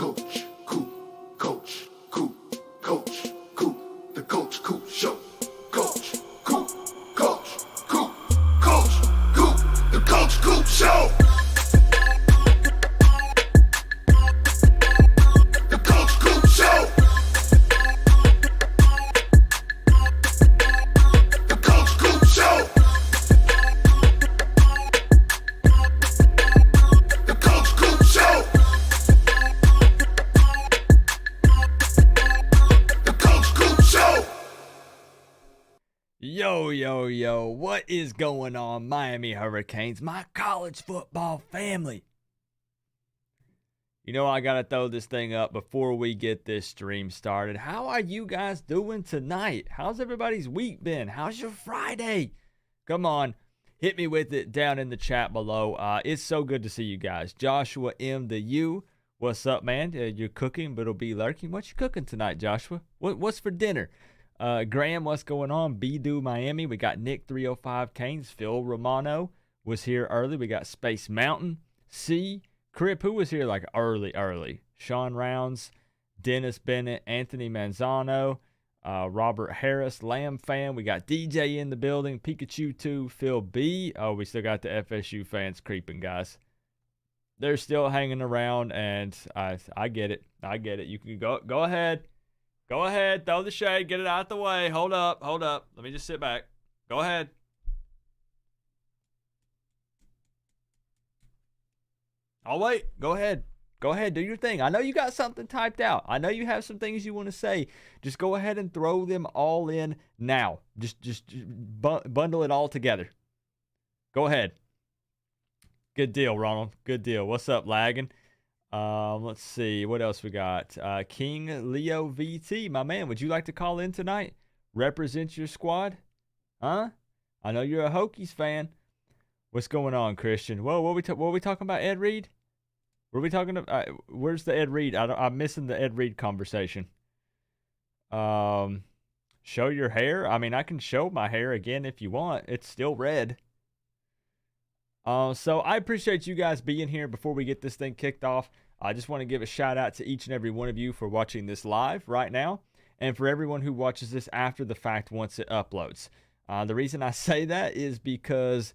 Coach, Coop, Coach, Coop, Coach, Coop, the Coach Coop Show. Coach, Coop, Coach, Coop, Coach, Coop, the Coach Coop Show. The Coach Coop Show. The Coach Coop Show. The Coach Coop Show. The Coach Coop Show. Yo, what is going on, Miami Hurricanes, my college football family? You know, I got to throw this thing up before we get this stream started. How are you guys doing tonight? How's everybody's week been? How's your Friday? Come on, hit me with it down in the chat below. It's so good to see you guys. Joshua M. the U, what's up, man? You're cooking, but it'll be lurking. What you cooking tonight, Joshua? What's for dinner? Graham, what's going on? B-Do Miami. We got Nick 305 Canes. Phil Romano was here early. We got Space Mountain. C. Crip, who was here like early. Sean Rounds, Dennis Bennett, Anthony Manzano, Robert Harris, Lamb Fan. We got DJ in the building. Pikachu 2, Phil B. Oh, we still got the FSU fans creeping, guys. They're still hanging around, and I get it. You can go ahead. Go ahead, throw the shade, get it out the way. Hold up. Let me just sit back. Go ahead. I'll wait. Go ahead, do your thing. I know you got something typed out. I know you have some things you want to say. Just go ahead and throw them all in now. Just bundle it all together. Go ahead. Good deal, Ronald. Good deal. What's up, lagging? Let's see. What else we got? King Leo VT, my man. Would you like to call in tonight? Represent your squad? Huh? I know you're a Hokies fan. What's going on, Christian? Whoa, what are we talking about, Ed Reed? What are we talking about? Where's the Ed Reed? I'm missing the Ed Reed conversation. Show your hair? I mean, I can show my hair again if you want. It's still red. So I appreciate you guys being here. Before we get this thing kicked off, I just want to give a shout out to each and every one of you for watching this live right now, and for everyone who watches this after the fact once it uploads. The reason I say that is because,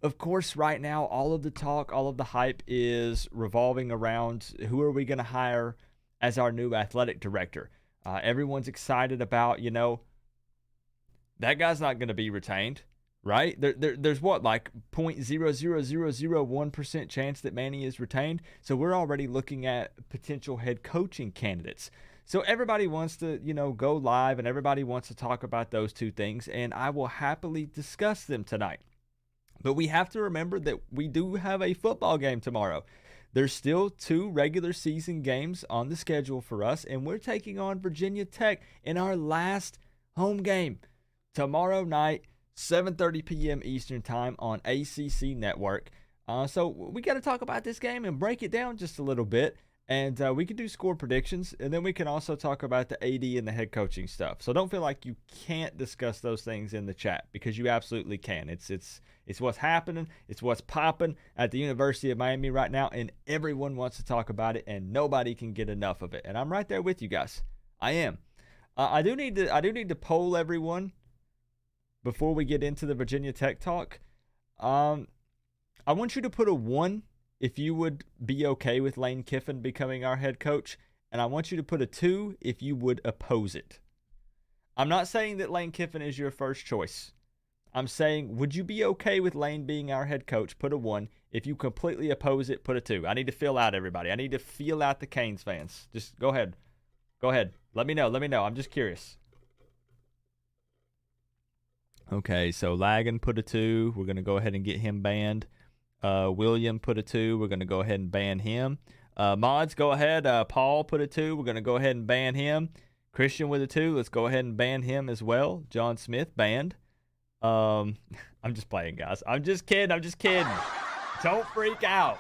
of course, right now, all of the talk, all of the hype is revolving around who are we going to hire as our new athletic director. Everyone's excited about, that guy's not going to be retained. Right? There's what, like 0.00001% chance that Manny is retained. So we're already looking at potential head coaching candidates. So everybody wants to, go live, and everybody wants to talk about those two things, and I will happily discuss them tonight. But we have to remember that we do have a football game tomorrow. There's still 2 regular season games on the schedule for us, and we're taking on Virginia Tech in our last home game tomorrow night. 7:30 p.m. Eastern time on ACC Network. So we got to talk about this game and break it down just a little bit. And we can do score predictions. And then we can also talk about the AD and the head coaching stuff. So don't feel like you can't discuss those things in the chat, because you absolutely can. It's what's happening. It's what's popping at the University of Miami right now. And everyone wants to talk about it, and nobody can get enough of it. And I'm right there with you guys. I am. I do need to poll everyone before we get into the Virginia Tech talk. I want you to put a 1 if you would be okay with Lane Kiffin becoming our head coach, and I want you to put a 2 if you would oppose it. I'm not saying that Lane Kiffin is your first choice. I'm saying, would you be okay with Lane being our head coach? Put a 1. If you completely oppose it, put a 2. I need to feel out everybody. I need to feel out the Canes fans. Just go ahead. Let me know. I'm just curious. Okay, so Lagan put a 2. We're going to go ahead and get him banned. William put a 2. We're going to go ahead and ban him. Mods, go ahead. Paul put a 2. We're going to go ahead and ban him. Christian with a 2. Let's go ahead and ban him as well. John Smith banned. I'm just playing, guys. I'm just kidding. Don't freak out.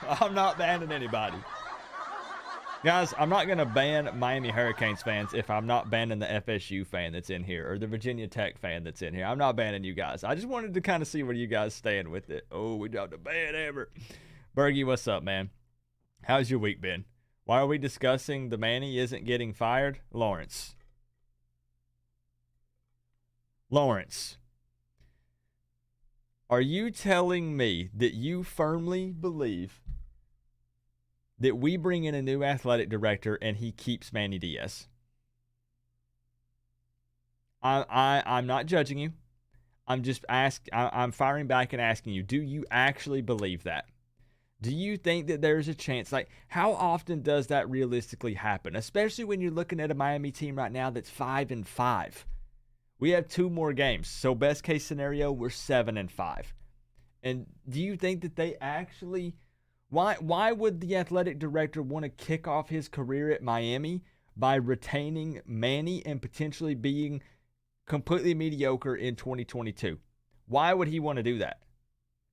I'm not banning anybody. Guys, I'm not going to ban Miami Hurricanes fans if I'm not banning the FSU fan that's in here, or the Virginia Tech fan that's in here. I'm not banning you guys. I just wanted to kind of see where you guys stand with it. Oh, we dropped a ban ever. Bergie, what's up, man? How's your week been? Why are we discussing the Manny isn't getting fired? Lawrence. Are you telling me that you firmly believe that we bring in a new athletic director and he keeps Manny Diaz? I'm not judging you. I'm firing back and asking you, do you actually believe that? Do you think that there's a chance? Like, how often does that realistically happen? Especially when you're looking at a Miami team right now that's 5-5. We have 2 more games. So best case scenario, we're 7-5. And do you think that they actually, why would the athletic director want to kick off his career at Miami by retaining Manny and potentially being completely mediocre in 2022? Why would he want to do that?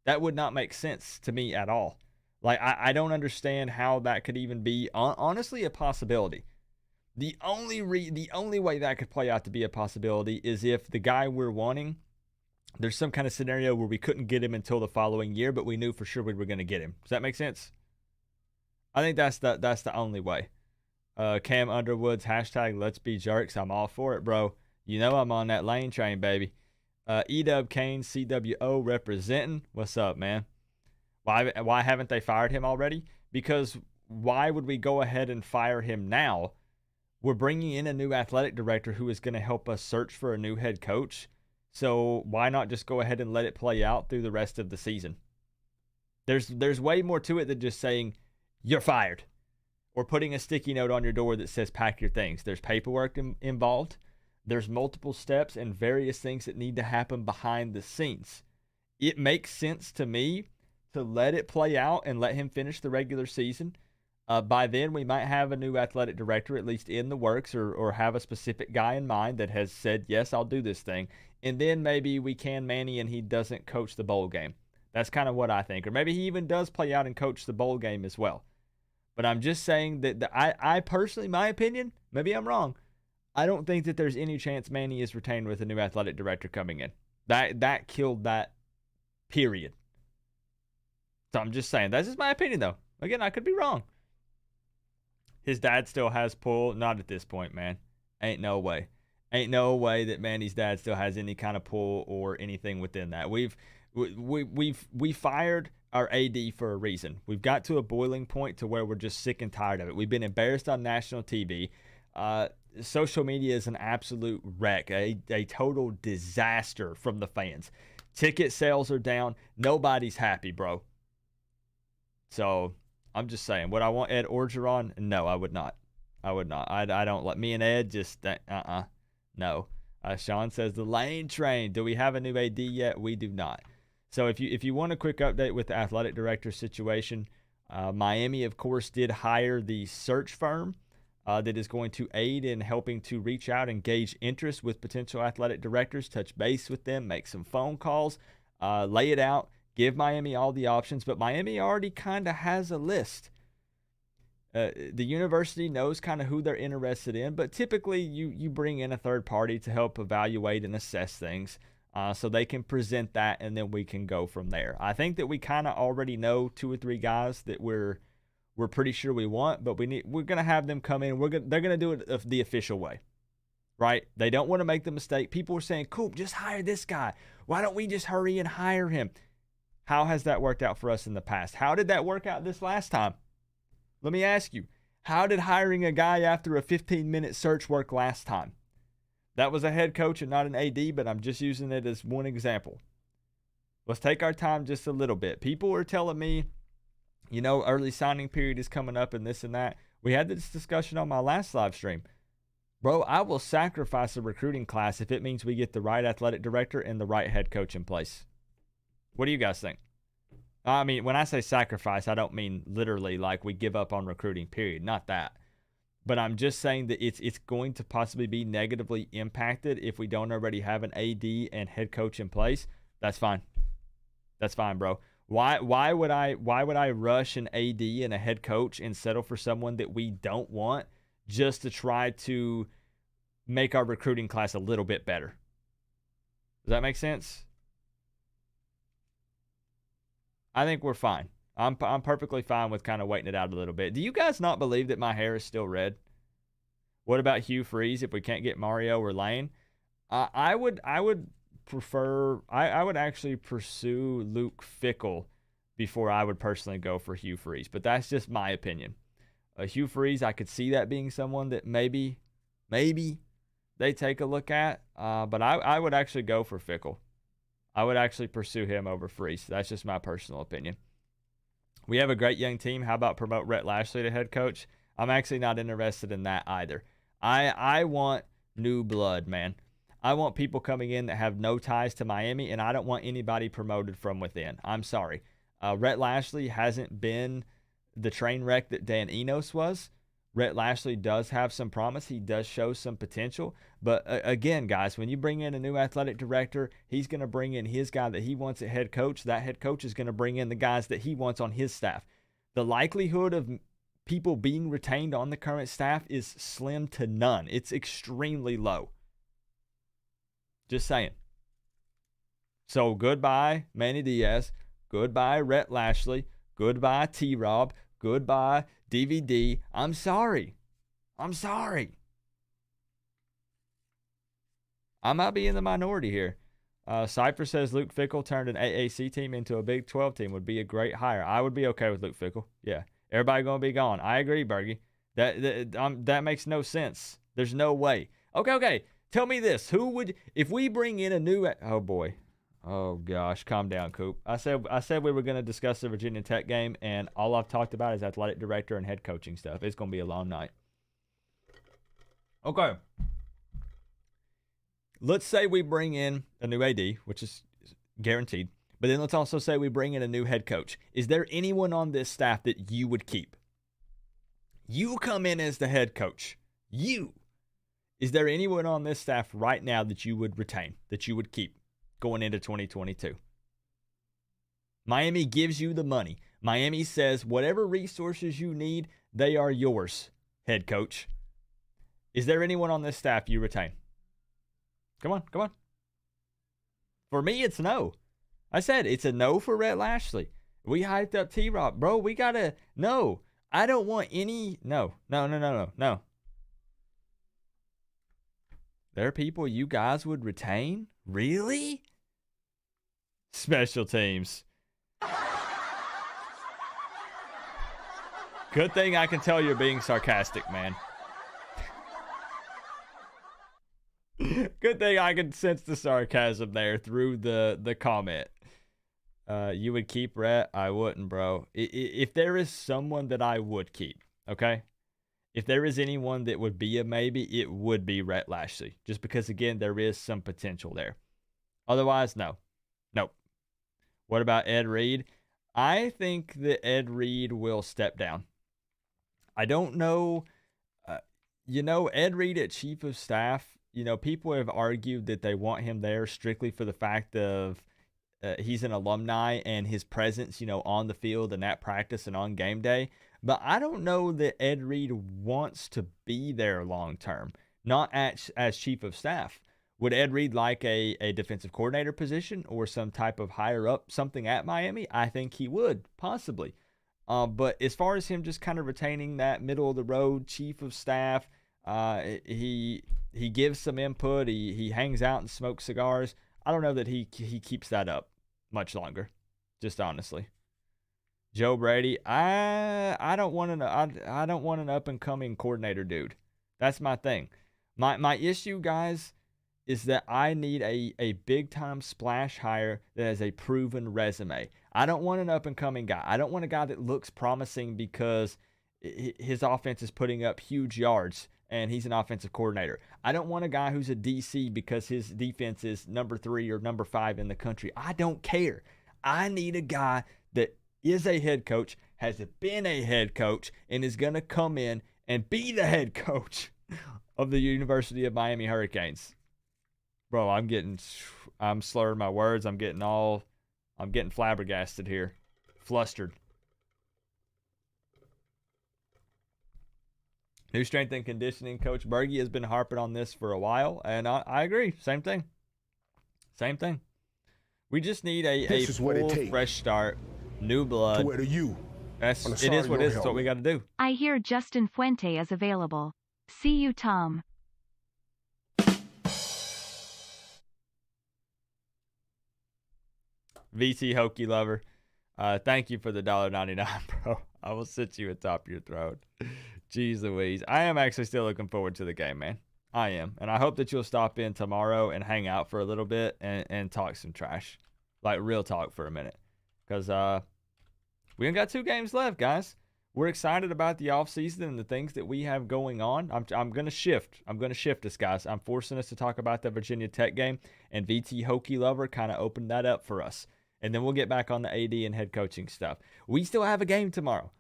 That would not make sense to me at all. Like, I don't understand how that could even be honestly a possibility. The only way that could play out to be a possibility is if the guy we're wanting, there's some kind of scenario where we couldn't get him until the following year, but we knew for sure we were going to get him. Does that make sense? I think that's the only way. Cam Underwood's hashtag Let's Be Jerks. I'm all for it, bro. You know I'm on that lane train, baby. Edub Kane CWO representing. What's up, man? Why haven't they fired him already? Because why would we go ahead and fire him now? We're bringing in a new athletic director who is going to help us search for a new head coach. So why not just go ahead and let it play out through the rest of the season? There's way more to it than just saying you're fired or putting a sticky note on your door that says pack your things. There's paperwork involved. There's multiple steps and various things that need to happen behind the scenes. It makes sense to me to let it play out and let him finish the regular season. By then, we might have a new athletic director, at least in the works, or have a specific guy in mind that has said, yes, I'll do this thing. And then maybe we can Manny and he doesn't coach the bowl game. That's kind of what I think. Or maybe he even does play out and coach the bowl game as well. But I'm just saying that I personally, my opinion, maybe I'm wrong, I don't think that there's any chance Manny is retained with a new athletic director coming in. That killed that, period. So I'm just saying, that's just my opinion, though. Again, I could be wrong. His dad still has pull. Not at this point, man. Ain't no way. Ain't no way that Manny's dad still has any kind of pull or anything within that. We fired our AD for a reason. We've got to a boiling point to where we're just sick and tired of it. We've been embarrassed on national TV. Social media is an absolute wreck, a total disaster from the fans. Ticket sales are down. Nobody's happy, bro. So I'm just saying, would I want Ed Orgeron? No, I would not. I don't let me and Ed just no. Sean says the lane train. Do we have a new AD yet? We do not. So if you want a quick update with the athletic director situation, Miami, of course, did hire the search firm that is going to aid in helping to reach out and gauge interest with potential athletic directors, touch base with them, make some phone calls, lay it out, give Miami all the options. But Miami already kind of has a list. The university knows kind of who they're interested in, but typically you bring in a third party to help evaluate and assess things so they can present that, and then we can go from there. I think that we kind of already know 2 or 3 guys that we're pretty sure we want, but we're going to have them come in. They're going to do it the official way, right? They don't want to make the mistake. People are saying, Coop, just hire this guy. Why don't we just hurry and hire him? How has that worked out for us in the past? How did that work out this last time? Let me ask you, how did hiring a guy after a 15-minute search work last time? That was a head coach and not an AD, but I'm just using it as one example. Let's take our time just a little bit. People are telling me, early signing period is coming up and this and that. We had this discussion on my last live stream. Bro, I will sacrifice a recruiting class if it means we get the right athletic director and the right head coach in place. What do you guys think? I mean, when I say sacrifice, I don't mean literally like we give up on recruiting, period. Not that. But I'm just saying that it's going to possibly be negatively impacted if we don't already have an AD and head coach in place. That's fine. That's fine, bro. Why would I rush an AD and a head coach and settle for someone that we don't want just to try to make our recruiting class a little bit better? Does that make sense? I think we're fine. I'm perfectly fine with kind of waiting it out a little bit. Do you guys not believe that my hair is still red? What about Hugh Freeze if we can't get Mario or Lane? I would prefer I would actually pursue Luke Fickle before I would personally go for Hugh Freeze, but that's just my opinion. Hugh Freeze, I could see that being someone that maybe they take a look at, but I would actually go for Fickle. I would actually pursue him over Freeze. That's just my personal opinion. We have a great young team. How about promote Rhett Lashley to head coach? I'm actually not interested in that either. I want new blood, man. I want people coming in that have no ties to Miami, and I don't want anybody promoted from within. I'm sorry. Rhett Lashley hasn't been the train wreck that Dan Enos was. Rhett Lashley does have some promise. He does show some potential. But again, guys, when you bring in a new athletic director, he's going to bring in his guy that he wants at head coach. That head coach is going to bring in the guys that he wants on his staff. The likelihood of people being retained on the current staff is slim to none. It's extremely low. Just saying. So goodbye, Manny Diaz. Goodbye, Rhett Lashley. Goodbye, T-Rob. Goodbye, DVD. I'm sorry. I might be in the minority here. Cypher says Luke Fickle turned an AAC team into a Big 12 team would be a great hire. I would be okay with Luke Fickle. Yeah. Everybody going to be gone. I agree, Bergie. That makes no sense. There's no way. Okay. Tell me this. Who would, if we bring in a new, oh boy. Oh gosh, calm down, Coop. I said we were going to discuss the Virginia Tech game, and all I've talked about is athletic director and head coaching stuff. It's going to be a long night. Okay. Let's say we bring in a new AD, which is guaranteed, but then let's also say we bring in a new head coach. Is there anyone on this staff that you would keep? You come in as the head coach. Is there anyone on this staff right now that you would retain, that you would keep going into 2022? Miami gives you the money. Miami says whatever resources you need, they are yours, head coach. Is there anyone on this staff you retain? Come on. For me, it's no. I said it's a no for Rhett Lashley. We hyped up T-Rock. Bro, we got to, no. I don't want any, no. There are people you guys would retain? Really? Special teams. Good thing I can tell you're being sarcastic, man. Good thing I can sense the sarcasm there through the comment. You would keep Rhett? I wouldn't, bro. If there is someone that I would keep, okay? If there is anyone that would be a maybe, it would be Rhett Lashley. Just because, again, there is some potential there. Otherwise, no. Nope. What about Ed Reed? I think that Ed Reed will step down. I don't know. Ed Reed at Chief of Staff, people have argued that they want him there strictly for the fact of he's an alumni and his presence, on the field and at practice and on game day. But I don't know that Ed Reed wants to be there long term, not as Chief of Staff. Would Ed Reed like a defensive coordinator position or some type of higher up something at Miami? I think he would, possibly. But as far as him just kind of retaining that middle of the road Chief of Staff, he gives some input. He hangs out and smokes cigars. I don't know that he keeps that up much longer, just honestly. Joe Brady, I don't want an up and coming coordinator dude. That's my thing. My issue, guys, is that I need a big time splash hire that has a proven resume. I don't want an up and coming guy. I don't want a guy that looks promising because his offense is putting up huge yards and he's an offensive coordinator. I don't want a guy who's a DC because his defense is number 3 or number 5 in the country. I don't care. I need a guy that is a head coach, has been a head coach, and is going to come in and be the head coach of the University of Miami Hurricanes. Bro, I'm slurring my words. I'm getting flabbergasted here. Flustered. New strength and conditioning coach Bergie has been harping on this for a while, and I agree. Same thing. We just need a full fresh start New To blood. where to you? It is what it is. It's what we got to do. I hear Justin Fuente is available. See you, Tom. VT Hokey Lover. Thank you for the $1.99, bro. I will sit you atop your throne. Jeez Louise. I am actually still looking forward to the game, man. I am. And I hope that you'll stop in tomorrow and hang out for a little bit and talk some trash. Like real talk for a minute. Because we only got 2 games left, guys. We're excited about the offseason and the things that we have going on. I'm going to shift. I'm going to shift us, guys. I'm forcing us to talk about the Virginia Tech game. And VT Hokey Lover kind of opened that up for us. And then we'll get back on the AD and head coaching stuff. We still have a game tomorrow.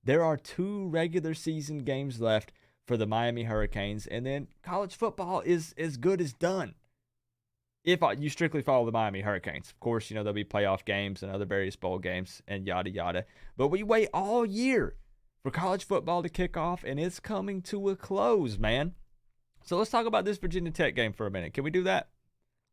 There are 2 regular season games left for the Miami Hurricanes. And then college football is as good as done. If you strictly follow the Miami Hurricanes. Of course, there'll be playoff games and other various bowl games and yada, yada. But we wait all year for college football to kick off, and it's coming to a close, man. So let's talk about this Virginia Tech game for a minute. Can we do that?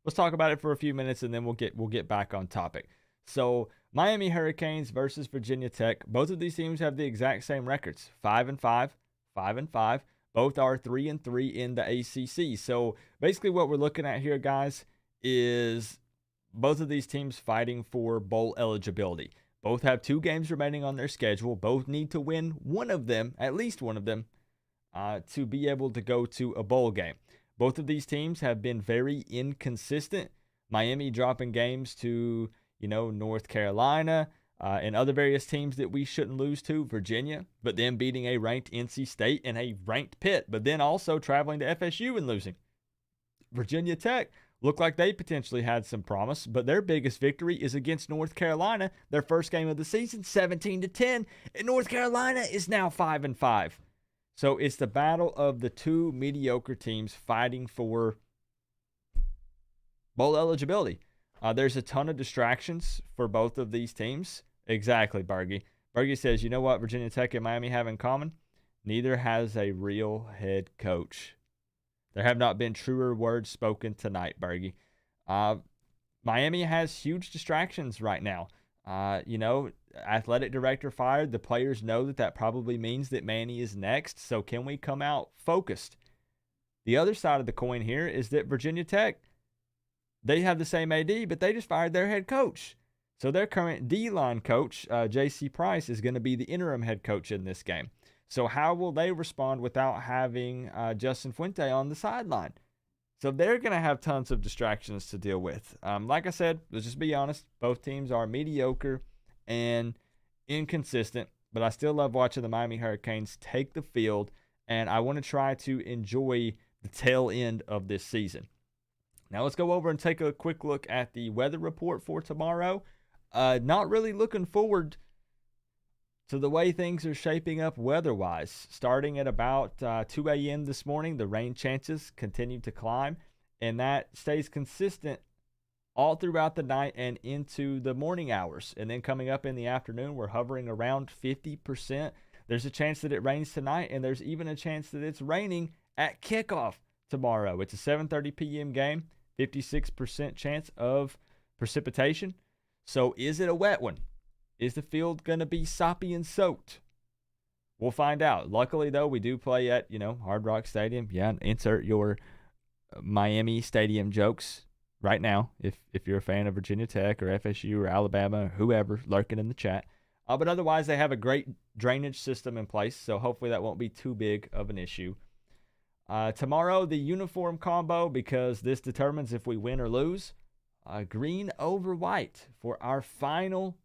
Let's talk about it for a few minutes, and then we'll get back on topic. So Miami Hurricanes versus Virginia Tech. Both of these teams have the exact same records: 5-5, 5-5. Both are 3-3 in the ACC. So basically, what we're looking at here, guys, is both of these teams fighting for bowl eligibility. Both have 2 games remaining on their schedule. Both need to win one of them, at least one of them, to be able to go to a bowl game. Both of these teams have been very inconsistent. Miami dropping games to, North Carolina and other various teams that we shouldn't lose to, Virginia, but then beating a ranked NC State and a ranked Pitt, but then also traveling to FSU and losing. Virginia Tech looked like they potentially had some promise, but their biggest victory is against North Carolina, their first game of the season, 17-10, and North Carolina is now 5-5. So it's the battle of the 2 mediocre teams fighting for bowl eligibility. There's a ton of distractions for both of these teams. Exactly, Bergie. Bergie says, you know what Virginia Tech and Miami have in common? Neither has a real head coach. There have not been truer words spoken tonight, Bergie. Miami has huge distractions right now. Athletic director fired. The players know that probably means that Manny is next. So can we come out focused? The other side of the coin here is that Virginia Tech, they have the same AD, but they just fired their head coach. So their current D-line coach, J.C. Price, is going to be the interim head coach in this game. So how will they respond without having Justin Fuente on the sideline? So they're going to have tons of distractions to deal with. Like I said, let's just be honest. Both teams are mediocre and inconsistent, but I still love watching the Miami Hurricanes take the field, and I want to try to enjoy the tail end of this season. Now let's go over and take a quick look at the weather report for tomorrow. Not really looking forward to the way things are shaping up weather-wise. Starting at about 2 a.m. this morning, the rain chances continue to climb, and that stays consistent all throughout the night and into the morning hours. And then coming up in the afternoon, we're hovering around 50%. There's a chance that it rains tonight, and there's even a chance that it's raining at kickoff tomorrow. It's a 7:30 p.m. game, 56% chance of precipitation. So is it a wet one? Is the field going to be soppy and soaked? We'll find out. Luckily, though, we do play at, Hard Rock Stadium. Yeah, insert your Miami Stadium jokes right now if you're a fan of Virginia Tech or FSU or Alabama or whoever lurking in the chat. But otherwise, they have a great drainage system in place, so hopefully that won't be too big of an issue. Tomorrow, the uniform combo, because this determines if we win or lose. Green over white for our final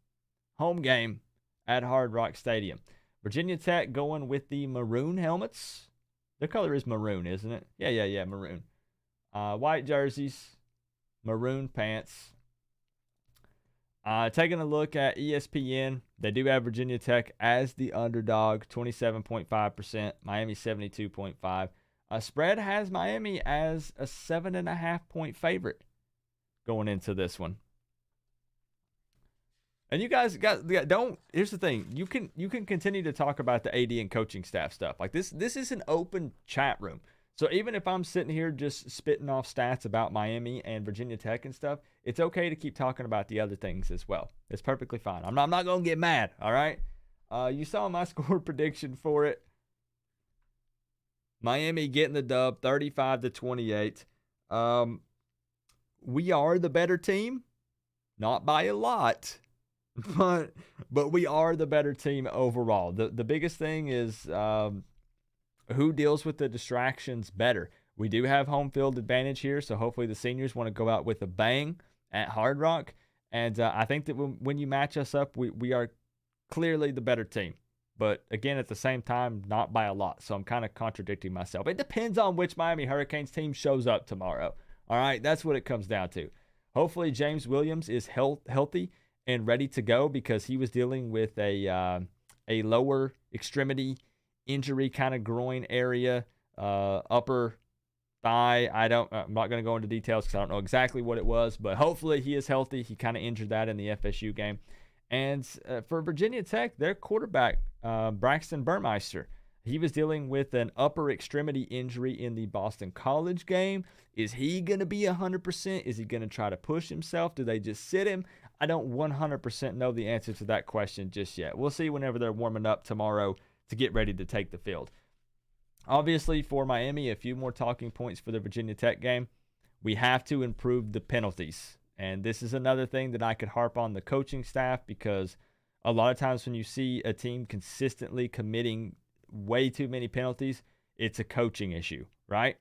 home game at Hard Rock Stadium. Virginia Tech going with the maroon helmets. Their color is maroon, isn't it? Yeah, maroon. White jerseys, maroon pants. Taking a look at ESPN, they do have Virginia Tech as the underdog, 27.5%, Miami 72.5%. Spread has Miami as a 7.5-point favorite going into this one. And you guys don't. Here's the thing: you can continue to talk about the AD and coaching staff stuff. Like this is an open chat room. So even if I'm sitting here just spitting off stats about Miami and Virginia Tech and stuff, it's okay to keep talking about the other things as well. It's perfectly fine. I'm not going to get mad, all right? You saw my score prediction for it. Miami getting the dub, 35-28. We are the better team, not by a lot, but we are the better team overall. The biggest thing is who deals with the distractions better. We do have home field advantage here, so hopefully the seniors want to go out with a bang at Hard Rock. And I think that when you match us up, we are clearly the better team. But again, at the same time, not by a lot. So I'm kind of contradicting myself. It depends on which Miami Hurricanes team shows up tomorrow. All right, that's what it comes down to. Hopefully James Williams is healthy and ready to go, because he was dealing with a lower extremity injury, kind of groin area, upper thigh. I'm not going to go into details because I don't know exactly what it was, but hopefully he is healthy. He kind of injured that in the FSU game. And for Virginia Tech, their quarterback, Braxton Burmeister, he was dealing with an upper extremity injury in the Boston College game. Is he going to be 100%? Is he going to try to push himself? Do they just sit him? I don't 100% know the answer to that question just yet. We'll see whenever they're warming up tomorrow to get ready to take the field. Obviously, for Miami, a few more talking points for the Virginia Tech game. We have to improve the penalties. And this is another thing that I could harp on the coaching staff, because a lot of times when you see a team consistently committing way too many penalties, it's a coaching issue, right?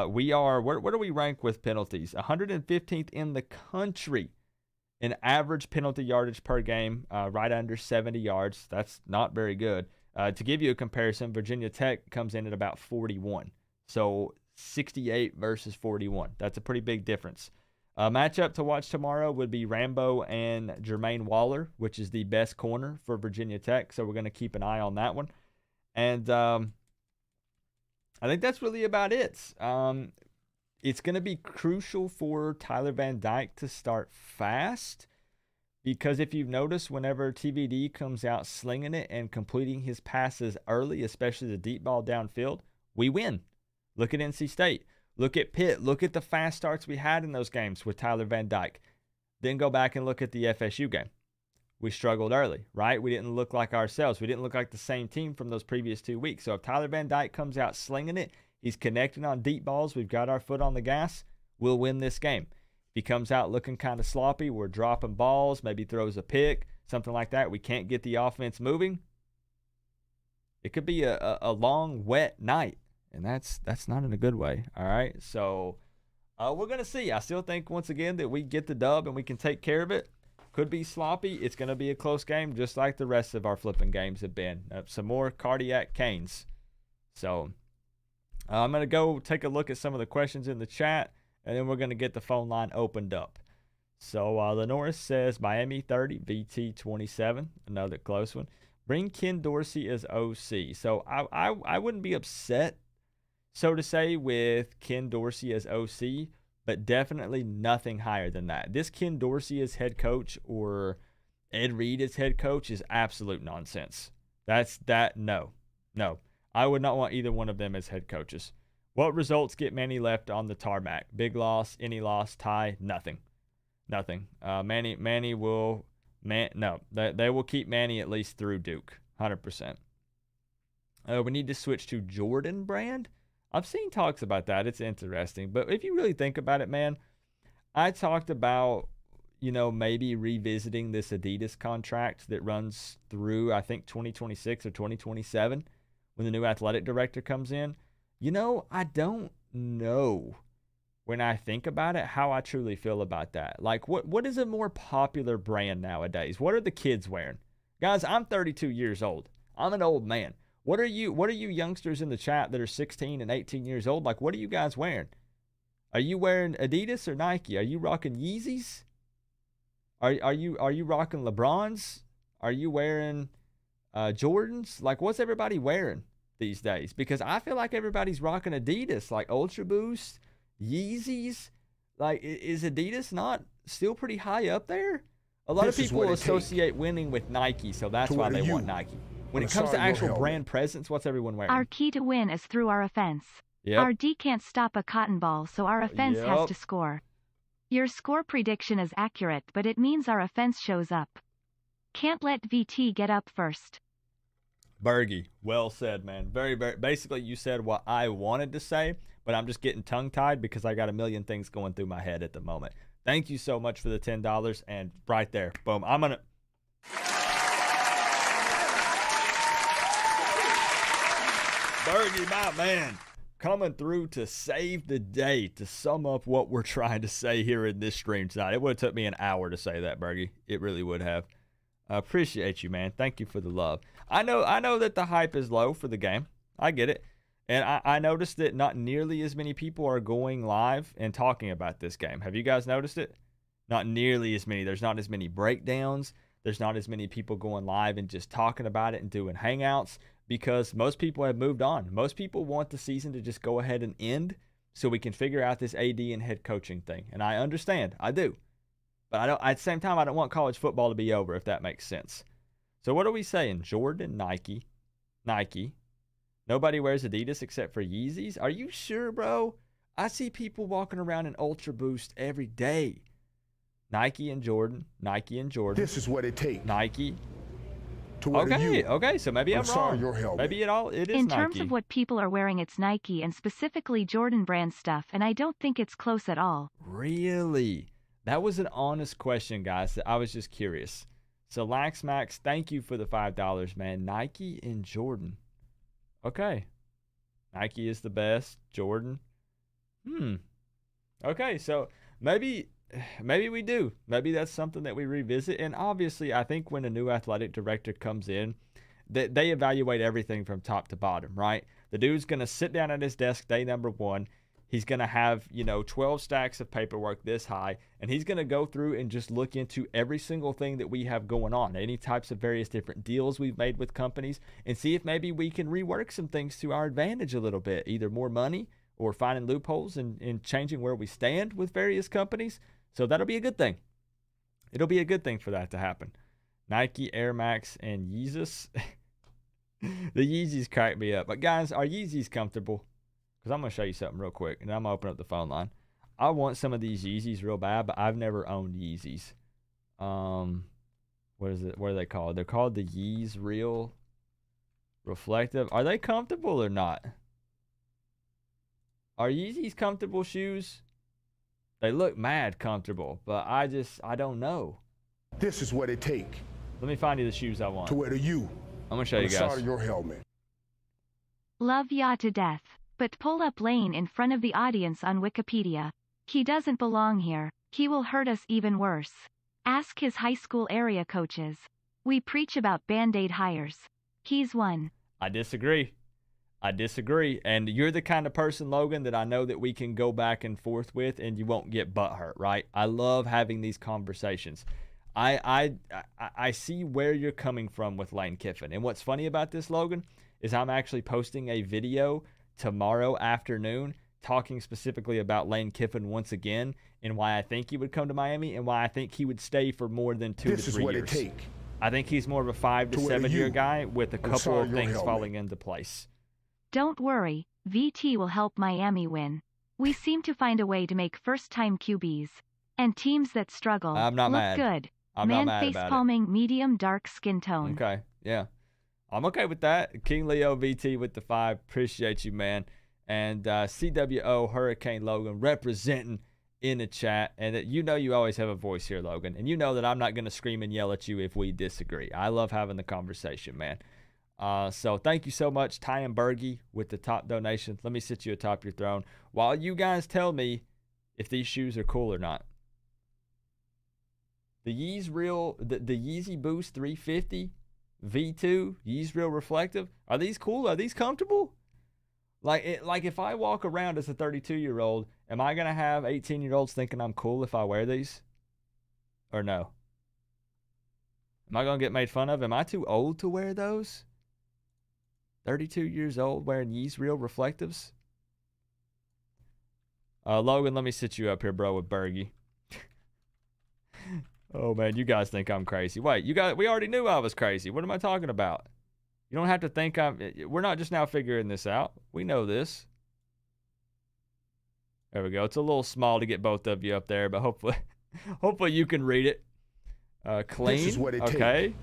We are, where do we rank with penalties? 115th in the country in average penalty yardage per game, right under 70 yards. That's not very good. To give you a comparison, Virginia Tech comes in at about 41. So 68 versus 41. That's a pretty big difference. Matchup to watch tomorrow would be Rambo and Jermaine Waller, which is the best corner for Virginia Tech. So we're going to keep an eye on that one. And I think that's really about it. It's going to be crucial for Tyler Van Dyke to start fast, because if you've noticed, whenever TVD comes out slinging it and completing his passes early, especially the deep ball downfield, we win. Look at NC State. Look at Pitt. Look at the fast starts we had in those games with Tyler Van Dyke. Then go back and look at the FSU game. We struggled early, right? We didn't look like ourselves. We didn't look like the same team from those previous 2 weeks. So if Tyler Van Dyke comes out slinging it, he's connecting on deep balls, we've got our foot on the gas, we'll win this game. If he comes out looking kind of sloppy, we're dropping balls, maybe throws a pick, something like that, we can't get the offense moving, it could be a long, wet night. And that's not in a good way, all right? So we're going to see. I still think, once again, that we get the dub and we can take care of it. Could be sloppy. It's going to be a close game, just like the rest of our flipping games have been. Some more cardiac canes. So I'm going to go take a look at some of the questions in the chat, and then we're going to get the phone line opened up. So Lenoris says Miami 30, VT 27. Another close one. Bring Ken Dorsey as OC. So I wouldn't be upset, so to say, with Ken Dorsey as OC, but definitely nothing higher than that. This Ken Dorsey as head coach or Ed Reed as head coach is absolute nonsense. No. I would not want either one of them as head coaches. What results get Manny left on the tarmac? Big loss, any loss, tie, nothing. Manny will, they will keep Manny at least through Duke, 100%. We need to switch to Jordan brand. I've seen talks about that. It's interesting. But if you really think about it, man, I talked about, maybe revisiting this Adidas contract that runs through, I think, 2026 or 2027 when the new athletic director comes in. I don't know, when I think about it, how I truly feel about that. Like, what is a more popular brand nowadays? What are the kids wearing? Guys, I'm 32 years old. I'm an old man. What are you youngsters in the chat that are 16 and 18 years old? Like, what are you guys wearing? Are you wearing Adidas or Nike? Are you rocking Yeezys? Are you rocking LeBrons? Are you wearing Jordans? Like, what's everybody wearing these days? Because I feel like everybody's rocking Adidas, like Ultra Boost, Yeezys. Like, is Adidas not still pretty high up there? A lot of people associate winning with Nike, so that's why they want Nike. When it comes to actual brand presence, what's everyone wearing? Our key to win is through our offense. Yep. Our D can't stop a cotton ball, so our offense has Yep. to score. Your score prediction is accurate, but it means our offense shows up. Can't let VT get up first. Bergie, well said, man. Very, very. Basically, you said what I wanted to say, but I'm just getting tongue-tied because I got a million things going through my head at the moment. Thank you so much for the $10, and right there, boom. I'm gonna. Bergie, my man, coming through to save the day, to sum up what we're trying to say here in this stream tonight. It would have took me an hour to say that, Bergie. It really would have. I appreciate you, man. Thank you for the love. I know that the hype is low for the game. I get it. And I noticed that not nearly as many people are going live and talking about this game. Have you guys noticed it? Not nearly as many. There's not as many breakdowns. There's not as many people going live and just talking about it and doing hangouts because most people have moved on. Most people want the season to just go ahead and end so we can figure out this AD and head coaching thing. And I understand. I do. But I don't. At the same time, I don't want college football to be over, if that makes sense. So what are we saying? Jordan, Nike. Nobody wears Adidas except for Yeezys? Are you sure, bro? I see people walking around in Ultra Boost every day. Nike and Jordan. This is what it takes. Nike. To wear you. Okay, so maybe I'm sorry, wrong. your helmet. Maybe it is In Nike. terms of what people are wearing, it's Nike and specifically Jordan brand stuff, and I don't think it's close at all. Really? That was an honest question, guys. I was just curious. So, Lax Max, thank you for the $5, man. Nike and Jordan. Okay. Nike is the best. Jordan. Okay, so maybe we do. Maybe that's something that we revisit. And obviously, I think when a new athletic director comes in, they evaluate everything from top to bottom, right? The dude's going to sit down at his desk day number one. He's going to have, 12 stacks of paperwork this high, and he's going to go through and just look into every single thing that we have going on, any types of various different deals we've made with companies, and see if maybe we can rework some things to our advantage a little bit, either more money or finding loopholes and changing where we stand with various companies. So that'll be a good thing. It'll be a good thing for that to happen. Nike, Air Max, and Yeezus. The Yeezys crack me up. But guys, are Yeezys comfortable? Because I'm going to show you something real quick, and I'm going to open up the phone line. I want some of these Yeezys real bad, but I've never owned Yeezys. What is it? What are they called? They're called the Yeez Real Reflective. Are they comfortable or not? Are Yeezys comfortable shoes? They look mad comfortable, but I don't know. This is what it takes. Let me find you the shoes I want. To wear to you. I'm going to show you guys. Sorry, your helmet. Love ya to death. But pull up Lane in front of the audience on Wikipedia. He doesn't belong here. He will hurt us even worse. Ask his high school area coaches. We preach about Band-Aid hires. He's one. I disagree. And you're the kind of person, Logan, that I know that we can go back and forth with and you won't get butthurt, right? I love having these conversations. I see where you're coming from with Lane Kiffin. And what's funny about this, Logan, is I'm actually posting a video tomorrow afternoon talking specifically about Lane Kiffin once again and why I think he would come to Miami and why I think he would stay for more than 2 to 3 years. This is what it takes. I think he's more of a 5 to 7 year guy with a couple of things falling into place. Don't worry, VT will help Miami win. We seem to find a way to make first-time QBs. And teams that struggle I'm not look mad. good. I'm Man not mad face about palming medium dark skin tone. Okay, yeah. I'm okay with that. King Leo VT with the 5. Appreciate you, man. And CWO Hurricane Logan representing in the chat. And that you always have a voice here, Logan. And you know that I'm not going to scream and yell at you if we disagree. I love having the conversation, man. So thank you so much, Ty and Bergie, with the top donation. Let me sit you atop your throne while you guys tell me if these shoes are cool or not. The Yeezy Boost 350 V2 Yeezy Real Reflective. Are these cool? Are these comfortable? Like if I walk around as a 32-year-old, am I gonna have 18-year-olds thinking I'm cool if I wear these? Or no? Am I gonna get made fun of? Am I too old to wear those? 32 years old wearing Yeezy Real Reflectives? Logan, let me sit you up here, bro, with Bergie. Oh, man, you guys think I'm crazy. Wait, we already knew I was crazy. What am I talking about? You don't have to think we're not just now figuring this out. We know this. There we go. It's a little small to get both of you up there, but hopefully you can read it. Clean. This is what it okay.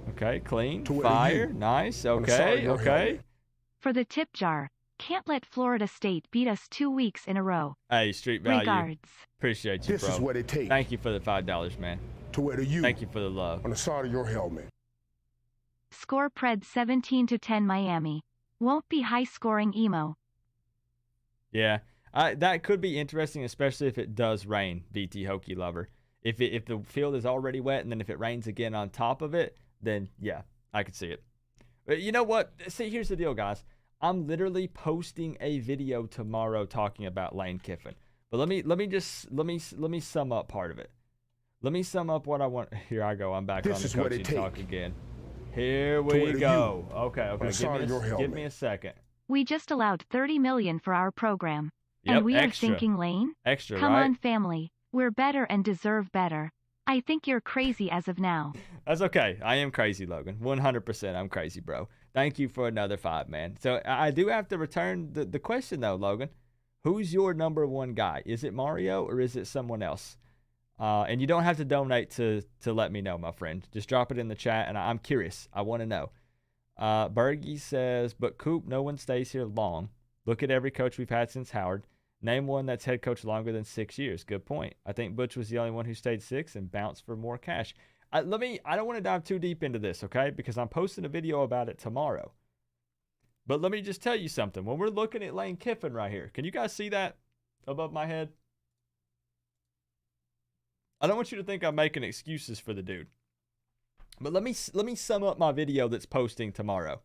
Okay, clean. To Fire. Nice. Okay. Okay. For the tip jar, can't let Florida State beat us 2 weeks in a row. Hey, Street Value. Regards. Appreciate you, This bro. is what it takes. Thank you for the $5, man. To wear the U Thank you for the love. on the side of your helmet. Score Pred 17-10 Miami. Won't be high scoring emo. Yeah, that could be interesting, especially if it does rain, BT Hokie Lover. If the field is already wet, and then if it rains again on top of it, then yeah, I could see it. But you know what? See, here's the deal, guys. I'm literally posting a video tomorrow talking about Lane Kiffin. But let me sum up part of it. Let me sum up what I want. Here I go. I'm back on the coaching talk again. Here we go. Okay. Give me a second. We just allowed $30 million for our program. Yep, and we extra. are thinking Lane? Extra, Come right? on, family. We're better and deserve better. I think you're crazy as of now. That's okay. I am crazy, Logan. 100% I'm crazy, bro. Thank you for another 5, man. So I do have to return the question, though, Logan. Who's your number one guy? Is it Mario or is it someone else? And you don't have to donate to let me know, my friend. Just drop it in the chat, and I'm curious. I want to know. Bergie says, but Coop, no one stays here long. Look at every coach we've had since Howard. Name one that's head coach longer than 6 years. Good point. I think Butch was the only one who stayed 6 and bounced for more cash. I don't want to dive too deep into this, okay? Because I'm posting a video about it tomorrow. But let me just tell you something. When we're looking at Lane Kiffin right here, can you guys see that above my head? I don't want you to think I'm making excuses for the dude. But let me sum up my video that's posting tomorrow.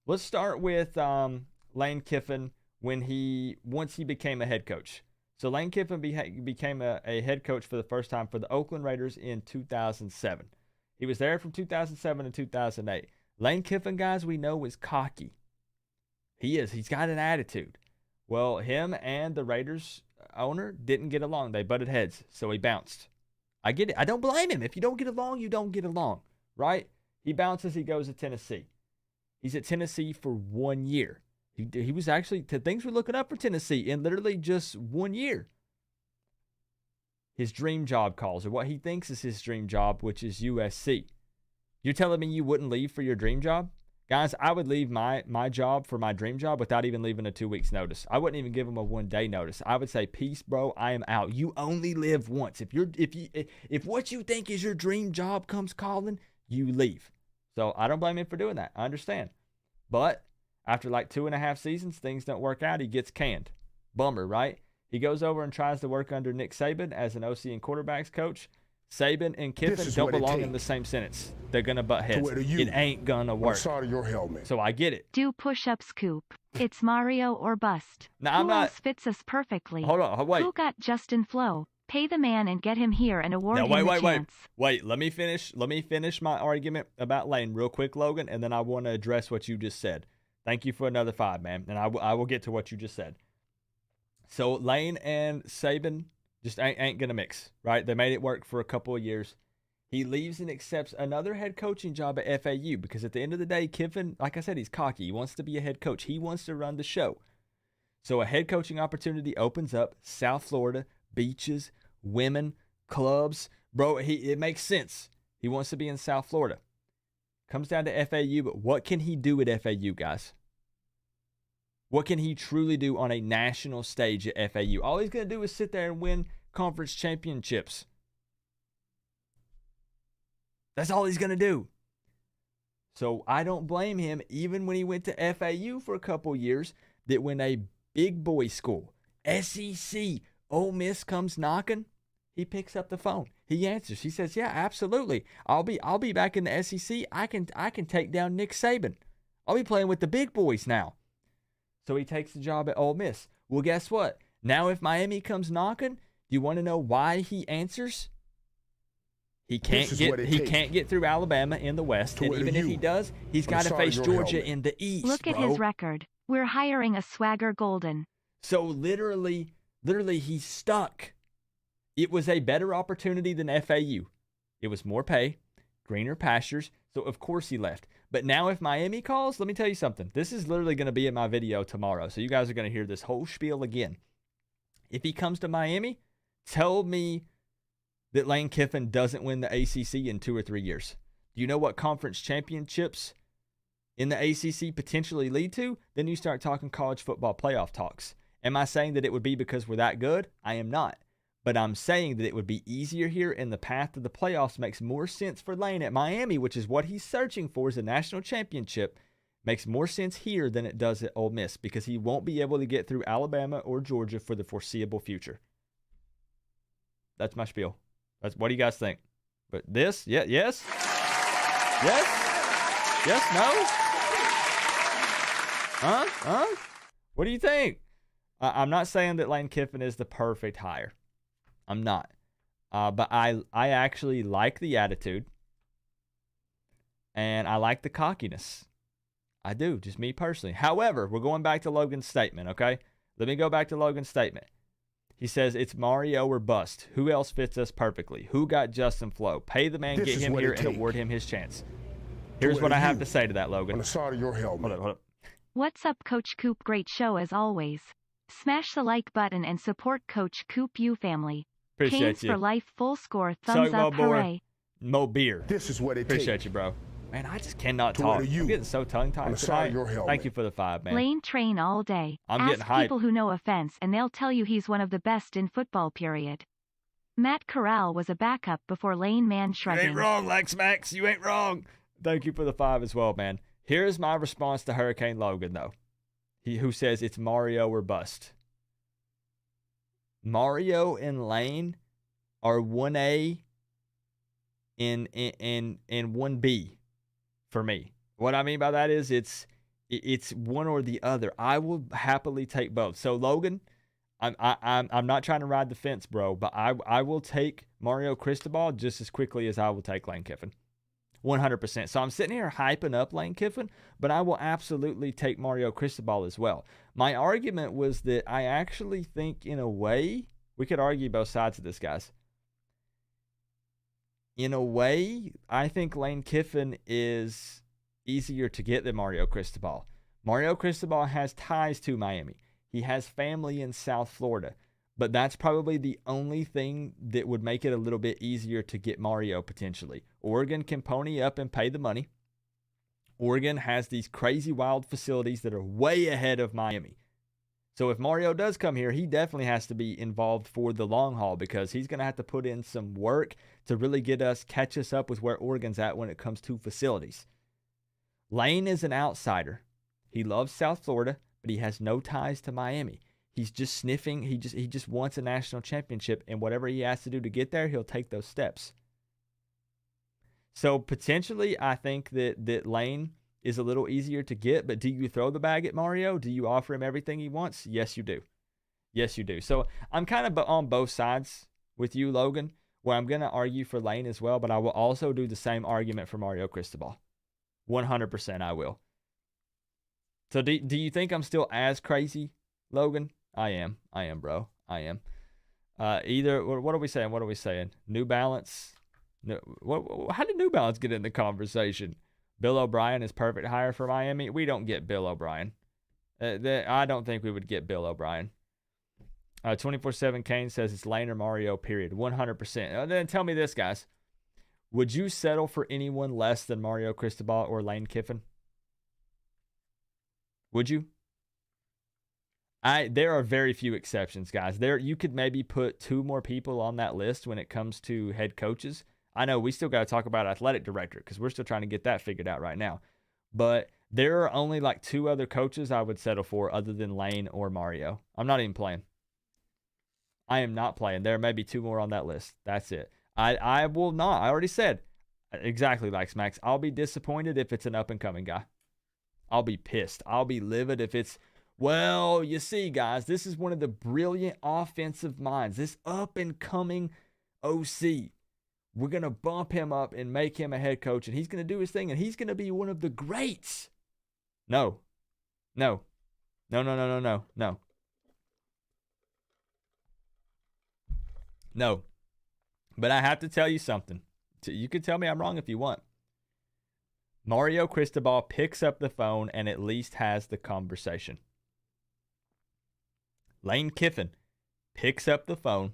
Let's start with Lane Kiffin once he became a head coach. So Lane Kiffin became a head coach for the first time for the Oakland Raiders in 2007. He was there from 2007 to 2008. Lane Kiffin, guys, we know is cocky. He is. He's got an attitude. Well, him and the Raiders owner didn't get along. They butted heads, so he bounced. I get it. I don't blame him. If you don't get along, you don't get along, right? He bounces. He goes to Tennessee. He's at Tennessee for 1 year. He was actually, things were looking up for Tennessee in literally just 1 year. His dream job calls, or what he thinks is his dream job, which is USC. You're telling me you wouldn't leave for your dream job? Guys, I would leave my job for my dream job without even leaving a 2 weeks notice. I wouldn't even give him a 1 day notice. I would say, peace, bro, I am out. You only live once. If what you think is your dream job comes calling, you leave. So I don't blame him for doing that. I understand. But after like 2.5 seasons, things don't work out. He gets canned. Bummer, right? He goes over and tries to work under Nick Saban as an OC and quarterbacks coach. Saban and Kiffin don't belong in the same sentence. They're going to butt heads. It ain't going to work. Side of your helmet. So I get it. Do push-ups, Coop. It's Mario or bust. Now, Who else fits us perfectly? Hold on, wait. Who got Justin Flo? Pay the man and get him here and award him the chance. Wait. Let me finish my argument about Lane real quick, Logan, and then I want to address what you just said. Thank you for another 5, man, and I will get to what you just said. So Lane and Saban just ain't going to mix, right? They made it work for a couple of years. He leaves and accepts another head coaching job at FAU because at the end of the day, Kiffin, like I said, he's cocky. He wants to be a head coach. He wants to run the show. So a head coaching opportunity opens up. South Florida, beaches, women, clubs. Bro, it makes sense. He wants to be in South Florida. Comes down to FAU, but what can he do at FAU, guys? What can he truly do on a national stage at FAU? All he's going to do is sit there and win conference championships. That's all he's going to do. So I don't blame him, even when he went to FAU for a couple years, that when a big boy school, SEC, Ole Miss comes knocking, he picks up the phone. He answers. He says, "Yeah, absolutely. I'll be back in the SEC. I can take down Nick Saban. I'll be playing with the big boys now." So he takes the job at Ole Miss. Well, guess what? Now if Miami comes knocking, do you want to know why he answers? He can't get through Alabama in the West, and even if he does, he's got to face Georgia in the East. Look at his record. We're hiring a swagger golden. So literally he's stuck. It was a better opportunity than FAU. It was more pay, greener pastures, so of course he left. But now if Miami calls, let me tell you something. This is literally going to be in my video tomorrow, so you guys are going to hear this whole spiel again. If he comes to Miami, tell me that Lane Kiffin doesn't win the ACC in 2 or 3 years. Do you know what conference championships in the ACC potentially lead to? Then you start talking college football playoff talks. Am I saying that it would be because we're that good? I am not. But I'm saying that it would be easier here, and the path to the playoffs makes more sense for Lane at Miami, which is what he's searching for, is a national championship. Makes more sense here than it does at Ole Miss, because he won't be able to get through Alabama or Georgia for the foreseeable future. That's my spiel. What do you guys think? But this, yes, yes, no, what do you think? I'm not saying that Lane Kiffin is the perfect hire. I'm not. But I actually like the attitude, and I like the cockiness. I do, just me personally. However, we're going back to Logan's statement, okay? Let me go back to Logan's statement. He says, it's Mario or bust. Who else fits us perfectly? Who got Justin Flo? Pay the man, get him here, and award him his chance. Here's what I have to say to that, Logan. On the side of your helmet. Hold up. What's up, Coach Coop? Great show as always. Smash the like button and support Coach Coop U family. Appreciate Canes you. for life, full score, thumbs up, hooray. Mo beer. This is what it takes. Appreciate you, bro. Man, I just cannot To talk. where you I'm getting so tongue-tied on the side tonight. of your helmet. Thank you for the 5, man. Lane train all day. I'm Ask getting hyped. people who know offense and they'll tell you he's one of the best in football, period. Matt Corral was a backup before Lane man You shrugging. ain't wrong, Lex Max. You ain't wrong. Thank you for the 5 as well, man. Here's my response to Hurricane Logan, though. Who says it's Mario or bust. Mario and Lane are 1A and 1B for me. What I mean by that is it's one or the other. I will happily take both. So Logan, I'm not trying to ride the fence, bro, but I will take Mario Cristobal just as quickly as I will take Lane Kiffin. 100%. So I'm sitting here hyping up Lane Kiffin, but I will absolutely take Mario Cristobal as well. My argument was that I actually think, in a way, we could argue both sides of this, guys. In a way, I think Lane Kiffin is easier to get than Mario Cristobal. Mario Cristobal has ties to Miami. He has family in South Florida. But that's probably the only thing that would make it a little bit easier to get Mario potentially. Oregon can pony up and pay the money. Oregon has these crazy wild facilities that are way ahead of Miami. So if Mario does come here, he definitely has to be involved for the long haul, because he's going to have to put in some work to really catch us up with where Oregon's at when it comes to facilities. Lane is an outsider. He loves South Florida, but he has no ties to Miami. He's just sniffing. He just wants a national championship, and whatever he has to do to get there, he'll take those steps. So potentially, I think that Lane is a little easier to get, but do you throw the bag at Mario? Do you offer him everything he wants? Yes, you do. Yes, you do. So I'm kind of on both sides with you, Logan, where I'm going to argue for Lane as well, but I will also do the same argument for Mario Cristobal. 100% I will. So do you think I'm still as crazy, Logan? I am, bro. I am. Either, what are we saying? New Balance. No, how did New Balance get in the conversation? Bill O'Brien is perfect hire for Miami. We don't get Bill O'Brien. I don't think we would get Bill O'Brien. 24/7 Kane says it's Lane or Mario, period. 100%. Then tell me this, guys. Would you settle for anyone less than Mario Cristobal or Lane Kiffin? Would you? There are very few exceptions, guys. You could maybe put 2 more people on that list when it comes to head coaches. I know we still got to talk about athletic director because we're still trying to get that figured out right now. But there are only like 2 other coaches I would settle for other than Lane or Mario. I'm not even playing. I am not playing. There may be 2 more on that list. That's it. I will not. I already said exactly like Max. I'll be disappointed if it's an up-and-coming guy. I'll be pissed. I'll be livid if it's, well, you see, guys, this is one of the brilliant offensive minds. This up-and-coming OC. We're going to bump him up and make him a head coach, and he's going to do his thing, and he's going to be one of the greats. No. No. No, no, no, no, no, no. No. But I have to tell you something. You can tell me I'm wrong if you want. Mario Cristobal picks up the phone and at least has the conversation. Lane Kiffin picks up the phone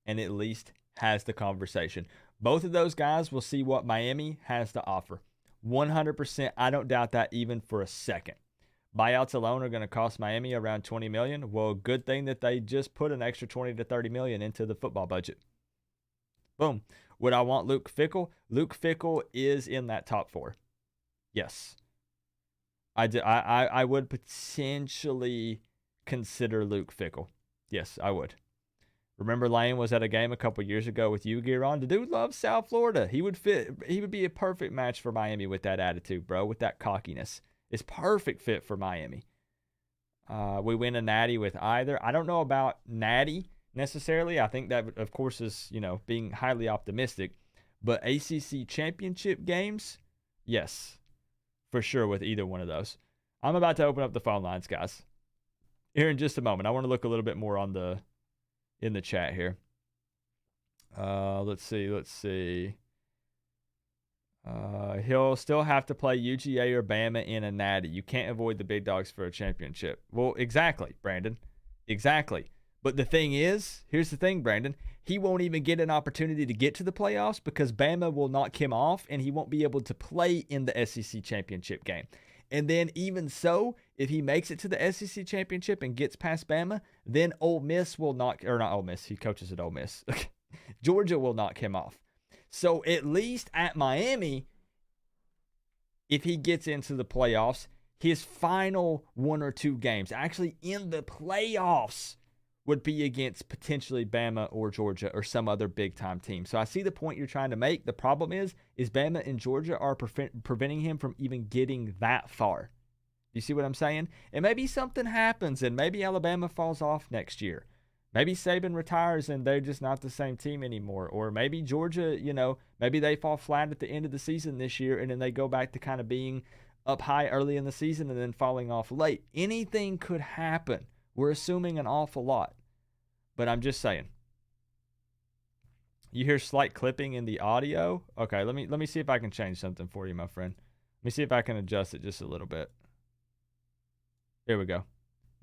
and at least has the conversation. Both of those guys will see what Miami has to offer. 100%, I don't doubt that even for a second. Buyouts alone are going to cost Miami around $20 million. Well, good thing that they just put an extra $20 to $30 million into the football budget. Boom. Would I want Luke Fickell? Luke Fickell is in that top 4. Yes. I would potentially consider Luke Fickell. Yes, I would. Remember Lane was at a game a couple years ago with you gear on. The dude loves South Florida. He would be a perfect match for Miami with that attitude, bro, with that cockiness. It's perfect fit for Miami. We win a natty with either. I don't know about natty necessarily. I think that, of course, is, being highly optimistic. But ACC championship games, yes, for sure with either one of those. I'm about to open up the phone lines, guys. Here in just a moment. I want to look a little bit more in the chat here. Let's see. He'll still have to play UGA or Bama in a natty. You can't avoid the big dogs for a championship. Well, exactly, Brandon. Exactly. But the thing is, here's the thing, Brandon. He won't even get an opportunity to get to the playoffs because Bama will knock him off and he won't be able to play in the SEC championship game. And then even so, if he makes it to the SEC championship and gets past Bama, then Ole Miss will not Ole Miss. He coaches at Ole Miss. Georgia will knock him off. So at least at Miami, if he gets into the playoffs, his final 1 or 2 games, actually in the playoffs, would be against potentially Bama or Georgia or some other big-time team. So I see the point you're trying to make. The problem is Bama and Georgia are preventing him from even getting that far. You see what I'm saying? And maybe something happens, and maybe Alabama falls off next year. Maybe Saban retires, and they're just not the same team anymore. Or maybe Georgia, maybe they fall flat at the end of the season this year, and then they go back to kind of being up high early in the season and then falling off late. Anything could happen. We're assuming an awful lot. But I'm just saying. You hear slight clipping in the audio? Okay, let me see if I can change something for you, my friend. Let me see if I can adjust it just a little bit. Here we go.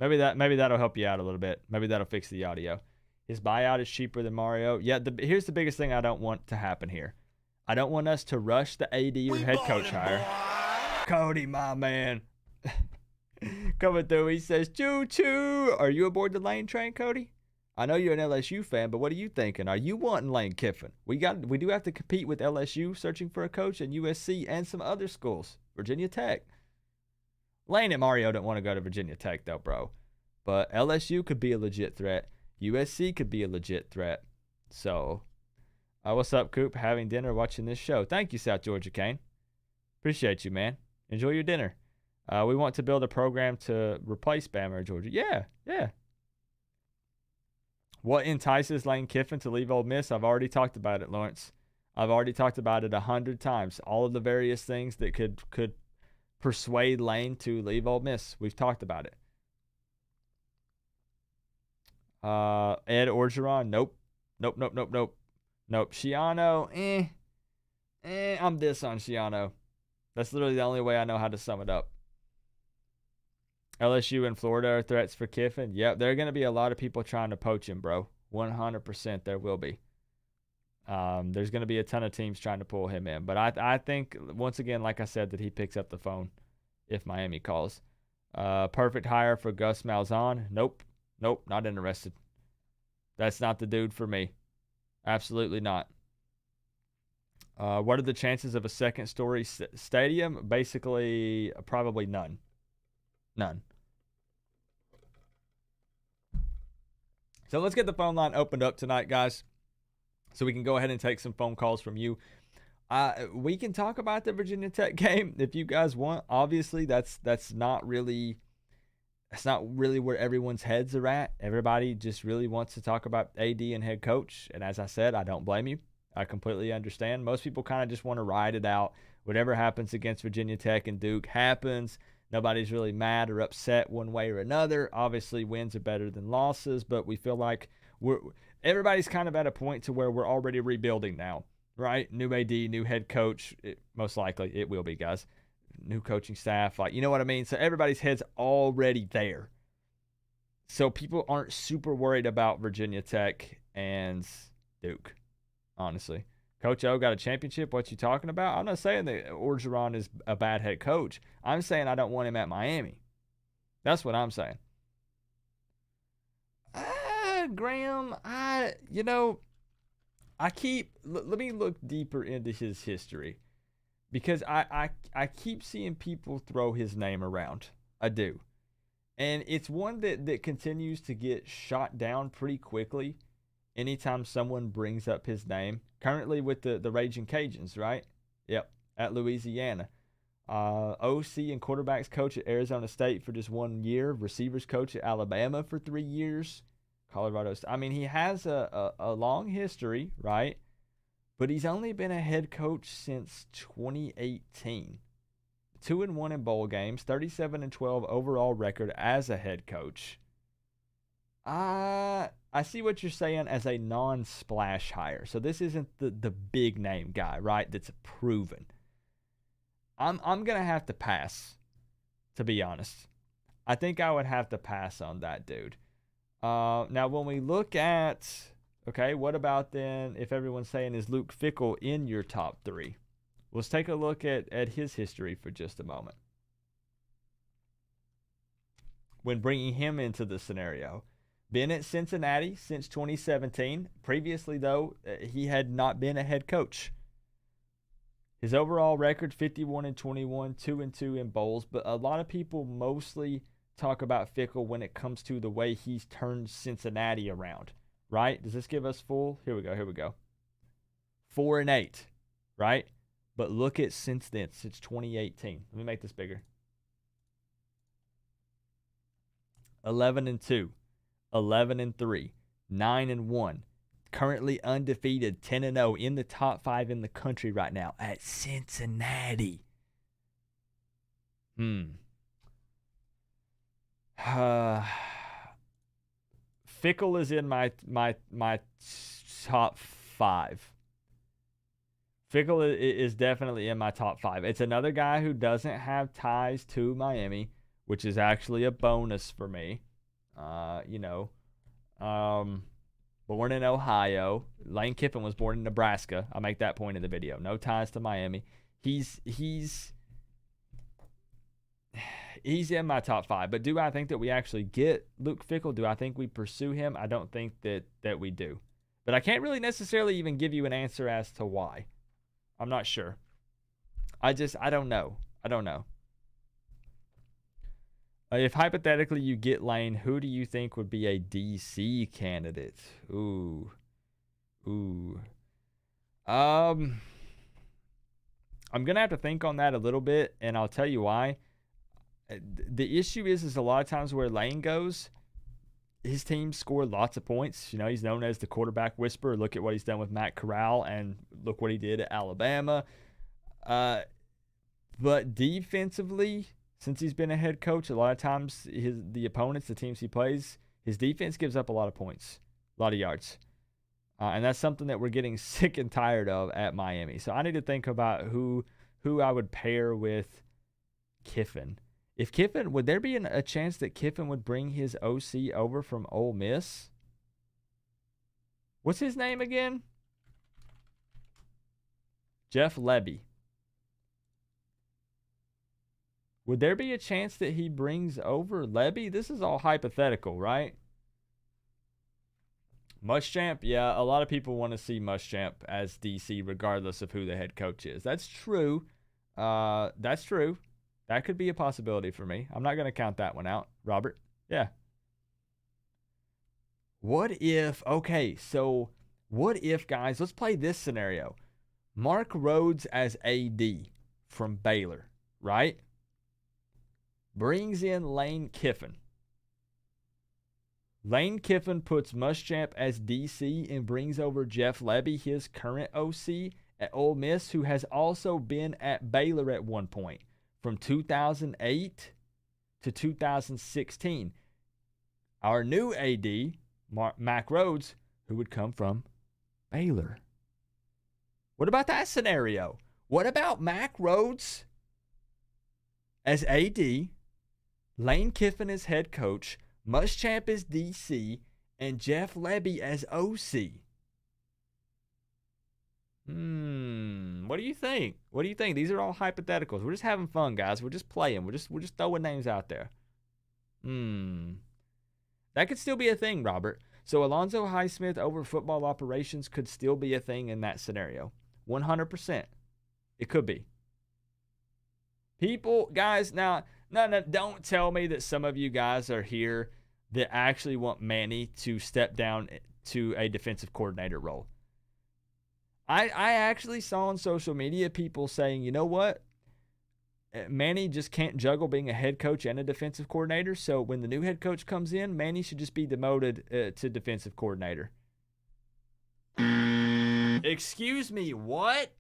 Maybe that'll help you out a little bit. Maybe that'll fix the audio. His buyout is cheaper than Mario. Yeah, here's the biggest thing I don't want to happen here. I don't want us to rush the AD or head coach hire. Cody, my man. Coming through, he says, choo-choo. Are you aboard the Lane train, Cody? I know you're an LSU fan, but what are you thinking? Are you wanting Lane Kiffin? We do have to compete with LSU searching for a coach and USC and some other schools. Virginia Tech. Lane and Mario don't want to go to Virginia Tech, though, bro. But LSU could be a legit threat. USC could be a legit threat. So, what's up, Coop? Having dinner, watching this show. Thank you, South Georgia Kane. Appreciate you, man. Enjoy your dinner. We want to build a program to replace Bama or Georgia. Yeah. What entices Lane Kiffin to leave Ole Miss? I've already talked about it, Lawrence. I've already talked about it 100 times. All of the various things that could persuade Lane to leave Ole Miss. We've talked about it. Ed Orgeron, nope. Schiano, I'm this on Schiano. That's literally the only way I know how to sum it up. LSU and Florida are threats for Kiffin. Yep, there are going to be a lot of people trying to poach him, bro. 100% there will be. There's going to be a ton of teams trying to pull him in. But I think, once again, like I said, that he picks up the phone if Miami calls. Perfect hire for Gus Malzahn. Nope, not interested. That's not the dude for me. Absolutely not. What are the chances of a second-story stadium? Basically, probably none. None. So let's get the phone line opened up tonight, guys, so we can go ahead and take some phone calls from you. We can talk about the Virginia Tech game if you guys want. Obviously, that's not really where everyone's heads are at. Everybody just really wants to talk about AD and head coach. And as I said, I don't blame you. I completely understand. Most people kind of just want to ride it out. Whatever happens against Virginia Tech and Duke happens. Nobody's really mad or upset one way or another. Obviously, wins are better than losses, but we feel like everybody's kind of at a point to where we're already rebuilding now, right? New AD, new head coach. Most likely it will be, guys. New coaching staff. You know what I mean? So everybody's head's already there. So people aren't super worried about Virginia Tech and Duke, honestly. Coach O got a championship. What you talking about? I'm not saying that Orgeron is a bad head coach. I'm saying I don't want him at Miami. That's what I'm saying. Graham, let me look deeper into his history, because I keep seeing people throw his name around. I do. And it's one that continues to get shot down pretty quickly anytime someone brings up his name. Currently with the Raging Cajuns, right? Yep, at Louisiana. OC and quarterbacks coach at Arizona State for just 1 year. Receivers coach at Alabama for 3 years. Colorado State. I mean, he has a long history, right? But he's only been a head coach since 2018. 2-1 in bowl games, 37-12 overall record as a head coach. I see what you're saying as a non-splash hire. So this isn't the big name guy, right? That's proven. I'm gonna have to pass, to be honest. I think I would have to pass on that dude. Now when we look at, okay, what about then if everyone's saying is Luke Fickell in your top 3? Let's take a look at his history for just a moment. When bringing him into the scenario, been at Cincinnati since 2017. Previously, though, he had not been a head coach. His overall record, 51-21, 2-2 in bowls. But a lot of people mostly talk about Fickell when it comes to the way he's turned Cincinnati around, right? Does this give us full? Here we go. 4-8, right? But look at since then, since 2018. Let me make this bigger. 11-2, 11-3, 9-1. Currently undefeated, 10-0, in the top 5 in the country right now at Cincinnati. Fickell is in my top 5. Fickell is definitely in my top 5. It's another guy who doesn't have ties to Miami, which is actually a bonus for me. Born in Ohio. Lane Kiffin was born in Nebraska. I'll make that point in the video. No ties to Miami. He's in my top 5. But do I think that we actually get Luke Fickell? Do I think we pursue him? I don't think that we do. But I can't really necessarily even give you an answer as to why. I'm not sure. I don't know. If hypothetically you get Lane, who do you think would be a DC candidate? Ooh. I'm going to have to think on that a little bit, and I'll tell you why. The issue is a lot of times where Lane goes, his teams score lots of points. He's known as the quarterback whisperer. Look at what he's done with Matt Corral, and look what he did at Alabama. But defensively, since he's been a head coach, a lot of times the opponents, the teams he plays, his defense gives up a lot of points, a lot of yards. And that's something that we're getting sick and tired of at Miami. So I need to think about who I would pair with Kiffin. If Kiffin, would there be a chance that Kiffin would bring his OC over from Ole Miss? What's his name again? Jeff Lebby. Would there be a chance that he brings over Lebby? This is all hypothetical, right? Muschamp, yeah, a lot of people want to see Muschamp as DC regardless of who the head coach is. That's true. That's true. That could be a possibility for me. I'm not going to count that one out, Robert. Yeah. What if, guys, let's play this scenario. Mark Rhodes as AD from Baylor, right? Brings in Lane Kiffin. Lane Kiffin puts Muschamp as DC and brings over Jeff Lebby, his current OC at Ole Miss, who has also been at Baylor at one point from 2008 to 2016. Our new AD, Mac Rhodes, who would come from Baylor. What about that scenario? What about Mac Rhodes as AD, Lane Kiffin as head coach, Muschamp as DC, and Jeff Lebby as OC. What do you think? What do you think? These are all hypotheticals. We're just having fun, guys. We're just playing. We're just throwing names out there. That could still be a thing, Robert. So Alonzo Highsmith over football operations could still be a thing in that scenario. 100%. It could be. People, guys, now, no, don't tell me that some of you guys are here that actually want Manny to step down to a defensive coordinator role. I actually saw on social media people saying, you know what? Manny just can't juggle being a head coach and a defensive coordinator. So when the new head coach comes in, Manny should just be demoted to defensive coordinator. Excuse me, what?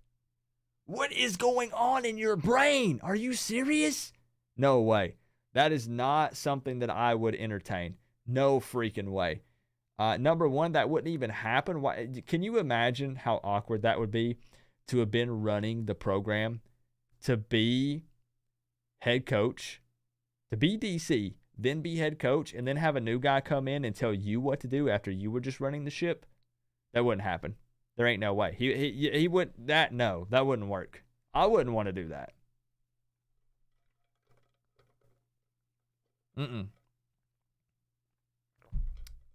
What is going on in your brain? Are you serious? No way. That is not something that I would entertain. No freaking way. Number one, that wouldn't even happen. Why? Can you imagine how awkward that would be to have been running the program, to be head coach, to be DC, then be head coach, and then have a new guy come in and tell you what to do after you were just running the ship? That wouldn't happen. There ain't no way. He wouldn't. That wouldn't work. I wouldn't want to do that.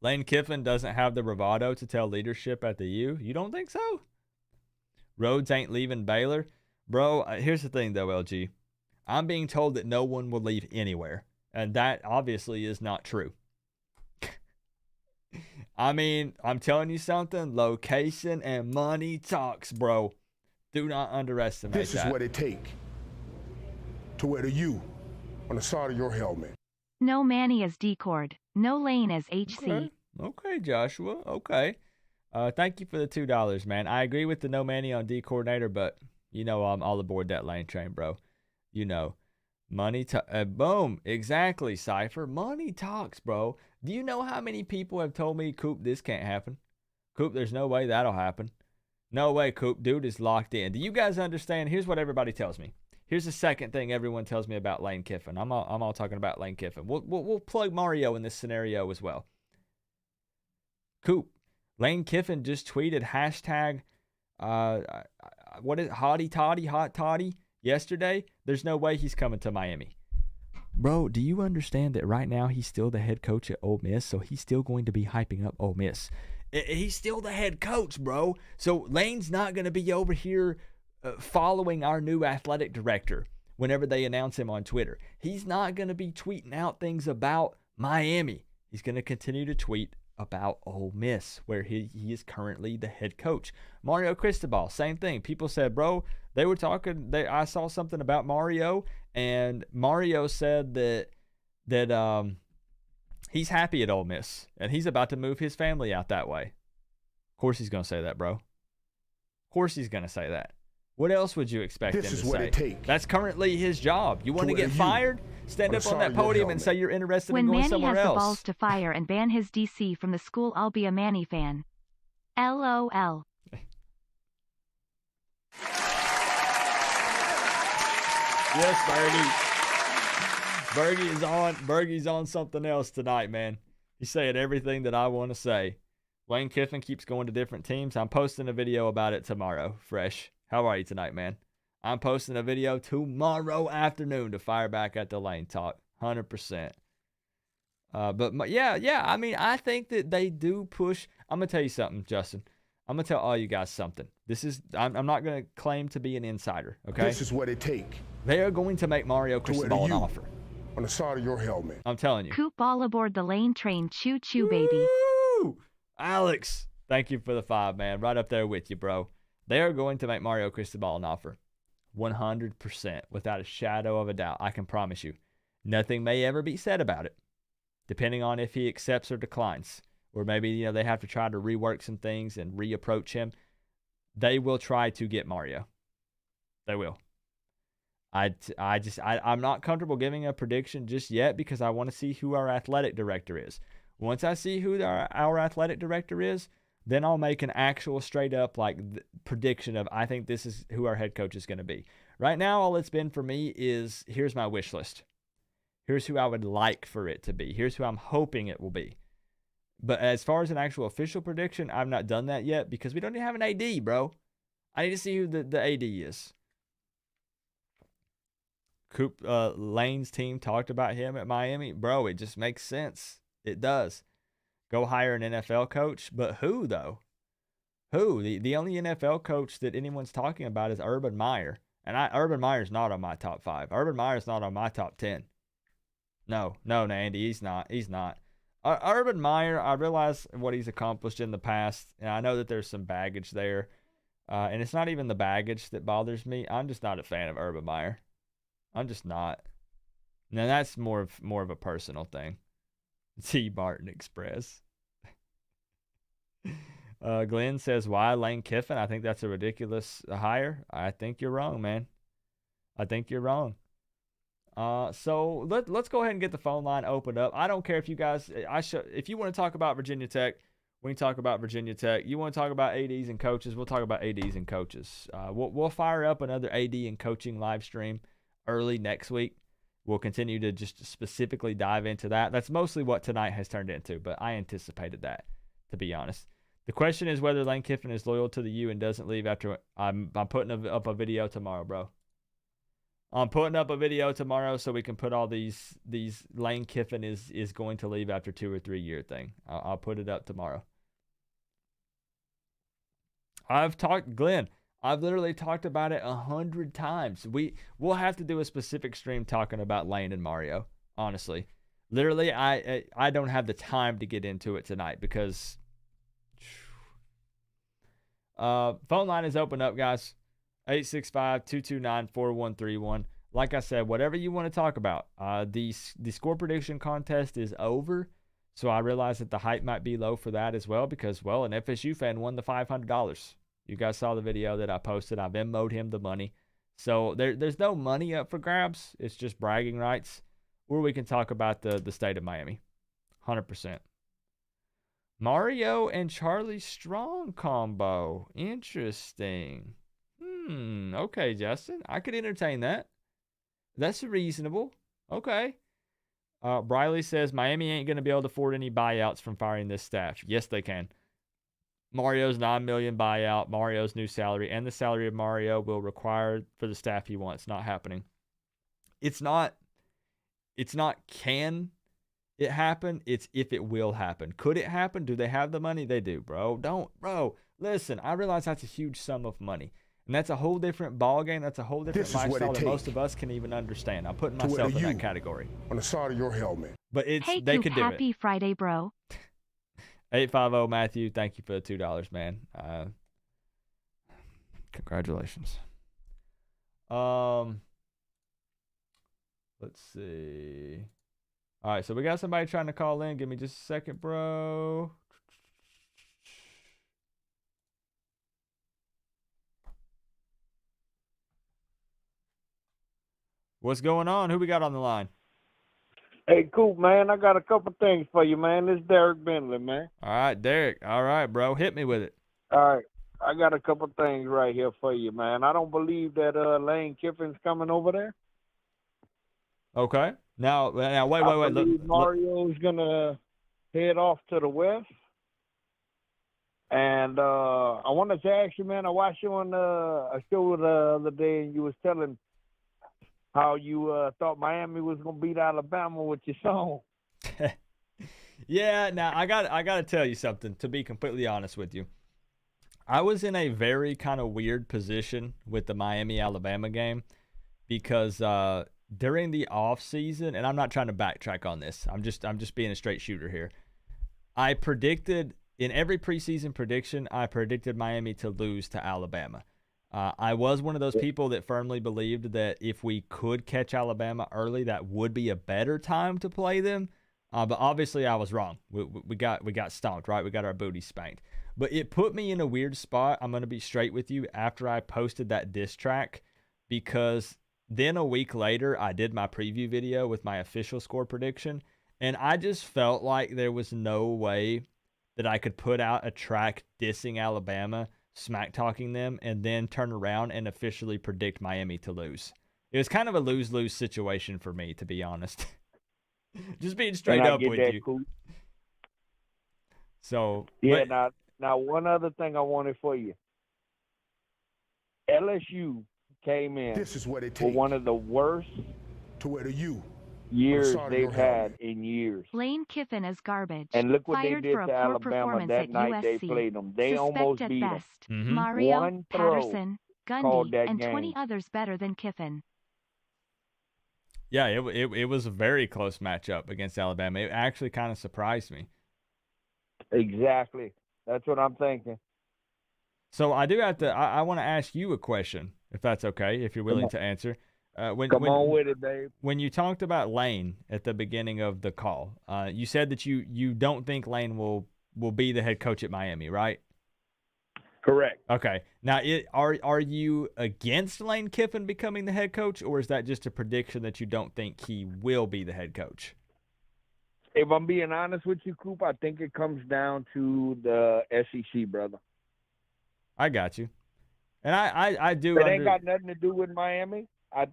Lane Kiffin doesn't have the bravado to tell leadership at the U. You don't think so? Rhodes ain't leaving Baylor. Bro, here's the thing, though, LG. I'm being told that no one will leave anywhere. And that obviously is not true. I mean, I'm telling you something. Location and money talks, bro. Do not underestimate that. This is what it takes to wear the U on the side of your helmet. No Manny as D-Cord. No Lane as HC. Okay, Joshua. Okay. Thank you for the $2, man. I agree with the no Manny on D coordinator, but you know I'm all aboard that Lane train, bro. You know. Money boom. Exactly, Cypher. Money talks, bro. Do you know how many people have told me, Coop, this can't happen? Coop, there's no way that'll happen. No way, Coop. Dude is locked in. Do you guys understand? Here's what everybody tells me. Here's the second thing everyone tells me about Lane Kiffin. I'm all talking about Lane Kiffin. We'll plug Mario in this scenario as well. Coop, Lane Kiffin just tweeted hashtag what is it, hot toddy yesterday. There's no way he's coming to Miami. Bro, do you understand that right now he's still the head coach at Ole Miss, so he's still going to be hyping up Ole Miss. He's still the head coach, bro. So Lane's not going to be over here following our new athletic director whenever they announce him on Twitter. He's not going to be tweeting out things about Miami. He's going to continue to tweet about Ole Miss, where he is currently the head coach. Mario Cristobal, same thing. People said, bro, they were talking, I saw something about Mario, and Mario said that he's happy at Ole Miss, and he's about to move his family out that way. Of course he's going to say that, bro. Of course he's going to say that. What else would you expect him to say? This is what it takes. That's currently his job. You want to get fired? Stand up on that podium and say you're interested in going somewhere else. When Manny has the balls to fire and ban his DC from the school, I'll be a Manny fan. LOL. Yes, Bergie. Bergie's on something else tonight, man. He's saying everything that I want to say. Lane Kiffin keeps going to different teams. I'm posting a video about it tomorrow. Fresh. How are you tonight, man? I'm posting a video tomorrow afternoon to fire back at the Lane Talk. 100%. But yeah. I mean, I think that they do push. I'm going to tell you something, Justin. I'm going to tell all you guys something. I'm not going to claim to be an insider, okay? This is what it takes. They are going to make Mario Cristobal an offer. On the side of your helmet. I'm telling you. Coop all aboard the Lane train. Choo choo, baby. Woo! Alex, thank you for the 5, man. Right up there with you, bro. They are going to make Mario Cristobal an offer. 100%. Without a shadow of a doubt. I can promise you. Nothing may ever be said about it. Depending on if he accepts or declines. Or maybe, they have to try to rework some things and reapproach him. They will try to get Mario. They will. I'm not comfortable giving a prediction just yet because I want to see who our athletic director is. Once I see who our athletic director is, then I'll make an actual straight up prediction of I think this is who our head coach is going to be. Right now, all it's been for me is here's my wish list. Here's who I would like for it to be. Here's who I'm hoping it will be. But as far as an actual official prediction, I've not done that yet because we don't even have an AD, bro. I need to see who the AD is. Coop Lane's team talked about him at Miami. Bro, it just makes sense. It does. Go hire an NFL coach. But who, though? Who? The only NFL coach that anyone's talking about is Urban Meyer. And Urban Meyer's not on my top 5. Urban Meyer's not on my top 10. No, Andy, he's not. He's not. Urban Meyer, I realize what he's accomplished in the past, and I know that there's some baggage there. And it's not even the baggage that bothers me. I'm just not a fan of Urban Meyer. I'm just not. Now, that's more of a personal thing. T. Martin Express. Glenn says, why Lane Kiffin? I think that's a ridiculous hire. I think you're wrong, man. I think you're wrong. So let's go ahead and get the phone line opened up. I don't care if you guys, if you want to talk about Virginia Tech, we can talk about Virginia Tech. You want to talk about ADs and coaches, we'll talk about ADs and coaches. We'll fire up another AD and coaching live stream early next week. We'll continue to just specifically dive into that. That's mostly what tonight has turned into, but I anticipated that, to be honest. The question is whether Lane Kiffin is loyal to the U and doesn't leave after. I'm putting up a video tomorrow, bro. I'm putting up a video tomorrow so we can put all these Lane Kiffin is going to leave after 2 or 3 year thing. I'll put it up tomorrow. Glenn, I've literally talked about it 100 times. We'll have to do a specific stream talking about Lane and Mario, honestly. Literally, I don't have the time to get into it tonight because phone line is open up, guys. 865-229-4131. Like I said, whatever you want to talk about. The score prediction contest is over, so I realize that the hype might be low for that as well because, well, an FSU fan won the $500. You guys saw the video that I posted. I've Venmo'd him the money. So there's no money up for grabs. It's just bragging rights. Or we can talk about the state of Miami. 100%. Mario and Charlie Strong combo. Interesting. Okay, Justin. I could entertain that. That's reasonable. Okay. Briley says Miami ain't going to be able to afford any buyouts from firing this staff. Yes, they can. Mario's $9 million buyout, Mario's new salary, and the salary of Mario will require for the staff he wants. Not happening. It's not can it happen? It's if it will happen. Could it happen? Do they have the money? They do, bro. Listen, I realize that's a huge sum of money. And that's a whole different ball game. That's a whole different lifestyle that most of us can even understand. I'm putting myself in that category. On the side of your helmet. But they Coop, could do it. happy Friday, bro. 850 Matthew, thank you for the $2, man. Congratulations. Let's see. All right, so we got somebody trying to call in. Give me just a second, bro. What's going on? Who we got on the line? Hey, Coop, man, I got a couple things for you, man. This is Derek Bentley, man. All right, Derek. All right, bro. Hit me with it. All right. I got a couple things right here for you, man. I don't believe that Lane Kiffin's coming over there. Okay. Now wait. I believe Mario's going to head off to the west. And I wanted to ask you, man, I watched you on a show the other day, and you was telling how you thought Miami was going to beat Alabama with your song. Yeah, now I got to tell you something, to be completely honest with you. I was in a very kind of weird position with the Miami-Alabama game because during the off season, and I'm not trying to backtrack on this. I'm just being a straight shooter here. I predicted in every preseason prediction, I predicted Miami to lose to Alabama. I was one of those people that firmly believed that if we could catch Alabama early, that would be a better time to play them. But obviously, I was wrong. We got stomped, right? We got our booty spanked. But it put me in a weird spot. I'm going to be straight with you after I posted that diss track, because then a week later, I did my preview video with my official score prediction, and I just felt like there was no way that I could put out a track dissing Alabama, smack talking them, and then turn around and officially predict Miami to lose. It was kind of a lose-lose situation for me, to be honest. Just being straight and I up get with that you. Coop. So, Yeah. but, Now one other thing I wanted for you. LSU came in This is what it for takes one of the worst to wear the U on the years side of they've your had helmet. in years. Lane Kiffin is garbage. And look what Fired they did for a to poor Alabama performance that at night they USC. played them. They Suspect almost at beat them. best. Mhm. Mario, One throw Patterson, called Gundy, that and game. 20 others better than Kiffin. yeah, it was a very close matchup against Alabama. It actually kind of surprised me. Exactly. That's what I'm thinking. So I do have to. I want to ask you a question, if that's okay, if you're willing to answer. Come on with it, babe. When you talked about Lane at the beginning of the call, you said that you don't think Lane will be the head coach at Miami, right? Correct. Okay. Now, are you against Lane Kiffin becoming the head coach, or is that just a prediction that you don't think he will be the head coach? If I'm being honest with you, Coop, I think it comes down to the SEC, brother. I got you, and I do. It ain't got nothing to do with Miami. I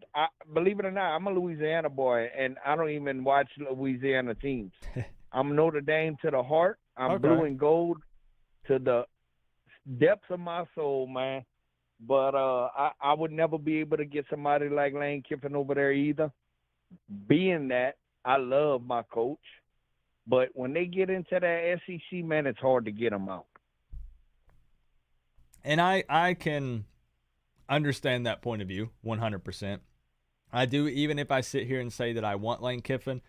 believe it or not, I'm a Louisiana boy, and I don't even watch Louisiana teams. I'm Notre Dame to the heart. I'm Okay. blue and gold to the depths of my soul, man. But I would never be able to get somebody like Lane Kiffin over there either. Being that I love my coach, but when they get into that SEC, man, it's hard to get them out. And I can understand that point of view 100%. I do, even if I sit here and say that I want Lane Kiffin.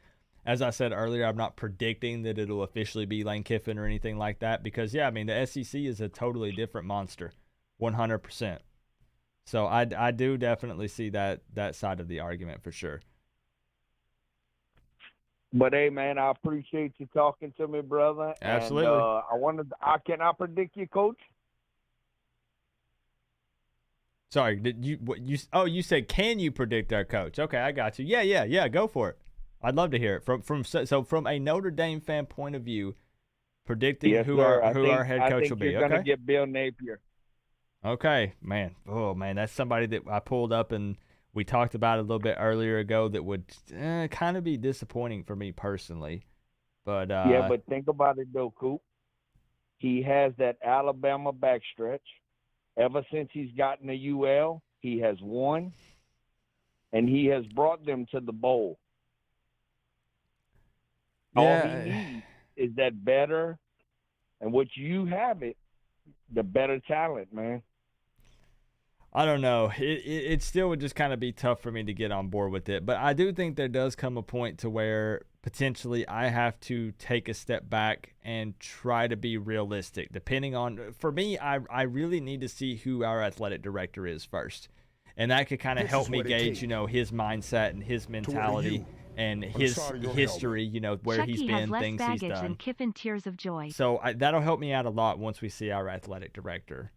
As I said earlier, I'm not predicting that it'll officially be Lane Kiffin or anything like that because, yeah, I mean, the SEC is a totally different monster, 100%. So I do definitely see that side of the argument for sure. But, hey, man, I appreciate you talking to me, brother. Absolutely. And can I predict you, Coach? Sorry, you said, can you predict our coach? Okay, I got you. Yeah, go for it. I'd love to hear it. From a Notre Dame fan point of view, predicting Yes, who sir. our head coach will be. You're Okay. going to get Bill Napier. Okay, man. Oh, man, that's somebody that I pulled up and we talked about a little bit earlier ago that would kind of be disappointing for me personally. But Yeah, but think about it, though, Coop. He has that Alabama backstretch. Ever since he's gotten to UL, he has won, and he has brought them to the bowl. yeah, All he needs is that better, and what you have it, the better talent, man. I don't know. It still would just kind of be tough for me to get on board with it. But I do think there does come a point to where potentially I have to take a step back and try to be realistic. Depending on, for me, I really need to see who our athletic director is first. And that could kind of help me gauge, his mindset and his mentality and his history, where Chucky he's has been, less things he's baggage done. than Kiffin tears of joy. So that'll help me out a lot once we see our athletic director.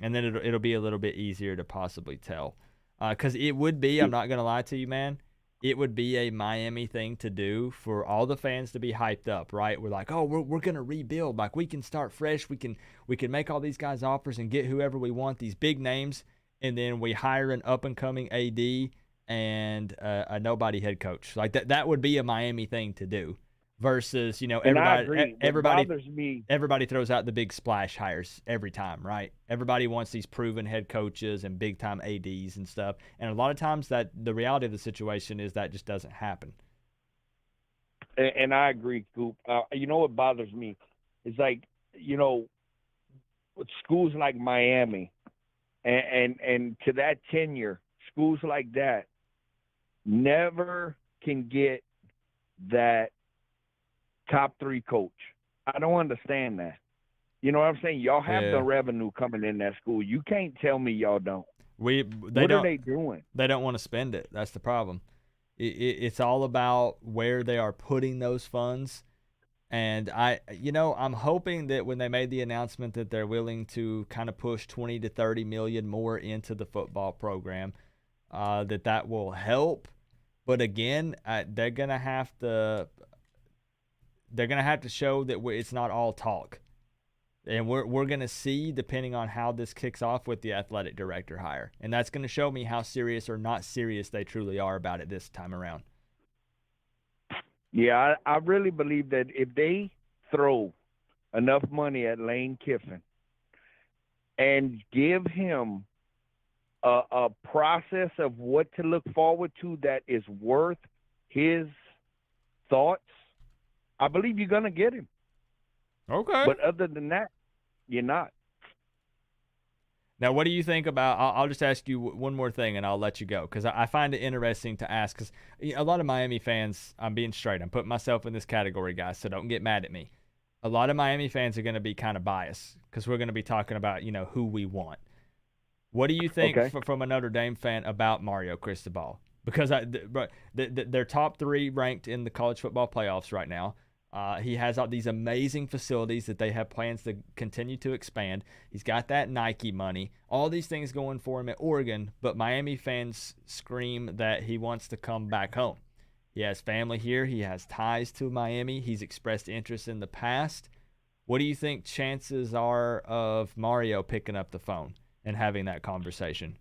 And then it'll be a little bit easier to possibly tell. Because it would be, I'm not going to lie to you, man, it would be a Miami thing to do for all the fans to be hyped up, right? We're like, oh, we're going to rebuild. Like, we can start fresh. We can make all these guys offers and get whoever we want, these big names, and then we hire an up-and-coming AD and a nobody head coach. Like, that would be a Miami thing to do. Versus, everybody throws out the big splash hires every time, right? Everybody wants these proven head coaches and big time ADs and stuff. And a lot of times that the reality of the situation is that just doesn't happen. And I agree, Coop. What bothers me? It's like, with schools like Miami and to that tenure, schools like that never can get that top 3 coach. I don't understand that. You know what I'm saying? Y'all have the revenue coming in that school. You can't tell me y'all don't. What are they doing? They don't want to spend it. That's the problem. It's all about where they are putting those funds. And I'm hoping that when they made the announcement that they're willing to kind of push 20 to 30 million more into the football program, that will help. But again, they're gonna have to show that it's not all talk. And we're going to see, depending on how this kicks off with the athletic director hire. And that's going to show me how serious or not serious they truly are about it this time around. Yeah, I really believe that if they throw enough money at Lane Kiffin and give him a process of what to look forward to that is worth his thoughts, I believe you're going to get him. Okay. But other than that, you're not. Now, what do you think about? I'll just ask you one more thing, and I'll let you go because I find it interesting to ask. Because a lot of Miami fans, I'm being straight. I'm putting myself in this category, guys, so don't get mad at me. A lot of Miami fans are going to be kind of biased because we're going to be talking about who we want. What do you think from a Notre Dame fan about Mario Cristobal? Because they're top 3 ranked in the college football playoffs right now. He has all these amazing facilities that they have plans to continue to expand. He's got that Nike money, all these things going for him at Oregon, but Miami fans scream that he wants to come back home. He has family here. He has ties to Miami. He's expressed interest in the past. What do you think chances are of Mario picking up the phone and having that conversation?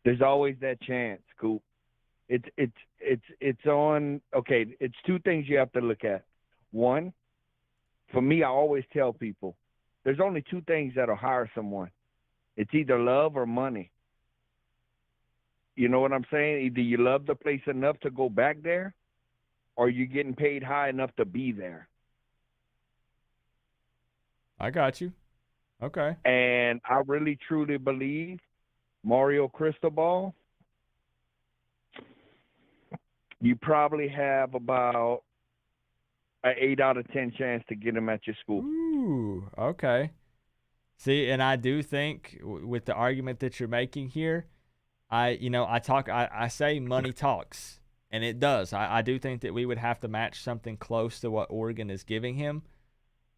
There's always that chance, Coop. It's on. Okay, it's 2 things you have to look at. One, for me, I always tell people there's only 2 things that'll hire someone. It's either love or money. You know what I'm saying? Either you love the place enough to go back there, or you're getting paid high enough to be there. I got you. Okay. And I really truly believe Mario Cristobal, you probably have about an 8 out of 10 chance to get him at your school. Ooh, okay. See, and I do think with the argument that you're making here, I say money talks, and it does. I do think that we would have to match something close to what Oregon is giving him.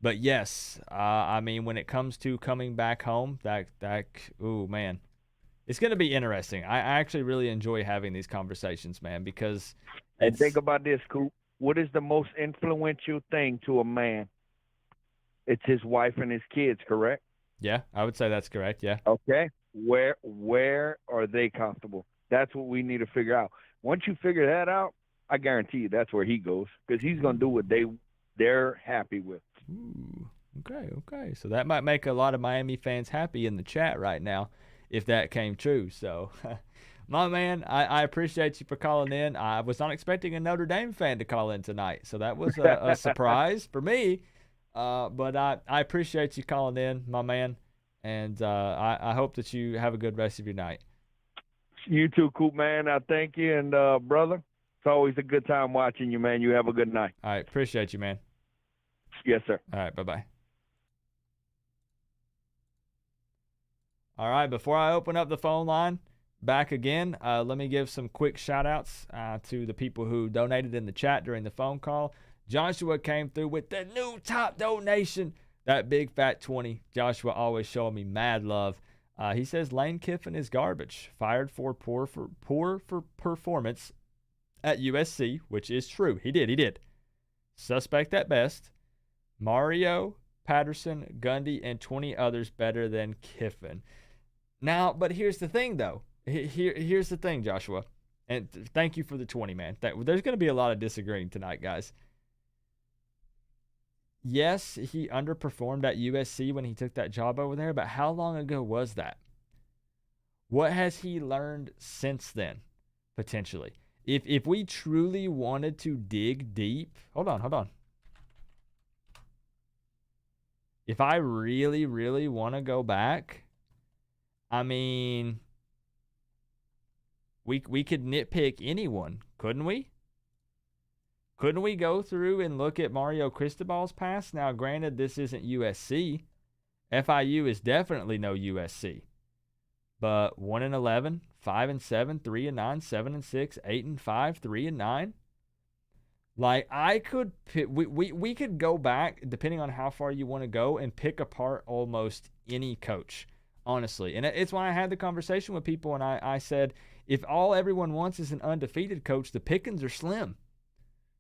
But yes, I mean, when it comes to coming back home, ooh, man, it's going to be interesting. I actually really enjoy having these conversations, man, because and think about this, Coop. What is the most influential thing to a man? It's his wife and his kids, correct? Yeah, I would say that's correct, yeah. Okay. Where are they comfortable? That's what we need to figure out. Once you figure that out, I guarantee you that's where he goes because he's going to do what they're happy with. Ooh, okay. So that might make a lot of Miami fans happy in the chat right now if that came true. So, my man, I appreciate you for calling in. I was not expecting a Notre Dame fan to call in tonight, so that was a surprise for me. But I appreciate you calling in, my man, and I hope that you have a good rest of your night. You too, Coop, man. I thank you, and brother, it's always a good time watching you, man. You have a good night. All right, appreciate you, man. Yes, sir. All right, bye-bye. All right, before I open up the phone line back again, let me give some quick shout-outs to the people who donated in the chat during the phone call. Joshua came through with the new top donation, that big fat 20. Joshua always showing me mad love. He says Lane Kiffin is garbage, fired for poor performance at USC, which is true. He did. Suspect at best. Mario, Patterson, Gundy, and 20 others better than Kiffin. Now, but here's the thing, though. Here's the thing, Joshua. And thank you for the 20, man. There's going to be a lot of disagreeing tonight, guys. Yes, he underperformed at USC when he took that job over there, but how long ago was that? What has he learned since then, potentially? If we truly wanted to dig deep, hold on. If I really, really want to go back, I mean, we could nitpick anyone, couldn't we? Couldn't we go through and look at Mario Cristobal's past? Now, granted, this isn't USC. FIU is definitely no USC. But 1-11, 5-7, 3-9, 7-6, 8-5, 3-9. Like, I could pick, we could go back, depending on how far you want to go, and pick apart almost any coach, honestly. And it's why I had the conversation with people, and I said, if all everyone wants is an undefeated coach, the pickings are slim.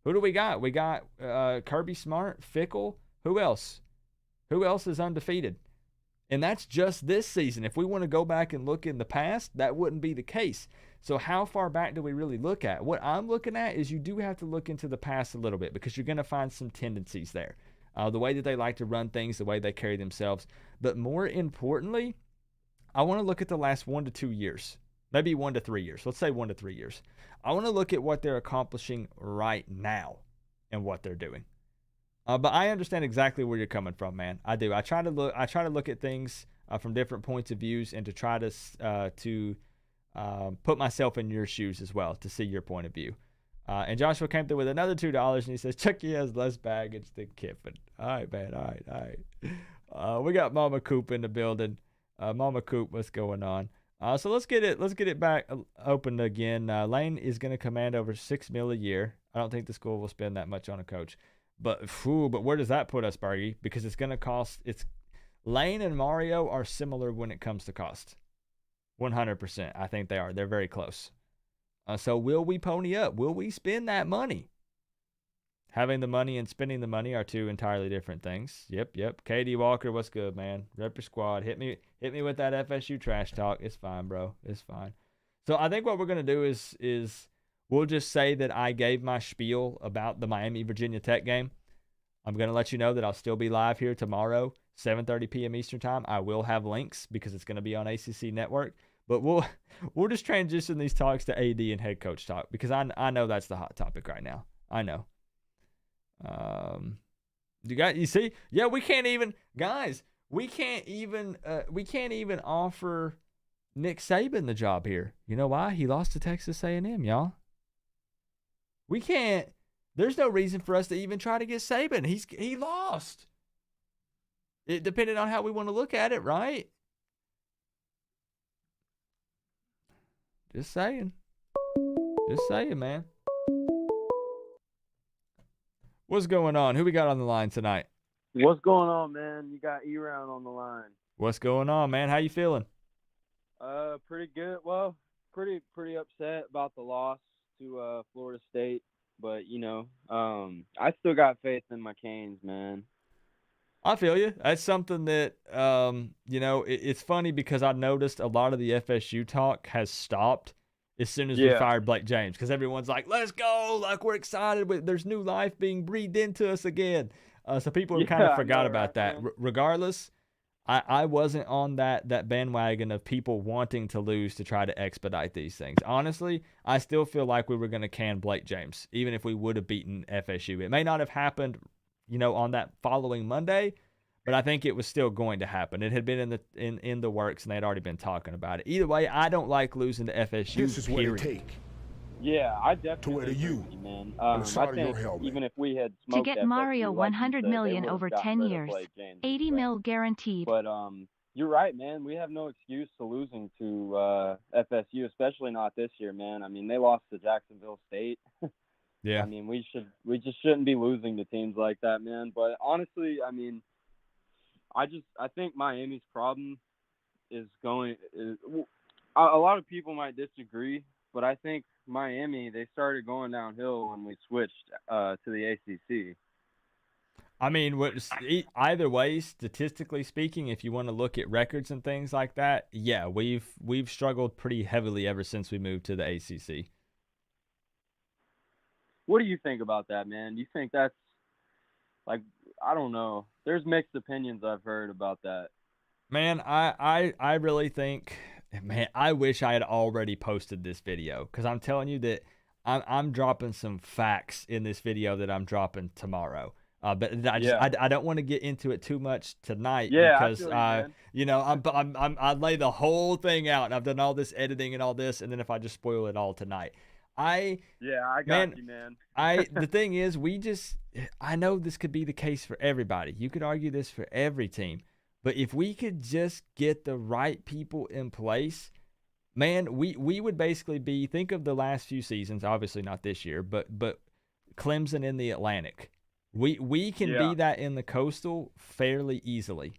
Who do we got? We got Kirby Smart, Fickle. Who else? Who else is undefeated? And that's just this season. If we want to go back and look in the past, that wouldn't be the case. So how far back do we really look at? What I'm looking at is you do have to look into the past a little bit because you're going to find some tendencies there. The way that they like to run things, the way they carry themselves. But more importantly, I want to look at the last 1 to 2 years, maybe 1 to 3 years. Let's say 1 to 3 years. I want to look at what they're accomplishing right now and what they're doing. But I understand exactly where you're coming from, man. I do. I try to look at things from different points of views and to try to put myself in your shoes as well to see your point of view. And Joshua came through with another $2, and he says Chucky has less baggage than Kiffin. All right, man. All right. We got Mama Coop in the building. Mama Coop, what's going on? So let's get it back open again. Lane is going to command over $6 million a year. I don't think the school will spend that much on a coach. But where does that put us, Bergie? Because it's going to cost. Lane and Mario are similar when it comes to cost. 100%. I think they are. They're very close. So will we pony up? Will we spend that money? Having the money and spending the money are two entirely different things. Yep. KD Walker, what's good, man? Rep your squad. Hit me with that FSU trash talk. It's fine, bro. It's fine. So I think what we're gonna do is we'll just say that I gave my spiel about the Miami-Virginia Tech game. I'm going to let you know that I'll still be live here tomorrow, 7:30 p.m. Eastern time. I will have links because it's going to be on ACC Network. But we'll just transition these talks to AD and head coach talk because I know that's the hot topic right now. I know. You see? Yeah, we can't even offer Nick Saban the job here. You know why? He lost to Texas A&M, y'all. We can't. There's no reason for us to even try to get Saban. He lost. It depended on how we want to look at it, right? Just saying, man. What's going on? Who we got on the line tonight? What's going on, man? You got E-Round on the line. What's going on, man? How you feeling? Pretty good. Well, pretty upset about the loss to Florida State, but I still got faith in my Canes, man. I feel you. That's something that it's funny because I noticed a lot of the FSU talk has stopped as soon as we fired Blake James because everyone's like, "Let's go! Like we're excited. There's new life being breathed into us again." So people have kind of forgot about that. Regardless, I wasn't on that bandwagon of people wanting to lose to try to expedite these things. Honestly, I still feel like we were going to can Blake James, even if we would have beaten FSU. It may not have happened, on that following Monday, but I think it was still going to happen. It had been in the works, and they had already been talking about it. Either way, I don't like losing to FSU. This is what it take. Yeah, I definitely to you, man. I think even if we had smoked to get Mario 100 million over 10 years, 80 mil guaranteed. But you're right, man. We have no excuse to losing to FSU, especially not this year, man. I mean, they lost to Jacksonville State. Yeah. I mean, we just shouldn't be losing to teams like that, man. But honestly, I mean, I think Miami's problem is a lot of people might disagree, but I think Miami, they started going downhill when we switched to the ACC. I mean, either way, statistically speaking, if you want to look at records and things like that, yeah, we've struggled pretty heavily ever since we moved to the ACC. What do you think about that, man? Do you think that's I don't know. There's mixed opinions I've heard about that. Man, I really think, man, I wish I had already posted this video because I'm telling you that I'm dropping some facts in this video that I'm dropping tomorrow. But I don't want to get into it too much tonight because I lay the whole thing out and I've done all this editing and all this, and then if I just spoil it all tonight. I got you, man. The thing is, I know this could be the case for everybody. You could argue this for every team. But if we could just get the right people in place, man, we would basically think of the last few seasons, obviously not this year, but Clemson in the Atlantic. We can be that in the Coastal fairly easily.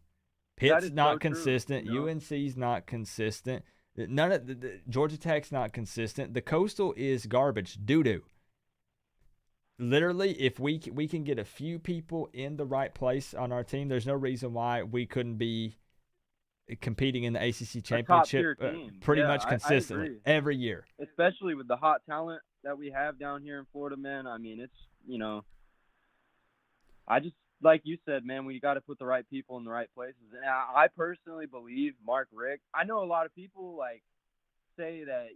Pitt's not consistent. UNC's not consistent. None of the Georgia Tech's not consistent. The Coastal is garbage, doo-doo. Literally, if we can get a few people in the right place on our team, there's no reason why we couldn't be competing in the ACC a top-tier championship team. pretty Yeah, much I consistently agree. every year. Especially with the hot talent that we have down here in Florida, man. I mean, it's, I just, like you said, man, we got to put the right people in the right places. And I personally believe Mark Richt. I know a lot of people, like, say that,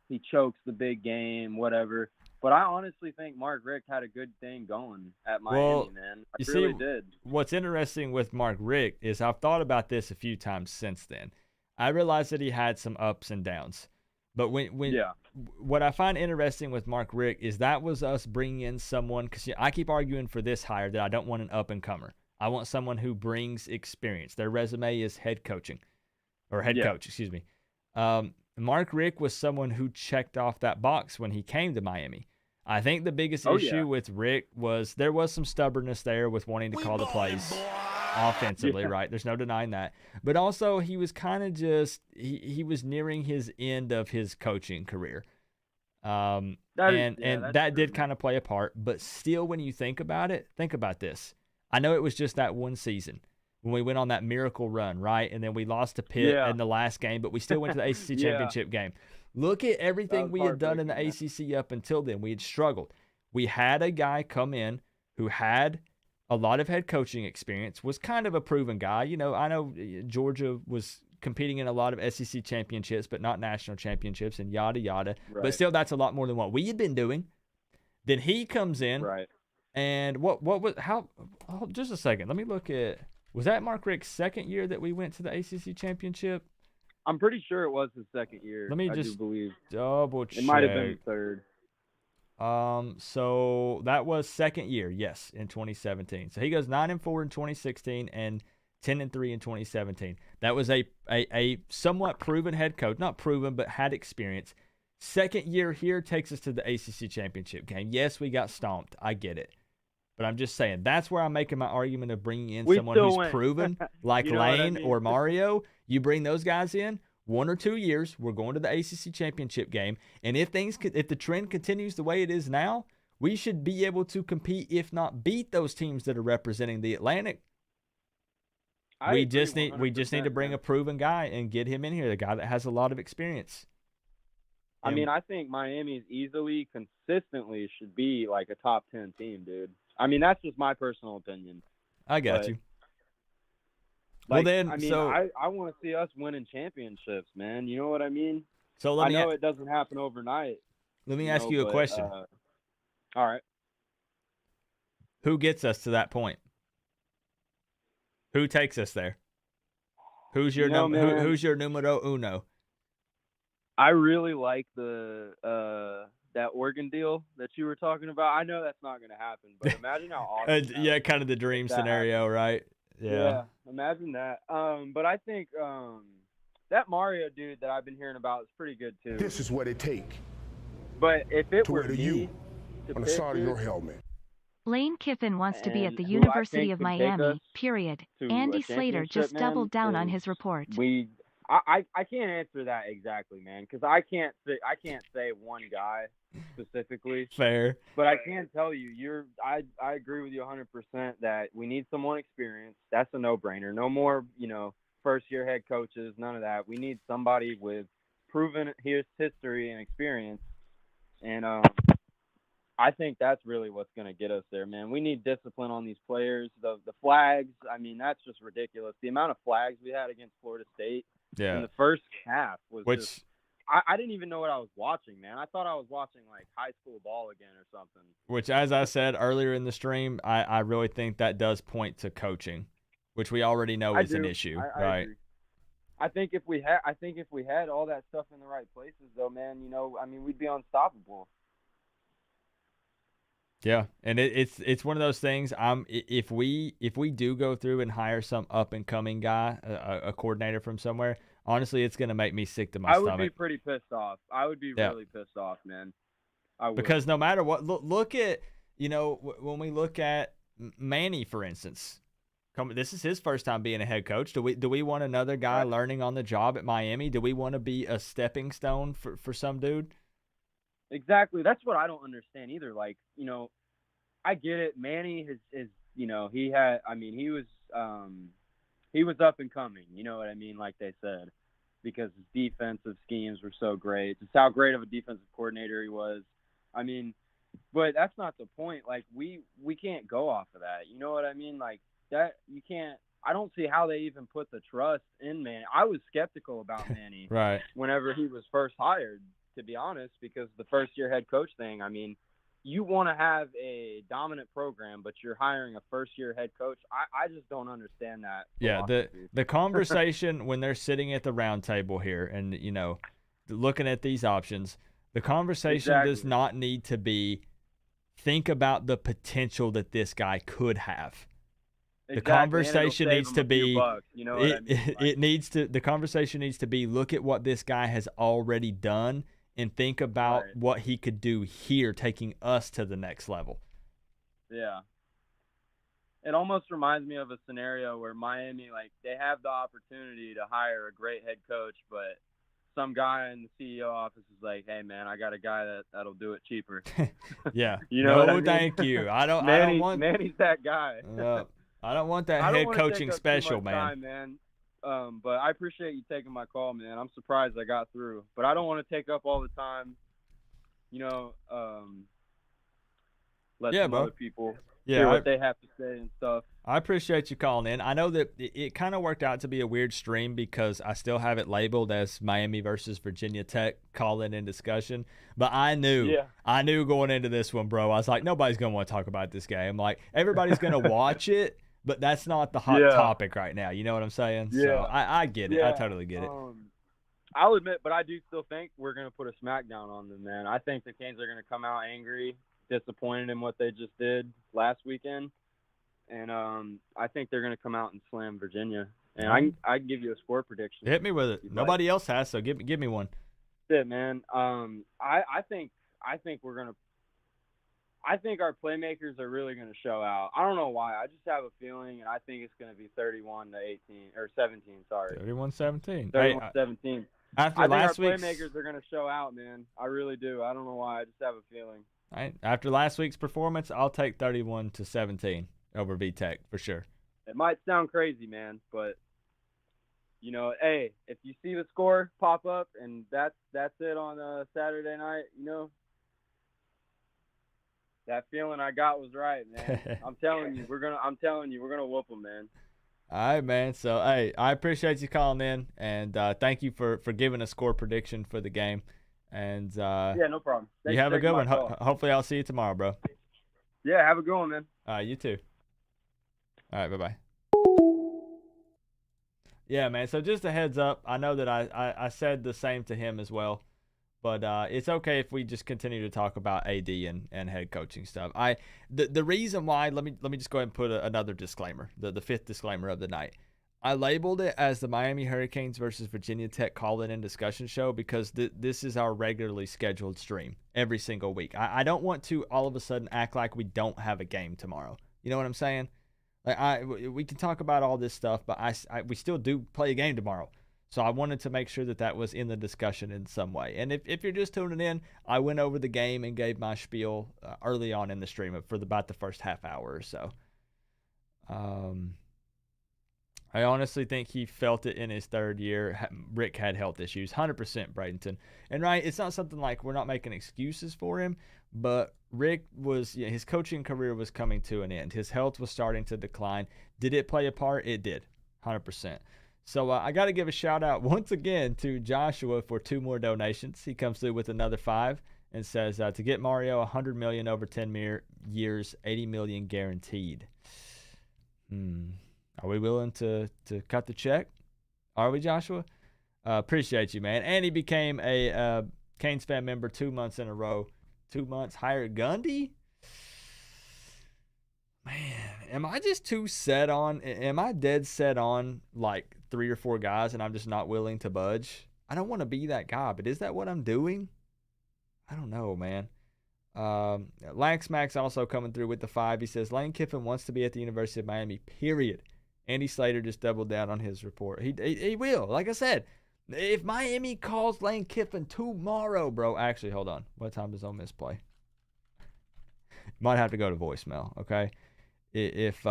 he chokes the big game, whatever. But I honestly think Mark Richt had a good thing going at Miami, man. I really did. What's interesting with Mark Richt is I've thought about this a few times since then. I realized that he had some ups and downs. But what I find interesting with Mark Richt is that was us bringing in someone, because I keep arguing for this hire that I don't want an up-and-comer. I want someone who brings experience. Their resume is head coach, excuse me. Mark Richt was someone who checked off that box when he came to Miami. I think the biggest issue with Richt was there was some stubbornness there with wanting to call the plays offensively, right? There's no denying that. But also he was kind of just he was nearing his end of his coaching career. That did kind of play a part. But still, when you think about it, think about this. I know it was just that one season when we went on that miracle run, right? And then we lost to Pitt in the last game, but we still went to the ACC championship game. Look at everything we had done in the ACC up until then. We had struggled. We had a guy come in who had a lot of head coaching experience, was kind of a proven guy. I know Georgia was competing in a lot of SEC championships, but not national championships and yada, yada. Right. But still, that's a lot more than what we had been doing. Then he comes in. Right. And just a second. Let me look at, was that Mark Richt's second year that we went to the ACC championship? I'm pretty sure it was his second year. Let me just believe. Double check. It might have been third. So that was second year, yes, in 2017. So he goes 9-4 in 2016 and 10-3 in 2017. That was a somewhat proven head coach, not proven, but had experience. Second year here takes us to the ACC championship game. Yes, we got stomped. I get it. But I'm just saying, that's where I'm making my argument of bringing in someone who's proven, like Lane or Mario. You bring those guys in, 1 or 2 years, we're going to the ACC championship game. And if the trend continues the way it is now, we should be able to compete, if not beat those teams that are representing the Atlantic. We just need to bring a proven guy and get him in here, the guy that has a lot of experience. I mean, I think Miami's easily, consistently should be like a top 10 team, dude. I mean, that's just my personal opinion. I got you. Like, well, then, I want to see us winning championships, man. You know what I mean? So I know it doesn't happen overnight. Let me ask you a question. All right. Who gets us to that point? Who takes us there? Who's your who's your numero uno? I really like that Oregon deal that you were talking about. I know that's not going to happen, but imagine how awesome. Kind of the dream scenario, happens. Right? Yeah, imagine that. But I think that Mario dude that I've been hearing about is pretty good too. This is what it takes. But if it were me, you on the side of your helmet. Lane Kiffin wants to be at the University of Miami, period. Andy Slater just doubled down on his report. I can't answer that exactly, man, because I can't say one guy specifically. Fair. But I can tell you, I agree with you 100% that we need someone experienced. That's a no-brainer. No more, first-year head coaches, none of that. We need somebody with proven history and experience. And I think that's really what's going to get us there, man. We need discipline on these players. The flags, I mean, that's just ridiculous. The amount of flags we had against Florida State in the first half was just – I didn't even know what I was watching, man. I thought I was watching, like, high school ball again or something. Which, as I said earlier in the stream, I really think that does point to coaching, which we already know is an issue, right? Agree. I think if we had all that stuff in the right places, though, man, we'd be unstoppable. Yeah, and it's one of those things. If we do go through and hire some up and coming guy, a coordinator from somewhere, honestly, it's gonna make me sick to my stomach. I would be pretty pissed off. I would be really pissed off, man. I would. Because no matter what, look at when we look at Manny, for instance. This is his first time being a head coach. Do we want another guy learning on the job at Miami? Do we want to be a stepping stone for some dude? Exactly. That's what I don't understand either. Like, I get it. Manny is he was he was up and coming. You know what I mean? Like they said, because his defensive schemes were so great. Just how great of a defensive coordinator he was. I mean, but that's not the point. Like we can't go off of that. You know what I mean? Like that you can't. I don't see how they even put the trust in Manny. I was skeptical about Manny Right. whenever he was first hired, to be honest, because the first-year head coach thing. I mean, you want to have a dominant program, but you're hiring a first-year head coach. I just don't understand that. Yeah, philosophy. the conversation when they're sitting at the round table here and, you know, looking at these options, the conversation does Exactly. not need to be think about the potential that this guy could have. The Exactly, and it'll conversation save needs him to a few be bucks, you know what I mean? Like, it needs to the conversation needs to be look at what this guy has already done and think about Right. what he could do here, taking us to the next level. yeah. It almost reminds me of a scenario where Miami, like, they have the opportunity to hire a great head coach, but some guy in the CEO office is like, "Hey, man, I got a guy that'll do it cheaper." Yeah. You know no, what I mean? thank you. I don't want Manny's that guy. I don't want that I don't head wanna coaching take up special, too much man. time, man. But I appreciate you taking my call, man. I'm surprised I got through, but I don't want to take up all the time. You know, let Yeah, some bro. other people Yeah, hear what they have to say and stuff. I appreciate you calling in. I know that it kind of worked out to be a weird stream because I still have it labeled as Miami versus Virginia Tech call-in and discussion. But I knew going into this one, bro. I was like, nobody's going to want to talk about this game. Like, everybody's going to watch it, but that's not the hot topic right now. You know what I'm saying? Yeah. So I get it. I totally get it. I'll admit, but I do still think we're going to put a smackdown on them, man. I think the Canes are going to come out angry, disappointed in what they just did last weekend. And I think they're going to come out and slam Virginia. And I can give you a score prediction. Hit me with it. Nobody else has, so give me one. That's it, man. I think we're going to – I think our playmakers are really going to show out. I don't know why. I just have a feeling, and I think it's going to be 31-18 – or 17, sorry. 31-17. 31-17. After I think last our week's playmakers are going to show out, man. I really do. I don't know why. I just have a feeling. After last week's performance, I'll take 31-17 over VTech for sure. It might sound crazy, man, but you know, hey, if you see the score pop up and that's it on Saturday night, you know, that feeling I got was right, man. I'm telling you, we're gonna whoop them, man. All right, man. So, hey, I appreciate you calling in, and thank you for giving a score prediction for the game. And yeah, no problem. Thanks you have for a good taking one. my call. Hopefully, I'll see you tomorrow, bro. Yeah, have a good one, man. You too. All right, bye-bye. Yeah, man. So just a heads up. I know that I said the same to him as well. But it's okay if we just continue to talk about AD and head coaching stuff. The reason why, let me just go ahead and put another disclaimer, the fifth disclaimer of the night. I labeled it as the Miami Hurricanes versus Virginia Tech call-in and discussion show because this is our regularly scheduled stream every single week. I don't want to all of a sudden act like we don't have a game tomorrow. You know what I'm saying? Like we can talk about all this stuff, but we still do play a game tomorrow. So I wanted to make sure that was in the discussion in some way. And if you're just tuning in, I went over the game and gave my spiel early on in the stream for about the first half hour or so. I honestly think he felt it in his third year. Rick had health issues, 100% Bradenton. And right, it's not something like we're not making excuses for him, but Rick his coaching career was coming to an end. His health was starting to decline. Did it play a part? It did, 100%. So I got to give a shout out once again to Joshua for 2 more donations. He comes through with another 5 and says to get Mario $100 million over 10 years, $80 million guaranteed. Are we willing to cut the check? Are we, Joshua? Appreciate you, man. And he became a Canes fan member 2 months in a row. 2 months. Hired Gundy? Man, am I just too set on? Am I dead set on like 3 or 4 guys and I'm just not willing to budge? I don't want to be that guy, but is that what I'm doing? I don't know, man. Lax Max also coming through with the 5. He says Lane Kiffin wants to be at the University of Miami, period. Andy Slater just doubled down on his report. He will. Like I said, if Miami calls Lane Kiffin tomorrow, bro. Actually, hold on. What time does Ole Miss play? Might have to go to voicemail, okay? If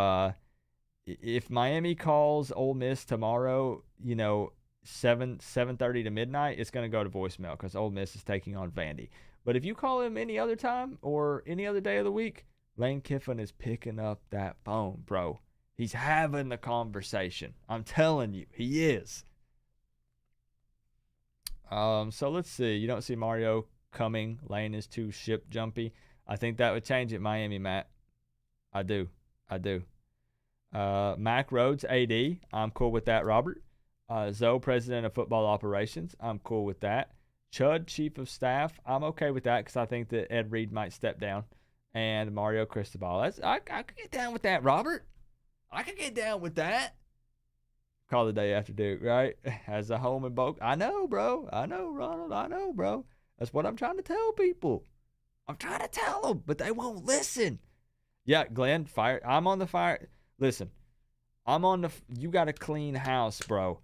if Miami calls Ole Miss tomorrow, 7:30 to midnight, it's going to go to voicemail because Ole Miss is taking on Vandy. But if you call him any other time or any other day of the week, Lane Kiffin is picking up that phone, bro. He's having the conversation. I'm telling you, he is. So let's see. You don't see Mario coming. Lane is too ship jumpy. I think that would change it, Miami, Matt. I do. Mac Rhodes, AD. I'm cool with that, Robert. Zoe, President of Football Operations. I'm cool with that. Chud, Chief of Staff. I'm okay with that because I think that Ed Reed might step down. And Mario Cristobal. I could get down with that, Robert. I could get down with that. Call the day after Duke, right? As a home in Boca. I know, bro. I know, Ronald. I know, bro. That's what I'm trying to tell people. I'm trying to tell them, but they won't listen. Yeah, Glenn, fire. I'm on the fire. Listen, you got to clean house, bro.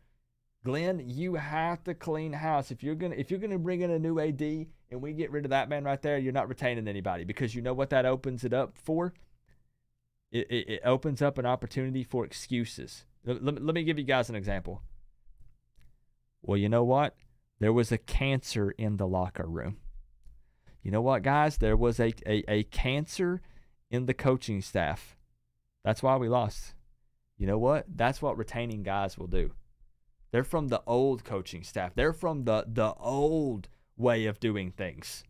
Glenn, you have to clean house. If you're gonna bring in a new AD and we get rid of that man right there, you're not retaining anybody because you know what that opens it up for? It opens up an opportunity for excuses. Let me give you guys an example. Well, you know what? There was a cancer in the locker room. You know what, guys? There was a cancer in the coaching staff. That's why we lost. You know what? That's what retaining guys will do. They're from the old coaching staff. They're from the old way of doing things.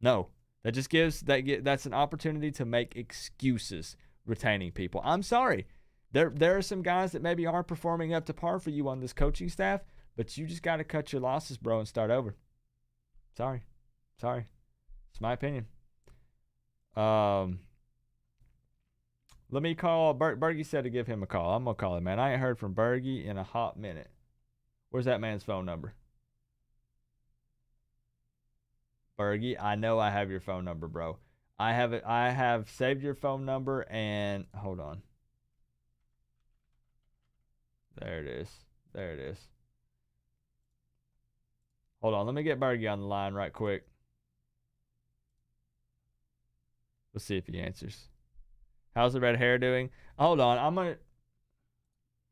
No, that's an opportunity to make excuses retaining people. I'm sorry. There are some guys that maybe aren't performing up to par for you on this coaching staff, but you just got to cut your losses, bro, and start over. Sorry. It's my opinion. Let me call Bergie said to give him a call. I'm going to call him, man. I ain't heard from Bergie in a hot minute. Where's that man's phone number? Bergie, I know I have your phone number, bro. I have it. I have saved your phone number and hold on. There it is. Hold on. Let me get Bergie on the line right quick. Let's see if he answers. How's the red hair doing? Hold on.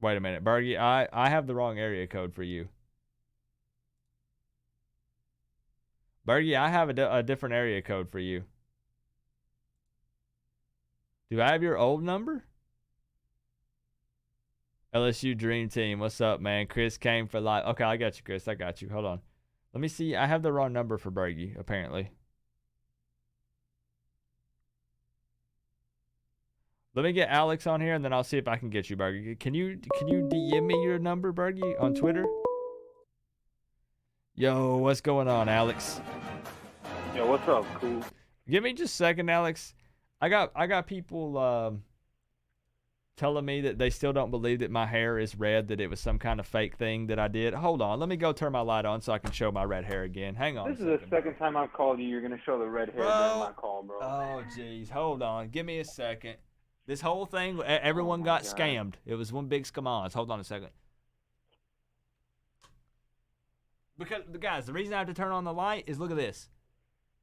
Wait a minute. Bergie, I have the wrong area code for you. Bergie, I have a different area code for you. Do I have your old number? LSU Dream Team. What's up, man? Chris came for life. Okay, I got you, Chris. I got you. Hold on. Let me see. I have the wrong number for Bergie, apparently. Let me get Alex on here, and then I'll see if I can get you, Bergie. Can you DM me your number, Bergie, on Twitter? Yo, what's going on, Alex? Yo, what's up, Coop? Give me just a second, Alex. I got people telling me that they still don't believe that my hair is red, that it was some kind of fake thing that I did. Hold on. Let me go turn my light on so I can show my red hair again. Hang on. This is the second time I've called you. You're going to show the red hair during my call, bro. Oh, jeez. Hold on. Give me a second. This whole thing, everyone got scammed. It was one big scamaz. Hold on a second. Because, guys, the reason I have to turn on the light is look at this.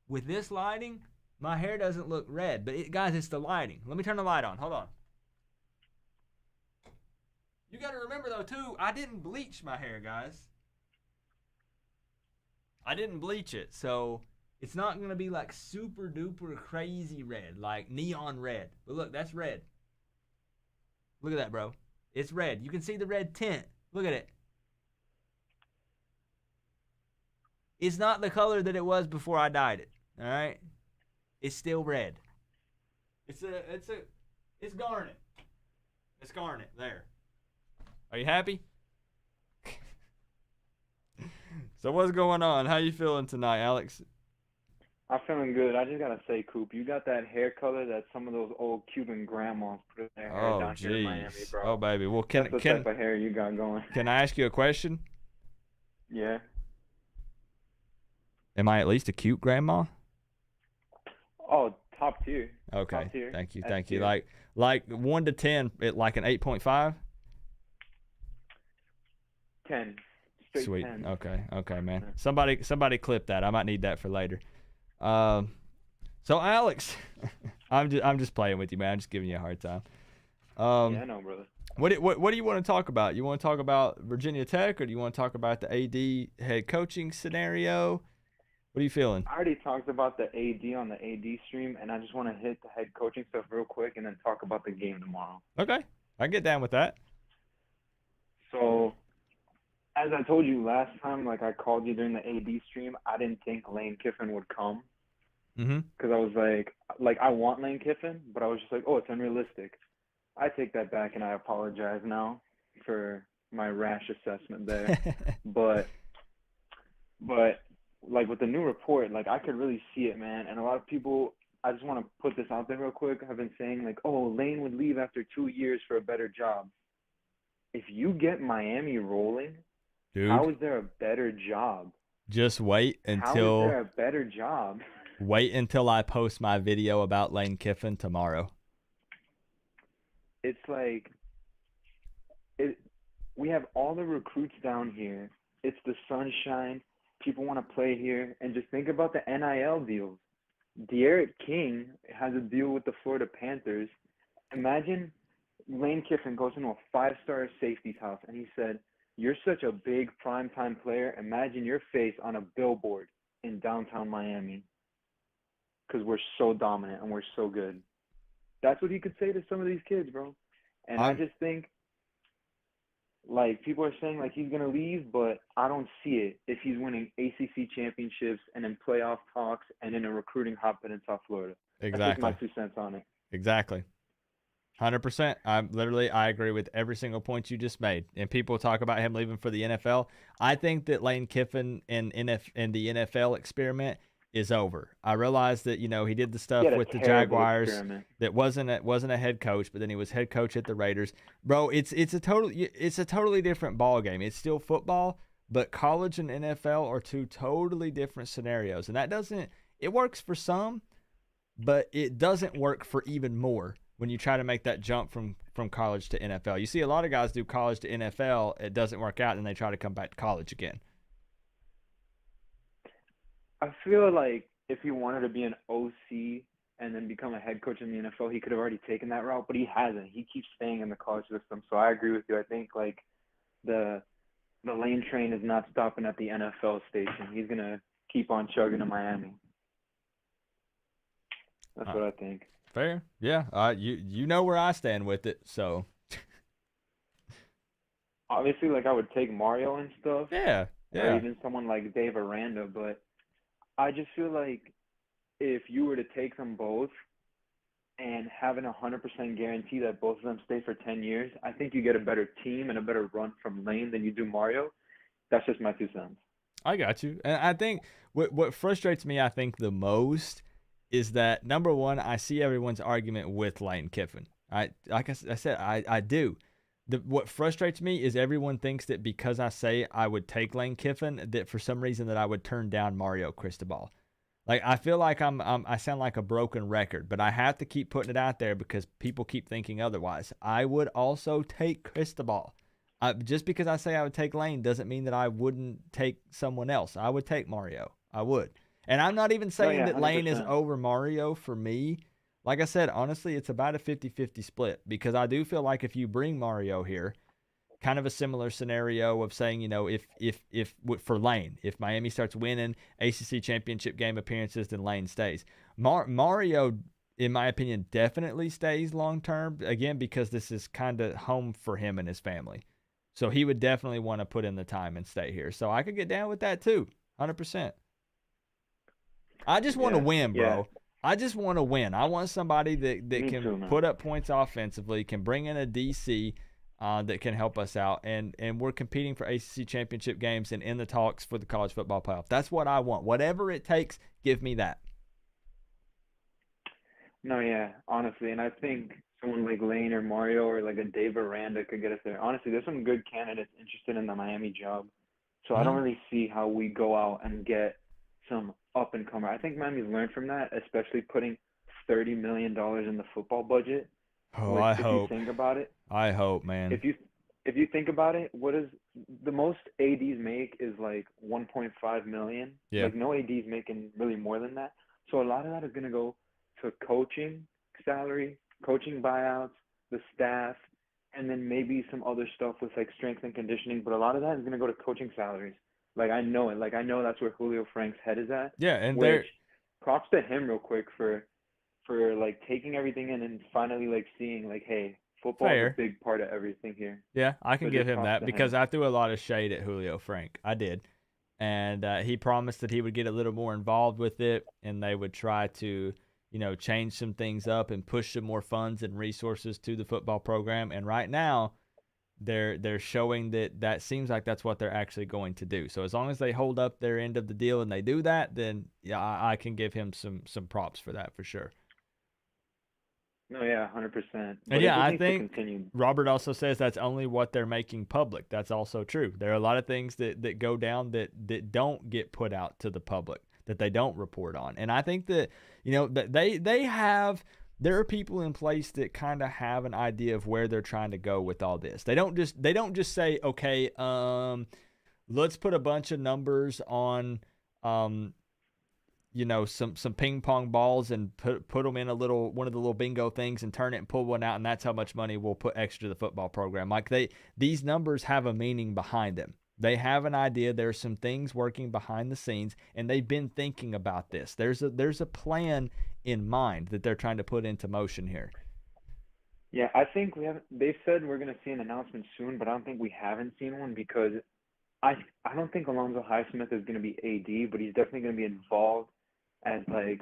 With this lighting, my hair doesn't look red. But, guys, it's the lighting. Let me turn the light on. Hold on. You got to remember, though, too, I didn't bleach my hair, guys. I didn't bleach it, so it's not going to be like super duper crazy red, like neon red. But look, that's red. Look at that, bro. It's red. You can see the red tint. Look at it. It's not the color that it was before I dyed it. All right? It's still red. It's garnet. It's garnet. There. Are you happy? So what's going on? How you feeling tonight, Alex? I'm feeling good. I just gotta say, Coop, you got that hair color that some of those old Cuban grandmas put in their hair down here in Miami, bro. Oh, baby. Well, That's the type of hair you got going. Can I ask you a question? Yeah. Am I at least a cute grandma? Oh, top tier. Okay. Top tier. Thank you. S Thank you. tier. Like 1 to 10, like an 8.5? 10. Straight Sweet. 10. Okay, man. Yeah. Somebody clip that. I might need that for later. So Alex, I'm just playing with you, man. I'm just giving you a hard time. Yeah, I know, brother. What do you want to talk about? You want to talk about Virginia Tech, or do you want to talk about the AD head coaching scenario? What are you feeling? I already talked about the AD on the AD stream, and I just want to hit the head coaching stuff real quick and then talk about the game tomorrow. Okay, I can get down with that. So, as I told you last time, like I called you during the AD stream, I didn't think Lane Kiffin would come Mm-hmm. because I was like I want Lane Kiffin, but I was just like, oh, it's unrealistic. I take that back, and I apologize now for my rash assessment there. but like with the new report, like I could really see it, man. And a lot of people, I just want to put this out there real quick, have been saying like, oh, Lane would leave after 2 years for a better job. If you get Miami rolling, Dude, how is there a better job? just wait How is until there a better job? I post my video about Lane Kiffin tomorrow. It's like we have all the recruits down here. It's the sunshine. People want to play here. And just think about the NIL deals. De'Aaron King has a deal with the Florida Panthers. Imagine Lane Kiffin goes into a 5-star safety's house and he said, you're such a big primetime player. Imagine your face on a billboard in downtown Miami because we're so dominant and we're so good. That's what he could say to some of these kids, bro. And I just think, like, people are saying, like, he's going to leave, but I don't see it if he's winning ACC championships and in playoff talks and in a recruiting hotbed in South Florida. Exactly. That's just my 2 cents on it. Exactly. 100%. I agree with every single point you just made. And people talk about him leaving for the NFL. I think that Lane Kiffin and the NFL experiment is over. I realized that, you know, he did the stuff with the Jaguars that wasn't a head coach, but then he was head coach at the Raiders. Bro, it's a totally different ball game. It's still football, but college and NFL are two totally different scenarios. And it works for some, but it doesn't work for even more when you try to make that jump from college to NFL. You see a lot of guys do college to NFL, it doesn't work out, and they try to come back to college again. I feel like if he wanted to be an OC and then become a head coach in the NFL, he could have already taken that route, but he hasn't. He keeps staying in the college system. So I agree with you. I think like the Lane train is not stopping at the NFL station. He's gonna keep on chugging to Miami. That's what I think. Fair, yeah. You know where I stand with it, so. Obviously, like I would take Mario and stuff. Yeah. Or even someone like Dave Aranda, but I just feel like if you were to take them both and having 100% guarantee that both of them stay for 10 years, I think you get a better team and a better run from Lane than you do Mario. That's just my 2 cents. I got you. And I think what frustrates me, I think, the most is that, number one, I see everyone's argument with Lane Kiffin. I said, I do. What frustrates me is everyone thinks that because I say I would take Lane Kiffin, that for some reason that I would turn down Mario Cristobal. Like, I feel like I sound like a broken record, but I have to keep putting it out there because people keep thinking otherwise. I would also take Cristobal. Just because I say I would take Lane doesn't mean that I wouldn't take someone else. I would take Mario. I would. And I'm not even saying that Lane 100%. is over Mario for me. Like I said, honestly, it's about a 50-50 split because I do feel like if you bring Mario here, kind of a similar scenario of saying, you know, if for Lane, if Miami starts winning ACC championship game appearances, then Lane stays. Mario, in my opinion, definitely stays long term, again, because this is kind of home for him and his family. So he would definitely want to put in the time and stay here. So I could get down with that too, 100%. I just want to win, bro. Yeah. I just want to win. I want somebody that can put up points offensively, can bring in a DC that can help us out, and we're competing for ACC championship games and in the talks for the college football playoff. That's what I want. Whatever it takes, give me that. No, yeah, honestly, and I think someone like Lane or Mario or like a Dave Aranda could get us there. Honestly, there's some good candidates interested in the Miami job, so I don't really see how we go out and get some up and comer. I think Miami's learned from that, especially putting $30 million in the football budget. Oh, I hope. If you think about it. I hope, man. If you think about it, what is the most ADs make is like 1.5 million. Yeah. Like no ADs making really more than that. So a lot of that is going to go to coaching salary, coaching buyouts, the staff, and then maybe some other stuff with like strength and conditioning. But a lot of that is going to go to coaching salaries. Like I know it. Like I know that's where Julio Frank's head is at. Yeah, and Which props to him real quick for like taking everything in and finally like seeing like, hey, football is a big part of everything here. Yeah, I can So give just him props that to because him. I threw a lot of shade at Julio Frank. I did. And he promised that he would get a little more involved with it and they would try to, change some things up and push some more funds and resources to the football program. And right now, they're showing that seems like that's what they're actually going to do. So as long as they hold up their end of the deal and they do that, then yeah, I can give him some props for that for sure. No, yeah, 100%. And But yeah, it just I needs to think continue. Robert also says that's only what they're making public. That's also true. There are a lot of things that go down that don't get put out to the public, that they don't report on. And I think that, that they have, there are people in place that kind of have an idea of where they're trying to go with all this. They don't just say, okay, let's put a bunch of numbers on, some ping pong balls and put them in one of the little bingo things and turn it and pull one out, and that's how much money we'll put extra to the football program. Like these numbers have a meaning behind them. They have an idea. There's some things working behind the scenes, and they've been thinking about this. There's a plan in mind that they're trying to put into motion here. Yeah, I think they said we're going to see an announcement soon, but I don't think we haven't seen one because I don't think Alonzo Highsmith is going to be AD, but he's definitely going to be involved as like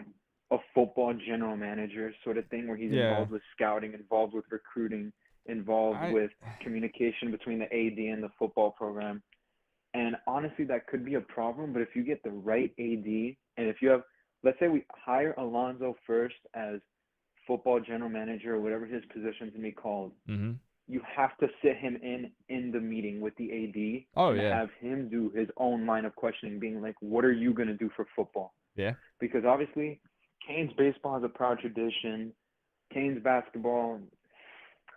a football general manager sort of thing where he's involved with scouting, involved with recruiting, involved with communication between the AD and the football program. And honestly, that could be a problem, but if you get the right AD and if you have, let's say we hire Alonzo first as football general manager or whatever his position's going to be called, you have to sit him in the meeting with the AD and have him do his own line of questioning, being like, what are you going to do for football? Yeah. Because obviously, Canes baseball has a proud tradition. Canes basketball,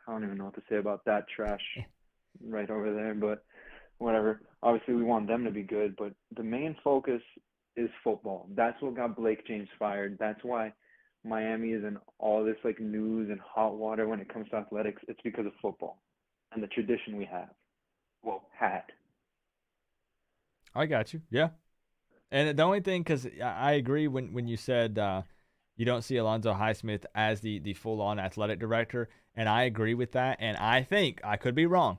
I don't even know what to say about that trash right over there, but whatever. Obviously, we want them to be good, but the main focus is football. That's what got Blake James fired. That's why Miami is in all this like news and hot water when it comes to athletics. It's because of football and the tradition we have. Well, had. I got you. Yeah. And the only thing, because I agree when you said you don't see Alonzo Highsmith as the full-on athletic director, and I agree with that. And I think, I could be wrong,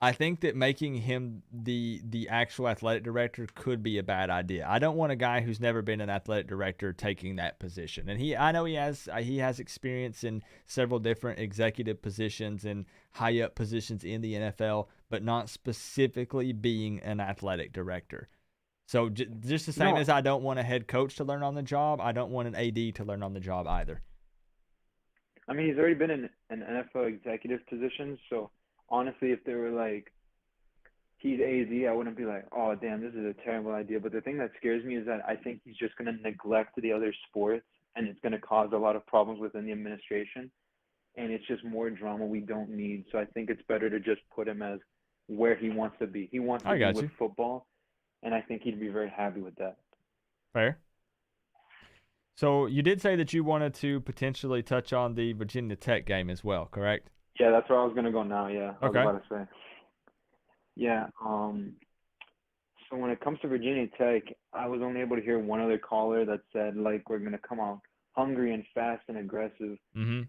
I think that making him the actual athletic director could be a bad idea. I don't want a guy who's never been an athletic director taking that position. And I know he has experience in several different executive positions and high-up positions in the NFL, but not specifically being an athletic director. So just the same as I don't want a head coach to learn on the job, I don't want an AD to learn on the job either. I mean, he's already been in an NFL executive position, so honestly, if they were like, he's AZ, I wouldn't be like, oh, damn, this is a terrible idea. But the thing that scares me is that I think he's just going to neglect the other sports, and it's going to cause a lot of problems within the administration, and it's just more drama we don't need. So I think it's better to just put him as where he wants to be. He wants to be with football. And I think he'd be very happy with that. Fair. So you did say that you wanted to potentially touch on the Virginia Tech game as well, correct? Yeah, that's where I was going to go now, yeah. Okay. I was about to say. Yeah, so when it comes to Virginia Tech, I was only able to hear one other caller that said, like, we're going to come out hungry and fast and aggressive. Mm-hmm.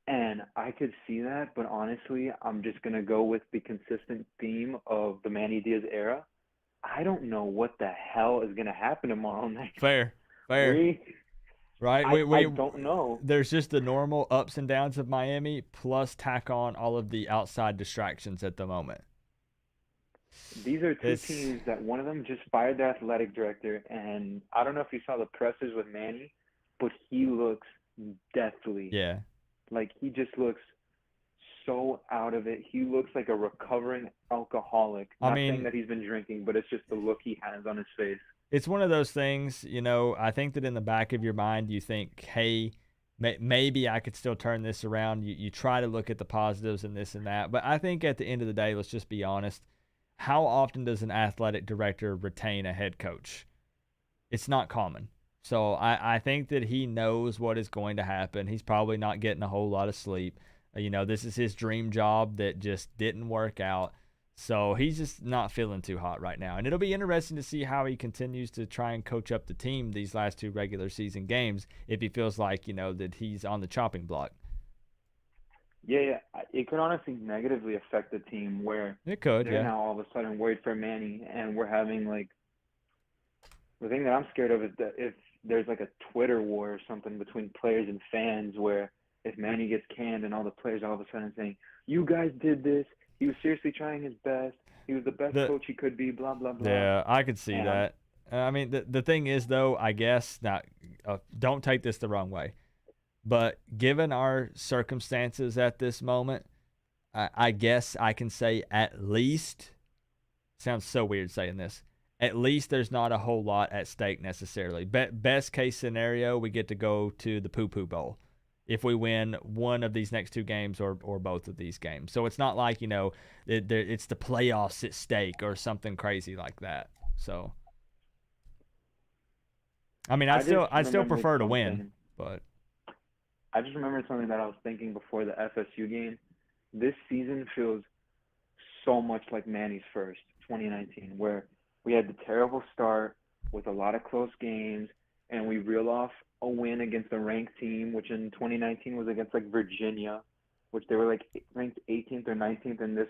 And I could see that, but honestly, I'm just going to go with the consistent theme of the Manny Diaz era. I don't know what the hell is going to happen tomorrow night. Fair. Right? I don't know. There's just the normal ups and downs of Miami, plus tack on all of the outside distractions at the moment. These are two teams that one of them just fired their athletic director, and I don't know if you saw the pressers with Manny, but he looks deathly. Yeah. Like, he just looks so out of it. He looks like a recovering alcoholic. Not saying that he's been drinking, but it's just the look he has on his face. It's one of those things, I think that in the back of your mind you think, hey, maybe I could still turn this around. You try to look at the positives and this and that. But I think at the end of the day, let's just be honest, how often does an athletic director retain a head coach? It's not common. So I think that he knows what is going to happen. He's probably not getting a whole lot of sleep. This is his dream job that just didn't work out. So he's just not feeling too hot right now. And it'll be interesting to see how he continues to try and coach up the team these last 2 regular season games if he feels like, that he's on the chopping block. Yeah. It could honestly negatively affect the team where It could, they're now all of a sudden worried for Manny, and we're having the thing that I'm scared of is that if there's a Twitter war or something between players and fans where if Manny gets canned and all the players all of a sudden saying, "You guys did this. He was seriously trying his best. He was the best coach he could be, blah, blah, blah." Yeah, I could see that. I mean, the thing is, though, I guess, now, don't take this the wrong way, but given our circumstances at this moment, I guess I can say at least, sounds so weird saying this, at least there's not a whole lot at stake necessarily. Best case scenario, we get to go to the Poo-Poo Bowl if we win one of these next 2 games or both of these games. So it's not like, it's the playoffs at stake or something crazy like that. So, I mean, I'd still prefer to win, but I just remembered something that I was thinking before the FSU game. This season feels so much like Manny's first, 2019, where we had the terrible start with a lot of close games, and we reel off a win against a ranked team, which in 2019 was against Virginia, which they were ranked 18th or 19th, and this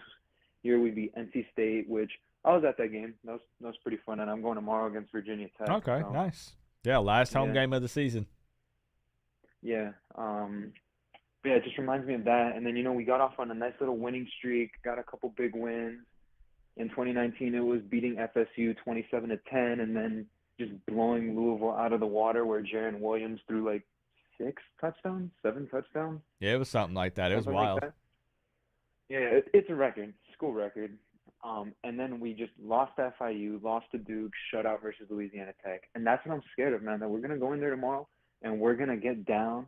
year we beat NC State, which I was at that game. That was pretty fun, and I'm going tomorrow against Virginia Tech. Okay, so. Nice. Yeah, last home game of the season. Yeah. Yeah, it just reminds me of that. And then, we got off on a nice little winning streak, got a couple big wins. In 2019, it was beating FSU 27-10, and then just blowing Louisville out of the water where Jaron Williams threw 7 touchdowns. Yeah, it was something like that. It was wild. Yeah, it's a record, school record. And then we just lost to FIU, lost to Duke, shutout versus Louisiana Tech. And that's what I'm scared of, man, that we're going to go in there tomorrow and we're going to get down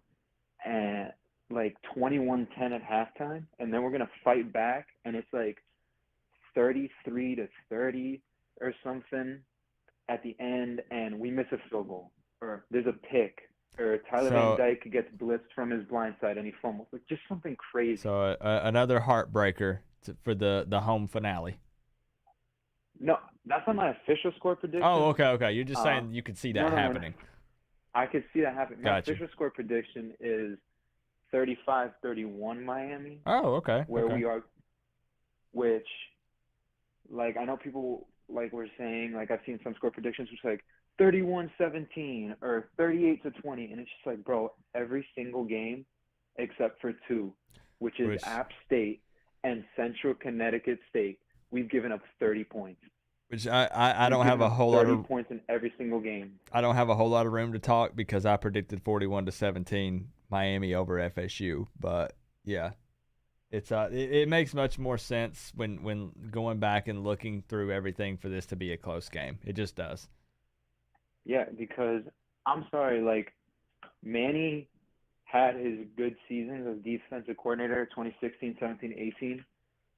at 21-10 at halftime, and then we're going to fight back, and it's 33-30 or something at the end, and we miss a field goal, or there's a pick, or Tyler Van Dyke gets blitzed from his blind side and he fumbles. Just something crazy. So another heartbreaker for the home finale. No, that's not my official score prediction. Oh, okay. You're just saying you could see that happening. No. I could see that happening. My official score prediction is 35-31 Miami. Oh, okay. Where we are, which, I know people were saying, I've seen some score predictions which 31-17 or 38-20, and it's just bro, every single game except for 2, which is App State and Central Connecticut State, we've given up 30 points. Which I don't have a whole lot of points in every single game. I don't have a whole lot of room to talk because I predicted 41-17 Miami over FSU. But yeah, it makes much more sense when going back and looking through everything for this to be a close game. It just does. Yeah, because I'm sorry, Manny had his good seasons as defensive coordinator 2016, 17, 18.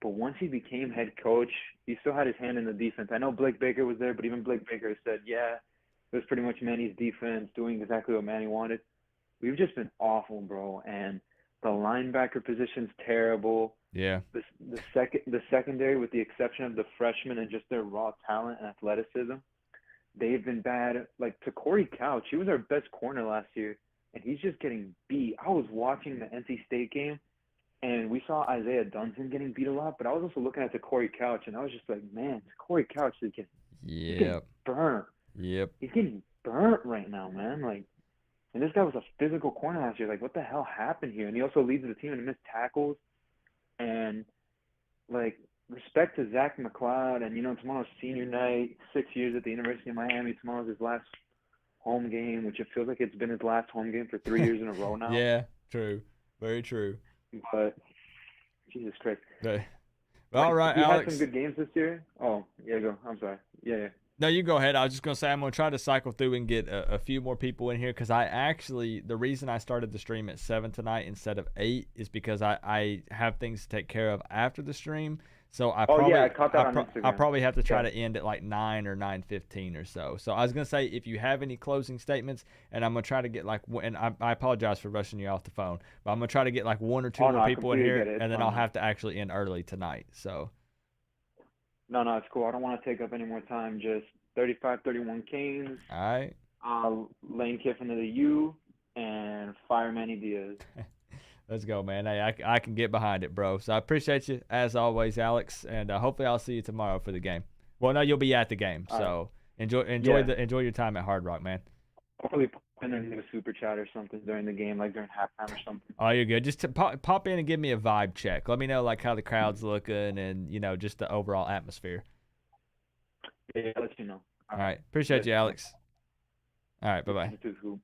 But once he became head coach, he still had his hand in the defense. I know Blake Baker was there, but even Blake Baker said, yeah, it was pretty much Manny's defense doing exactly what Manny wanted. We've just been awful, bro. And the linebacker position's terrible. Yeah. The secondary, with the exception of the freshmen and just their raw talent and athleticism, they've been bad. To Corey Couch, he was our best corner last year, and he's just getting beat. I was watching the NC State game, and we saw Isaiah Dunson getting beat a lot, but I was also looking at the Corey Couch, and I was just man, Corey Couch is getting burnt. Yep. He's getting burnt right now, man. And this guy was a physical corner last year. What the hell happened here? And he also leads the team in missed tackles. And, respect to Zach McLeod. And, tomorrow's senior night, 6 years at the University of Miami. Tomorrow's his last home game, which it feels like it's been his last home game for 3 years in a row now. Yeah, true. Very true. But, Jesus Christ. All right, we Alex. had some good games this year. Oh, yeah, go. I'm sorry. Yeah. No, you go ahead. I was just going to say I'm going to try to cycle through and get a few more people in here because the reason I started the stream at 7 tonight instead of 8 is because I have things to take care of after the stream. So I Oh probably yeah, I caught that on I'll Instagram. probably have to try Yeah. to end at like 9 or 9:15 or so. So I was gonna say, if you have any closing statements, and I'm gonna try to get like, and I apologize for rushing you off the phone, but I'm gonna try to get like one or two Oh more no, I people in completely here, get it. It's and then fine, I'll man. have to actually end early tonight. So No, it's cool. I don't want to take up any more time. Just 35-31 Canes, all right. Lane Kiffin to the U, and fire Manny Diaz. Let's go, man. Hey, I can get behind it, bro. So I appreciate you as always, Alex, and hopefully I'll see you tomorrow for the game. Well, no, you'll be at the game, All right. so enjoy Yeah. enjoy your time at Hard Rock, man. Probably pop in and do a super chat or something during the game, like during halftime or something. Oh, you're good. Just to pop in and give me a vibe check. Let me know like how the crowd's looking and just the overall atmosphere. Yeah, I'll let you know. All right, appreciate you, Alex. All right, bye bye. You too, Scoop.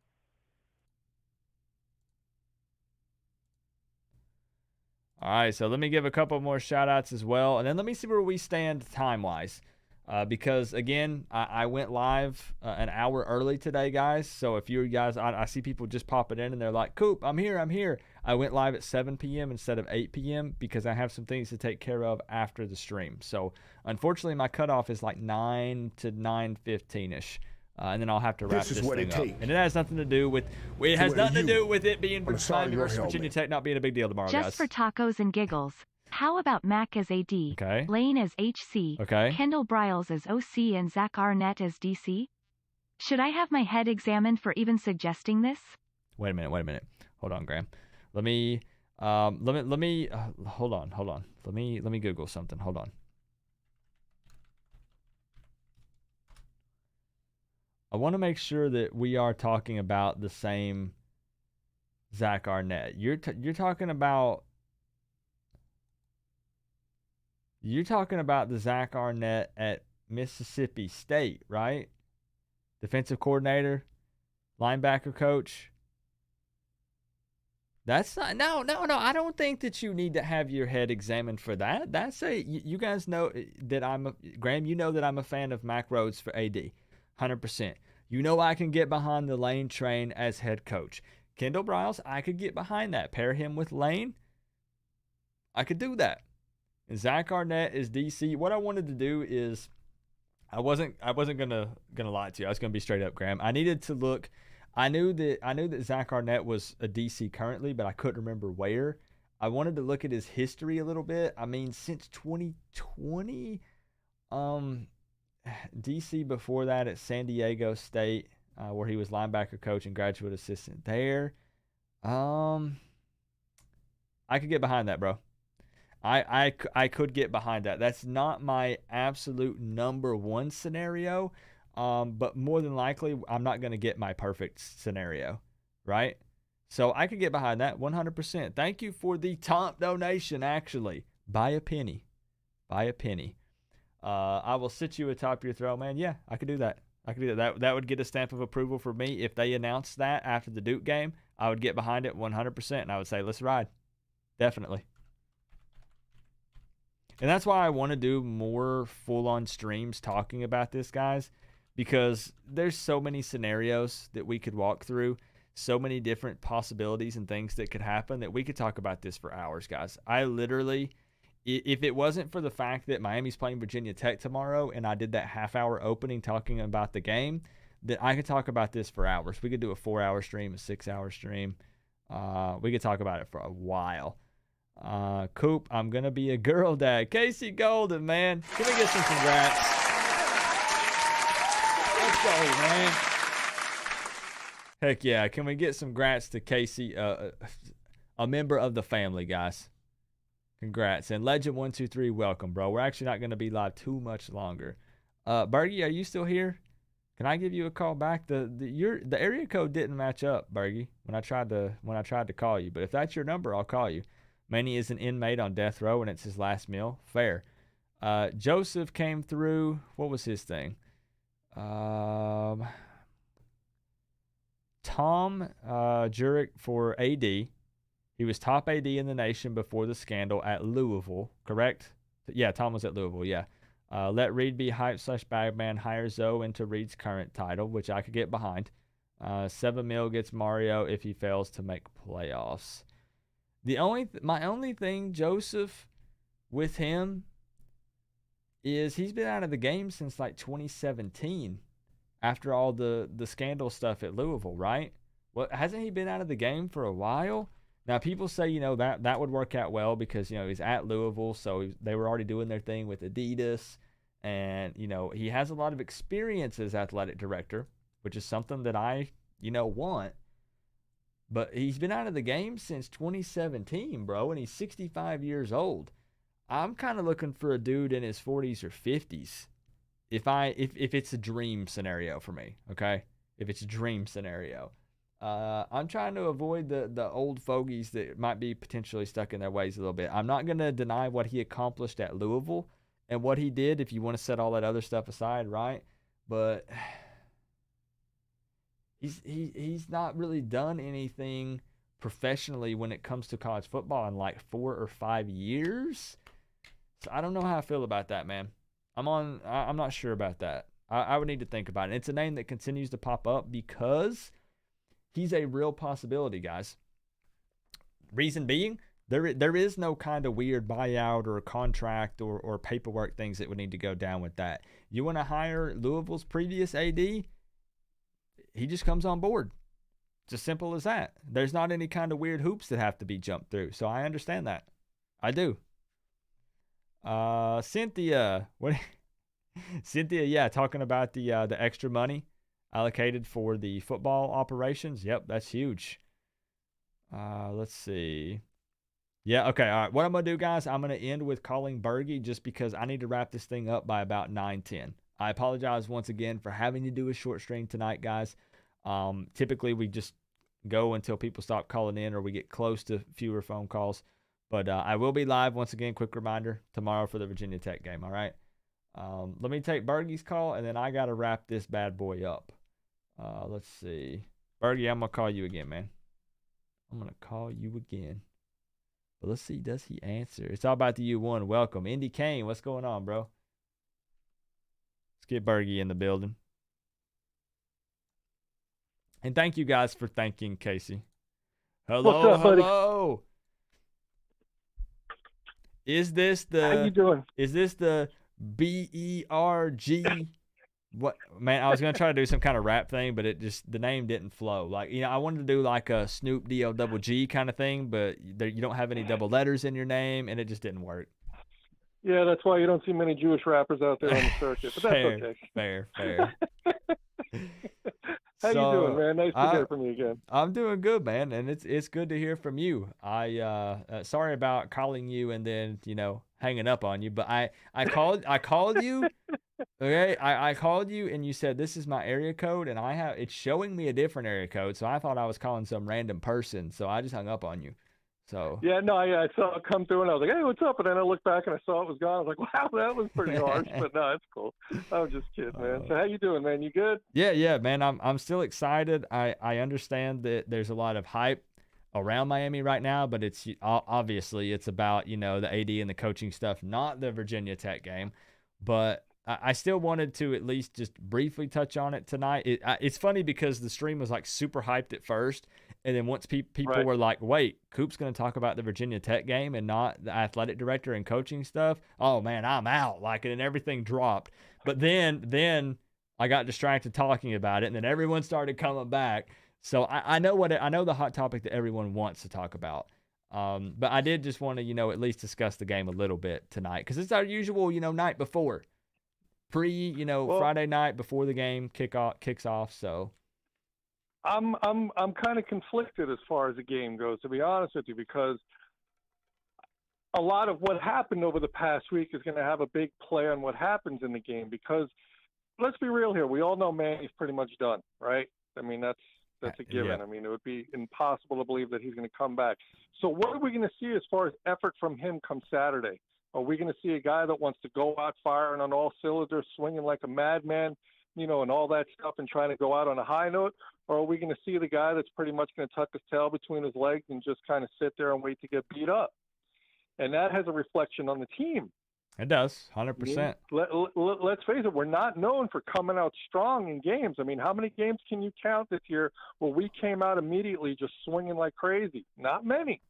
All right, so let me give a couple more shout outs as well, and then let me see where we stand time wise. Because again, I went live an hour early today, guys. So if you guys, I see people just popping in and they're like, Coop, I'm here. I went live at 7 p.m. instead of 8 p.m. because I have some things to take care of after the stream. So unfortunately, my cutoff is like 9 to 9:15ish. And then I'll have to wrap this thing up. And it has nothing to do with it being Miami versus Virginia Tech not being a big deal tomorrow, Just guys. for tacos and giggles. How about Mac as AD, Okay. Lane as HC, Okay. Kendall Briles as OC, and Zach Arnett as DC? Should I have my head examined for even suggesting this? Wait a minute. Hold on, Graham. Let me hold on. Let me Google something. Hold on. I want to make sure that we are talking about the same Zach Arnett. You're talking about the Zach Arnett at Mississippi State, right? Defensive coordinator, linebacker coach. That's not no. I don't think that you need to have your head examined for that. You guys know that Graham. You know that I'm a fan of Mac Rhodes for AD, 100%. You know I can get behind the Lane train as head coach. Kendall Briles, I could get behind that. Pair him with Lane. I could do that. And Zach Arnett is DC. What I wanted to do is, I wasn't gonna lie to you. I was gonna be straight up, Graham. I needed to look. I knew that Zach Arnett was a DC currently, but I couldn't remember where. I wanted to look at his history a little bit. I mean, since 2020, DC before that at San Diego State, where he was linebacker coach and graduate assistant there. I could get behind that, bro. I could get behind that. That's not my absolute number one scenario, but more than likely, I'm not going to get my perfect scenario, right? So I could get behind that 100%. Thank you for the top donation, actually. By a penny. I will sit you atop your throne, man. Yeah, I could do that. That would get a stamp of approval for me. If they announced that after the Duke game, I would get behind it 100%, and I would say, let's ride. Definitely. And that's why I want to do more full-on streams talking about this, guys, because there's so many scenarios that we could walk through, so many different possibilities and things that could happen that we could talk about this for hours, guys. I literally, if it wasn't for the fact that Miami's playing Virginia Tech tomorrow and I did that half-hour opening talking about the game, that I could talk about this for hours. We could do a 4-hour stream, a 6-hour stream. We could talk about it for a while. Coop, I'm going to be a girl dad. Casey Golden, man. Can we get some congrats? Let's go, man. Heck yeah. Can we get some congrats to Casey, a member of the family, guys? Congrats. And Legend123, welcome, bro. We're actually not going to be live too much longer. Bergie, are you still here? Can I give you a call back? The area code didn't match up, Bergie, when I tried to call you. But if that's your number, I'll call you. Manny is an inmate on death row, and it's his last meal. Fair. Joseph came through. What was his thing? Tom Jurek for AD. He was top AD in the nation before the scandal at Louisville, correct? Yeah, Tom was at Louisville, yeah. Let Reed be hype / bagman. Hire Zoe into Reed's current title, which I could get behind. 7 mil gets Mario if he fails to make playoffs. My only thing, Joseph, with him is he's been out of the game since like 2017 after all the scandal stuff at Louisville, right? Well, hasn't he been out of the game for a while? Now, people say, that would work out well because, he's at Louisville, so they were already doing their thing with Adidas. And, he has a lot of experience as athletic director, which is something that I, want. But he's been out of the game since 2017, bro, and he's 65 years old. I'm kind of looking for a dude in his 40s or 50s if it's a dream scenario for me, okay? If it's a dream scenario. I'm trying to avoid the old fogies that might be potentially stuck in their ways a little bit. I'm not going to deny what he accomplished at Louisville and what he did if you want to set all that other stuff aside, right? But he's not really done anything professionally when it comes to college football in like 4 or 5 years. So I don't know how I feel about that, man. I'm not sure about that. I would need to think about it. It's a name that continues to pop up because he's a real possibility, guys. Reason being, there is no kind of weird buyout or contract or paperwork things that would need to go down with that. You want to hire Louisville's previous AD, he just comes on board. It's as simple as that. There's not any kind of weird hoops that have to be jumped through. So I understand that. I do. Cynthia, what? Cynthia, yeah, talking about the extra money allocated for the football operations. Yep, that's huge. Let's see. Yeah, okay, all right. What I'm gonna do, guys, I'm gonna end with calling Bergie just because I need to wrap this thing up by about 9:10. I apologize once again for having to do a short stream tonight, guys. Typically we just go until people stop calling in or we get close to fewer phone calls. But I will be live once again. Quick reminder, tomorrow for the Virginia Tech game. All right. Let me take Bergie's call, and then I got to wrap this bad boy up. Let's see. Bergie, I'm going to call you again, man. I'm going to call you again. But let's see. Does he answer? It's all about the U1. Welcome. Indy Kane, what's going on, bro? Let's get Bergie in the building. And thank you guys for thanking Casey. Hello, What's up, buddy? hello. Is this the? How you doing? Is this the BERG? What, man? I was gonna try to do some kind of rap thing, but the name didn't flow. Like, I wanted to do like a Snoop D-O-double-G kind of thing, but you don't have any double letters in your name, and it just didn't work. Yeah, that's why you don't see many Jewish rappers out there on the circuit. But that's okay. Fair. How you doing, man? Nice to hear from you again. I'm doing good, man, and it's good to hear from you. Sorry about calling you and then hanging up on you, but I called you. Okay, I called you and you said this is my area code, and it's showing me a different area code, so I thought I was calling some random person, so I just hung up on you. So yeah, no, I saw it come through and I was like, hey, what's up? And then I looked back and I saw it was gone. I was like, wow, that was pretty harsh, but no, it's cool. I was just kidding, man. So how you doing, man? You good? Yeah, man. I'm still excited. I understand that there's a lot of hype around Miami right now, but it's obviously it's about the AD and the coaching stuff, not the Virginia Tech game. But I still wanted to at least just briefly touch on it tonight. It's funny because the stream was like super hyped at first, and then once people Right. were like, wait, Coop's going to talk about the Virginia Tech game and not the athletic director and coaching stuff. Oh, man, I'm out. Like, and everything dropped. But then I got distracted talking about it, and then everyone started coming back. So I know the hot topic that everyone wants to talk about. But I did just want to, at least discuss the game a little bit tonight because it's our usual, night before. Friday night before the game kicks off. So I'm kind of conflicted as far as the game goes, to be honest with you, because a lot of what happened over the past week is going to have a big play on what happens in the game. Because let's be real here, we all know Manny's pretty much done, right? I mean, that's a given. Yeah. I mean, it would be impossible to believe that he's going to come back. So what are we going to see as far as effort from him come Saturday? Are we going to see a guy that wants to go out firing on all cylinders, swinging like a madman, and all that stuff and trying to go out on a high note? Or are we going to see the guy that's pretty much going to tuck his tail between his legs and just kind of sit there and wait to get beat up? And that has a reflection on the team. it does, 100%. Let's face it, we're not known for coming out strong in games. I mean, how many games can you count this year where we came out immediately just swinging like crazy? Not many.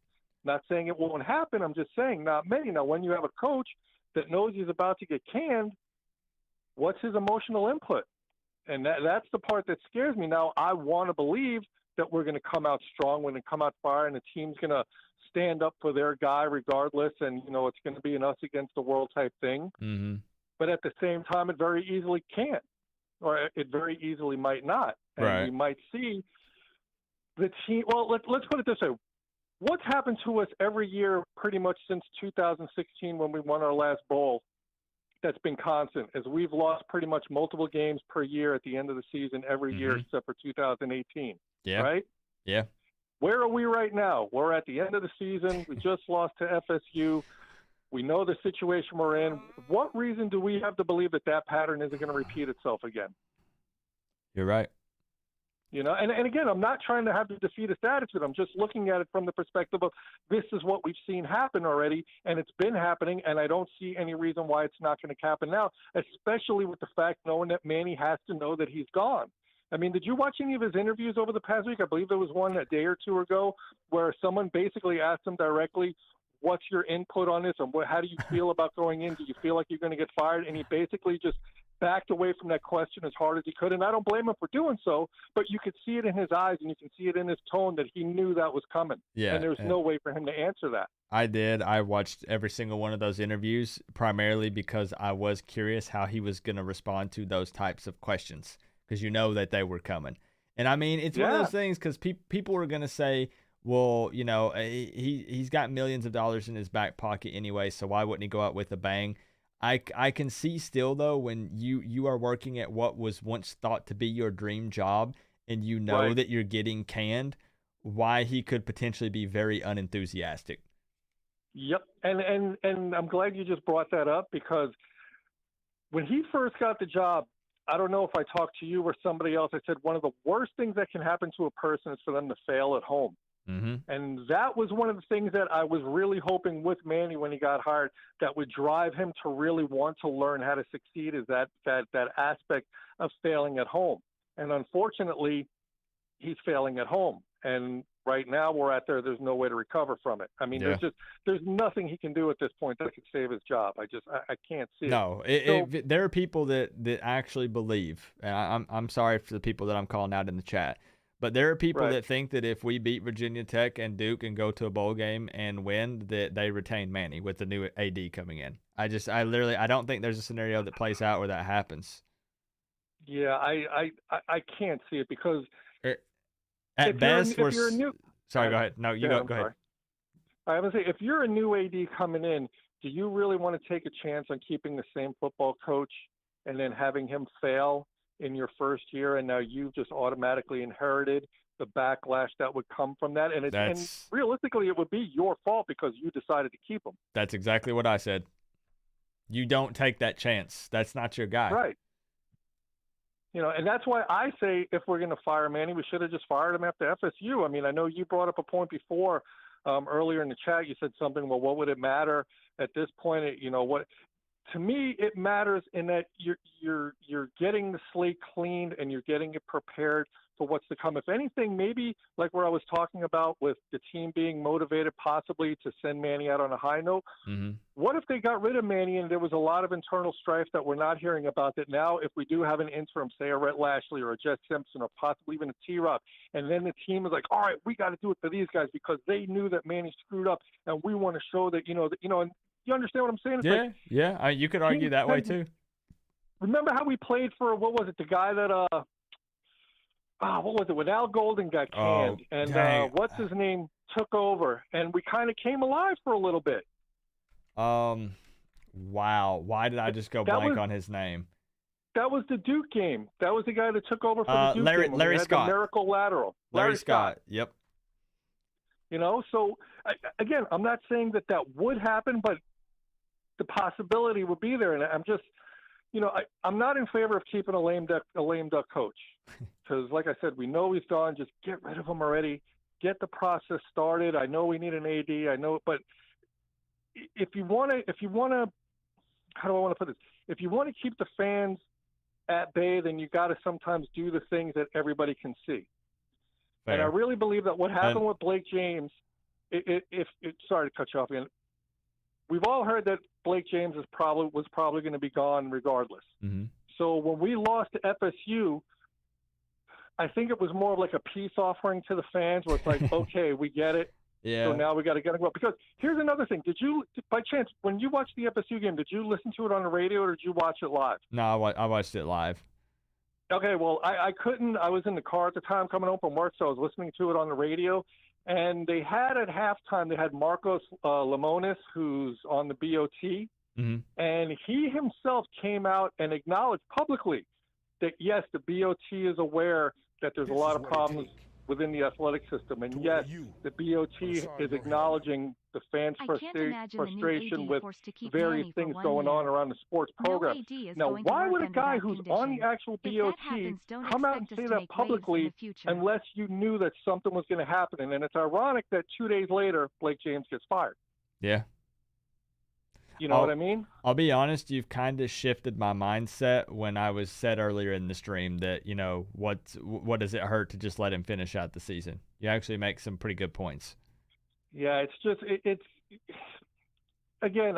Not saying it won't happen. I'm just saying not many. Now, when you have a coach that knows he's about to get canned, what's his emotional input? And that's the part that scares me. Now, I want to believe that we're going to come out strong, we're going to come out fire, and the team's going to stand up for their guy regardless, and, it's going to be an us against the world type thing. Mm-hmm. But at the same time, it very easily can't, or it very easily might not. And Right. we might see the team. Well, let's put it this way. What's happened to us every year pretty much since 2016 when we won our last bowl that's been constant is we've lost pretty much multiple games per year at the end of the season every year except for 2018. Yeah. Right? Yeah. Where are we right now? We're at the end of the season. We just lost to FSU. We know the situation we're in. What reason do we have to believe that pattern isn't going to repeat itself again? You're right. And again, I'm not trying to have the defeatist attitude. I'm just looking at it from the perspective of this is what we've seen happen already, and it's been happening, and I don't see any reason why it's not going to happen now, especially with the fact knowing that Manny has to know that he's gone. I mean, did you watch any of his interviews over the past week? I believe there was one a day or two ago where someone basically asked him directly, what's your input on this, and how do you feel about going in? Do you feel like you're going to get fired? And he basically just backed away from that question as hard as he could. And I don't blame him for doing so, but you could see it in his eyes and you can see it in his tone that he knew that was coming. Yeah. And there's no way for him to answer that. I did. I watched every single one of those interviews primarily because I was curious how he was going to respond to those types of questions because that they were coming. And I mean, it's one of those things because people are going to say, well, he's got millions of dollars in his back pocket anyway, so why wouldn't he go out with a bang? I can see still, though, when you are working at what was once thought to be your dream job and Right. that you're getting canned, why he could potentially be very unenthusiastic. Yep. And I'm glad you just brought that up because when he first got the job, I don't know if I talked to you or somebody else, I said one of the worst things that can happen to a person is for them to fail at home. Mm-hmm. And that was one of the things that I was really hoping with Manny when he got hired that would drive him to really want to learn how to succeed is that aspect of failing at home. And unfortunately, he's failing at home. And right now we're there's no way to recover from it. I mean, there's nothing he can do at this point that could save his job. I can't see it. No, there are people that actually believe, and I'm sorry for the people that I'm calling out in the chat, but there are people that think that if we beat Virginia Tech and Duke and go to a bowl game and win, that they retain Manny with the new AD coming in. I don't think there's a scenario that plays out where that happens. Yeah, I can't see it because at best, if you're a new, sorry, go ahead. No, you go ahead. I was gonna say, if you're a new AD coming in, do you really want to take a chance on keeping the same football coach and then having him fail in your first year, and now you've just automatically inherited the backlash that would come from that? And realistically, it would be your fault because you decided to keep him. That's exactly what I said. You don't take that chance. That's not your guy. Right. And that's why I say if we're going to fire Manny, we should have just fired him after FSU. I mean, I know you brought up a point before earlier in the chat. You said something, well, what would it matter at this point? What to me, it matters in that you're getting the slate cleaned and you're getting it prepared for what's to come. If anything, maybe like where I was talking about with the team being motivated possibly to send Manny out on a high note. Mm-hmm. What if they got rid of Manny and there was a lot of internal strife that we're not hearing about that now if we do have an interim, say a Rhett Lashley or a Jess Simpson or possibly even a T-Rock, and then the team is like, all right, we got to do it for these guys because they knew that Manny screwed up and we want to show that, and you understand what I'm saying? It's you could argue that way too. Remember how we played for, what was it, the guy that, what was it, when Al Golden got canned and what's his name took over and we kind of came alive for a little bit. Wow. Why did I just go blank on his name? That was the Duke game. That was the guy that took over for the Duke game. Larry Scott. The miracle lateral. Larry Scott. Yep. So again, I'm not saying that would happen, but the possibility would be there. And I'm just, I'm not in favor of keeping a lame duck coach because, like I said, we know he's gone. Just get rid of him already. Get the process started. I know we need an AD. I know, but if you want to, how do I want to put this? If you want to keep the fans at bay, then you got to sometimes do the things that everybody can see. Fair. And I really believe that what happened with Blake James, sorry to cut you off again. we've all heard that Blake James was probably going to be gone regardless. Mm-hmm. So when we lost to FSU, I think it was more of like a peace offering to the fans, where it's like, okay, we get it. Yeah. So now we got to get it. Because here's another thing: did you, by chance, when you watched the FSU game, did you listen to it on the radio or did you watch it live? No, I watched it live. Okay, well, I couldn't. I was in the car at the time coming home from work, so I was listening to it on the radio. And they had at halftime, they had Marcos Lemonis, who's on the BOT, Mm-hmm. and he himself came out and acknowledged publicly that, yes, the BOT is aware that there's a lot of problems within the athletic system. And yes, the BOT is acknowledging the fans' frustration with various things going on around the sports program. Now, why would a guy who's on the actual BOT come out and say that publicly unless you knew that something was going to happen? And then it's ironic that 2 days later, Blake James gets fired. Yeah. You know what I mean? I'll be honest, you've kind of shifted my mindset when I was said earlier in the stream that, what does it hurt to just let him finish out the season? You actually make some pretty good points. Yeah, it's just it's again,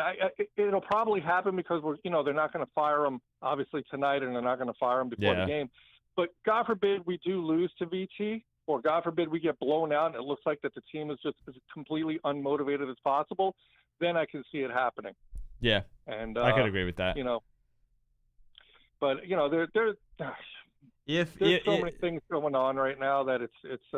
it'll probably happen because they're not going to fire him obviously tonight, and they're not going to fire him before the game. But God forbid we do lose to VT, or God forbid we get blown out and it looks like that the team is just as completely unmotivated as possible, then I can see it happening. Yeah, and I could agree with that. But there's so many things going on right now that it's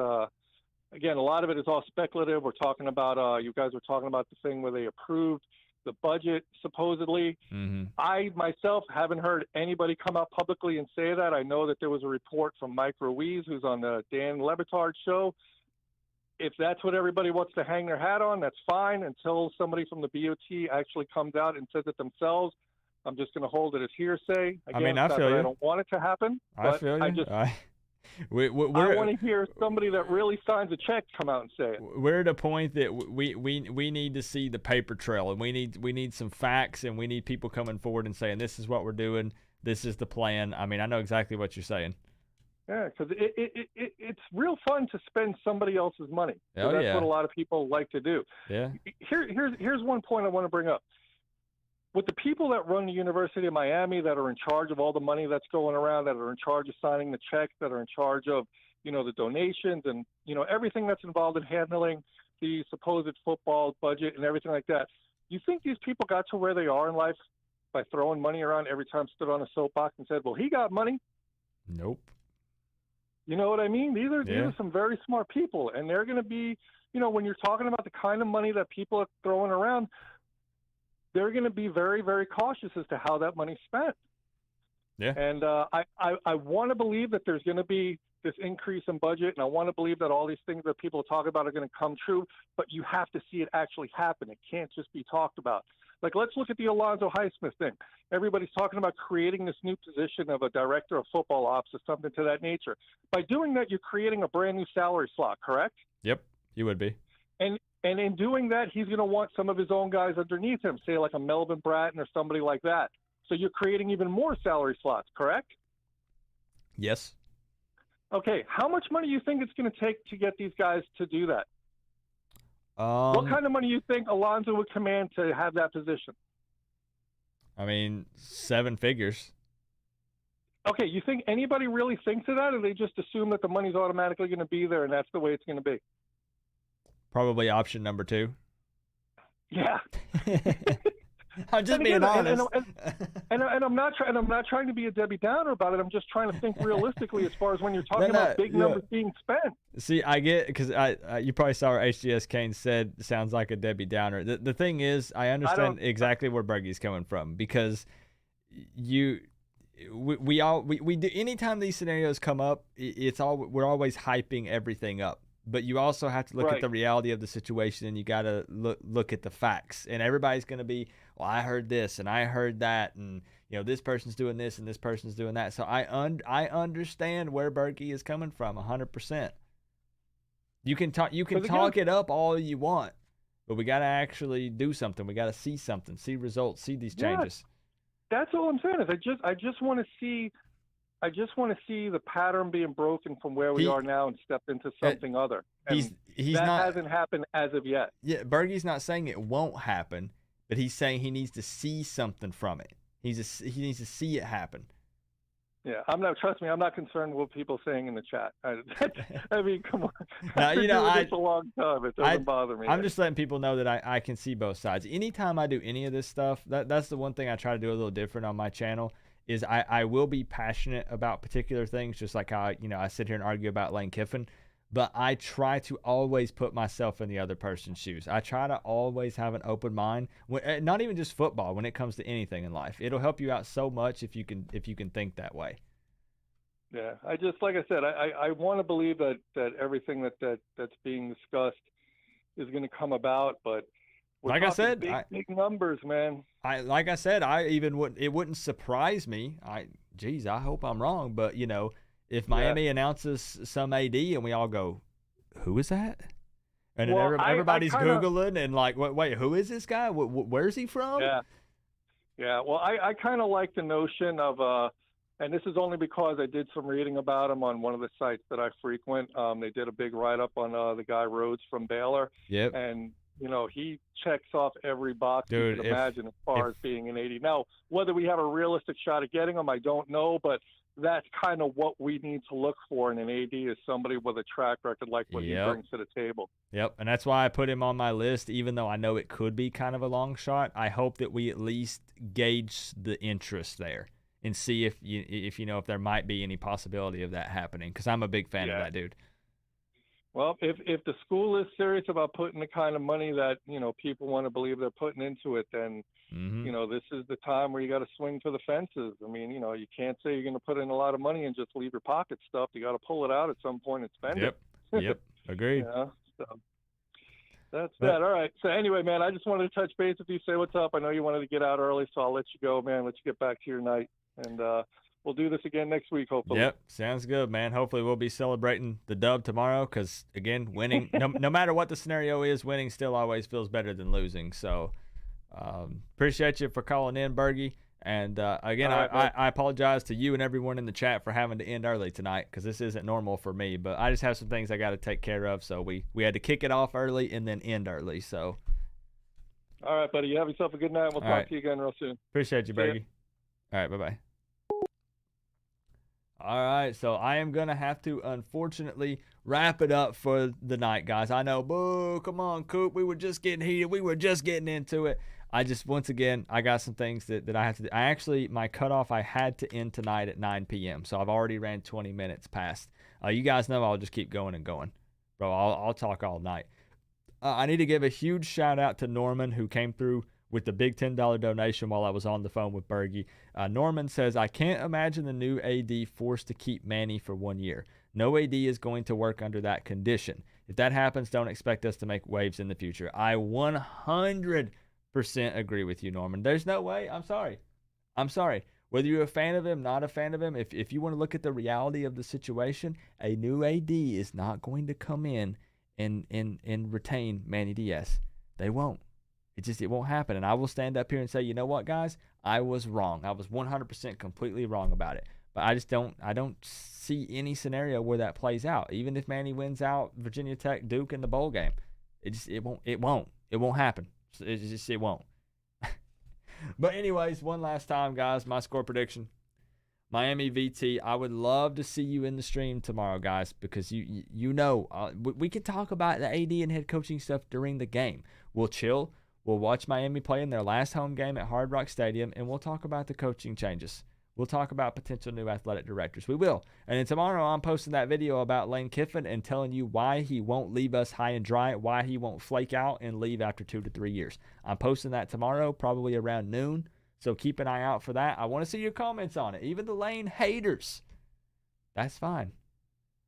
again, a lot of it is all speculative. We're talking about you guys were talking about the thing where they approved the budget supposedly. Mm-hmm. I myself haven't heard anybody come out publicly and say that. I know that there was a report from Mike Ruiz, who's on the Dan Lebitard show. If that's what everybody wants to hang their hat on, that's fine, until somebody from the BOT actually comes out and says it themselves. I'm just going to hold it as hearsay. Again, I feel you. I don't want it to happen. I feel you. I want to hear somebody that really signs a check come out and say it. We're at a point that we need to see the paper trail, and we need some facts, and we need people coming forward and saying, this is what we're doing, this is the plan. I mean, I know exactly what you're saying. Yeah, because it's real fun to spend somebody else's money. So that's what a lot of people like to do. Yeah. Here's one point I want to bring up. With the people that run the University of Miami, that are in charge of all the money that's going around, that are in charge of signing the checks, that are in charge of, the donations and, everything that's involved in handling the supposed football budget and everything like that, you think these people got to where they are in life by throwing money around every time stood on a soapbox and said, well, he got money? Nope. You know what I mean? These are some very smart people, and they're going to be, when you're talking about the kind of money that people are throwing around, they're going to be very, very cautious as to how that money's spent. Yeah. And I want to believe that there's going to be this increase in budget, and I want to believe that all these things that people talk about are going to come true, but you have to see it actually happen. It can't just be talked about. Like, let's look at the Alonzo Highsmith thing. Everybody's talking about creating this new position of a director of football ops or something to that nature. By doing that, you're creating a brand new salary slot, correct? Yep, you would be. And in doing that, he's going to want some of his own guys underneath him, say like a Melvin Bratton or somebody like that. So you're creating even more salary slots, correct? Yes. Okay, how much money do you think it's going to take to get these guys to do that? What kind of money do you think Alonzo would command to have that position? I mean, 7 figures. Okay, you think anybody really thinks of that, or they just assume that the money's automatically going to be there and that's the way it's going to be? Probably option number 2. Yeah. I'm just being honest. And I'm not trying to be a Debbie Downer about it. I'm just trying to think realistically as far as when you're talking about big numbers being spent. See, I get, because you probably saw where HGS Kane said sounds like a Debbie Downer. The thing is, I understand exactly where Bergie's coming from, because we do, anytime these scenarios come up, we're always hyping everything up. But you also have to look at the reality of the situation, and you got to look at the facts. And everybody's going to be, well, I heard this and I heard that, and this person's doing this and this person's doing that. So I understand where Berkey is coming from 100%. You can talk it up all you want, but we got to actually do something. We got to see something, see results, see these changes. That's all I'm saying. Is I just want to see. I just want to see the pattern being broken from where we are now and step into something other. And that hasn't happened as of yet. Yeah, Bergie's not saying it won't happen. but he's saying he needs to see something from it. He needs to see it happen. Yeah, trust me, I'm not concerned with what people saying in the chat. I mean, come on. Now, I've been doing this a long time. It doesn't bother me. I'm just letting people know that I can see both sides. Anytime I do any of this stuff, that's the one thing I try to do a little different on my channel, is I will be passionate about particular things, just like how, I sit here and argue about Lane Kiffin, but I try to always put myself in the other person's shoes. I try to always have an open mind, not even just football, when it comes to anything in life. It'll help you out so much if you can think that way. Yeah, like I said, I want to believe that everything that's being discussed is going to come about, but like I said, big numbers, man. Like I said, it wouldn't surprise me. I hope I'm wrong, but if Miami announces some AD and we all go, who is that? And then everybody's Googling and like, wait, who is this guy? Where's he from? Yeah. Well, I kind of like the notion of, and this is only because I did some reading about him on one of the sites that I frequent. They did a big write-up on the guy Rhodes from Baylor. Yep. And, he checks off every box you can imagine as far as being an AD. Now, whether we have a realistic shot at getting him, I don't know, but that's kind of what we need to look for in an AD, is somebody with a track record like what he brings to the table. Yep, and that's why I put him on my list, even though I know it could be kind of a long shot. I hope that we at least gauge the interest there and see if there might be any possibility of that happening, because I'm a big fan of that dude. Well, if the school is serious about putting the kind of money that people want to believe they're putting into it, then this is the time where you got to swing for the fences. I mean, you can't say you're going to put in a lot of money and just leave your pocket stuffed. You got to pull it out at some point and spend it. Yep, agreed. So that's that. All right. So anyway, man, I just wanted to touch base with you, say what's up. I know you wanted to get out early, so I'll let you go, man. Let you get back to your night, and we'll do this again next week, hopefully. Yep, sounds good, man. Hopefully we'll be celebrating the dub tomorrow, because, again, winning, no matter what the scenario is, winning still always feels better than losing. So appreciate you for calling in, Bergie. And, again, I apologize to you and everyone in the chat for having to end early tonight, because this isn't normal for me. But I just have some things I got to take care of, so we had to kick it off early and then end early. So. All right, buddy. You have yourself a good night. We'll talk to you again real soon. Appreciate you, Bergie. All right, bye-bye. All right, so I am going to have to, unfortunately, wrap it up for the night, guys. I know, boo, come on, Coop. We were just getting heated. We were just getting into it. Once again, I got some things that I have to do. My cutoff, I had to end tonight at 9 p.m., so I've already ran 20 minutes past. You guys know I'll just keep going and going. Bro, I'll talk all night. I need to give a huge shout-out to Norman, who came through with the big $10 donation while I was on the phone with Bergie. Norman says, I can't imagine the new AD forced to keep Manny for 1 year. No AD is going to work under that condition. If that happens, don't expect us to make waves in the future. I 100% agree with you, Norman. There's no way. I'm sorry. Whether you're a fan of him, not a fan of him, if you want to look at the reality of the situation, a new AD is not going to come in and retain Manny Diaz. They won't. It won't happen. And I will stand up here and say, you know what, guys? I was wrong. I was 100% completely wrong about it. But I don't see any scenario where that plays out. Even if Manny wins out Virginia Tech, Duke in the bowl game, it won't happen. It won't. But anyways, one last time, guys, my score prediction. Miami VT, I would love to see you in the stream tomorrow, guys, because we can talk about the AD and head coaching stuff during the game. We'll chill. We'll watch Miami play in their last home game at Hard Rock Stadium, and we'll talk about the coaching changes. We'll talk about potential new athletic directors. We will. And then tomorrow I'm posting that video about Lane Kiffin and telling you why he won't leave us high and dry, why he won't flake out and leave after 2 to 3 years. I'm posting that tomorrow, probably around noon. So keep an eye out for that. I want to see your comments on it. Even the Lane haters. That's fine.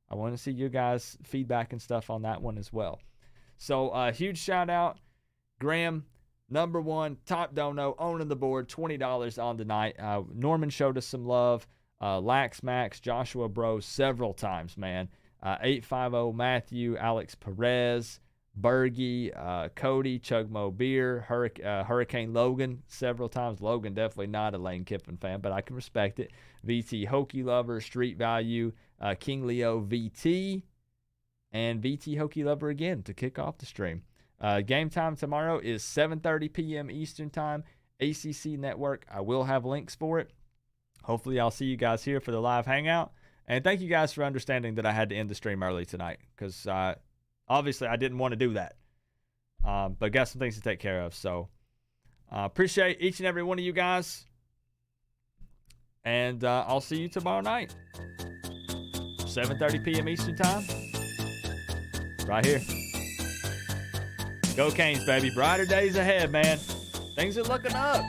I want to see your guys' feedback and stuff on that one as well. So huge shout out. Graham, number one, top dono, owning the board, $20 on the night. Norman showed us some love. Lax Max, Joshua Bro, several times, man. 850 Matthew, Alex Perez, Bergie, Cody, Chugmo Beer, Hurricane Logan, several times. Logan, definitely not a Lane Kiffin fan, but I can respect it. VT Hokie Lover, Street Value, King Leo VT, and VT Hokie Lover again to kick off the stream. Game time tomorrow is 7:30 p.m. Eastern Time, ACC Network. I will have links for it. Hopefully, I'll see you guys here for the live hangout. And thank you guys for understanding that I had to end the stream early tonight because obviously I didn't want to do that. But got some things to take care of. So appreciate each and every one of you guys. And I'll see you tomorrow night, 7:30 p.m. Eastern Time, right here. Go Canes, baby. Brighter days ahead, man. Things are looking up.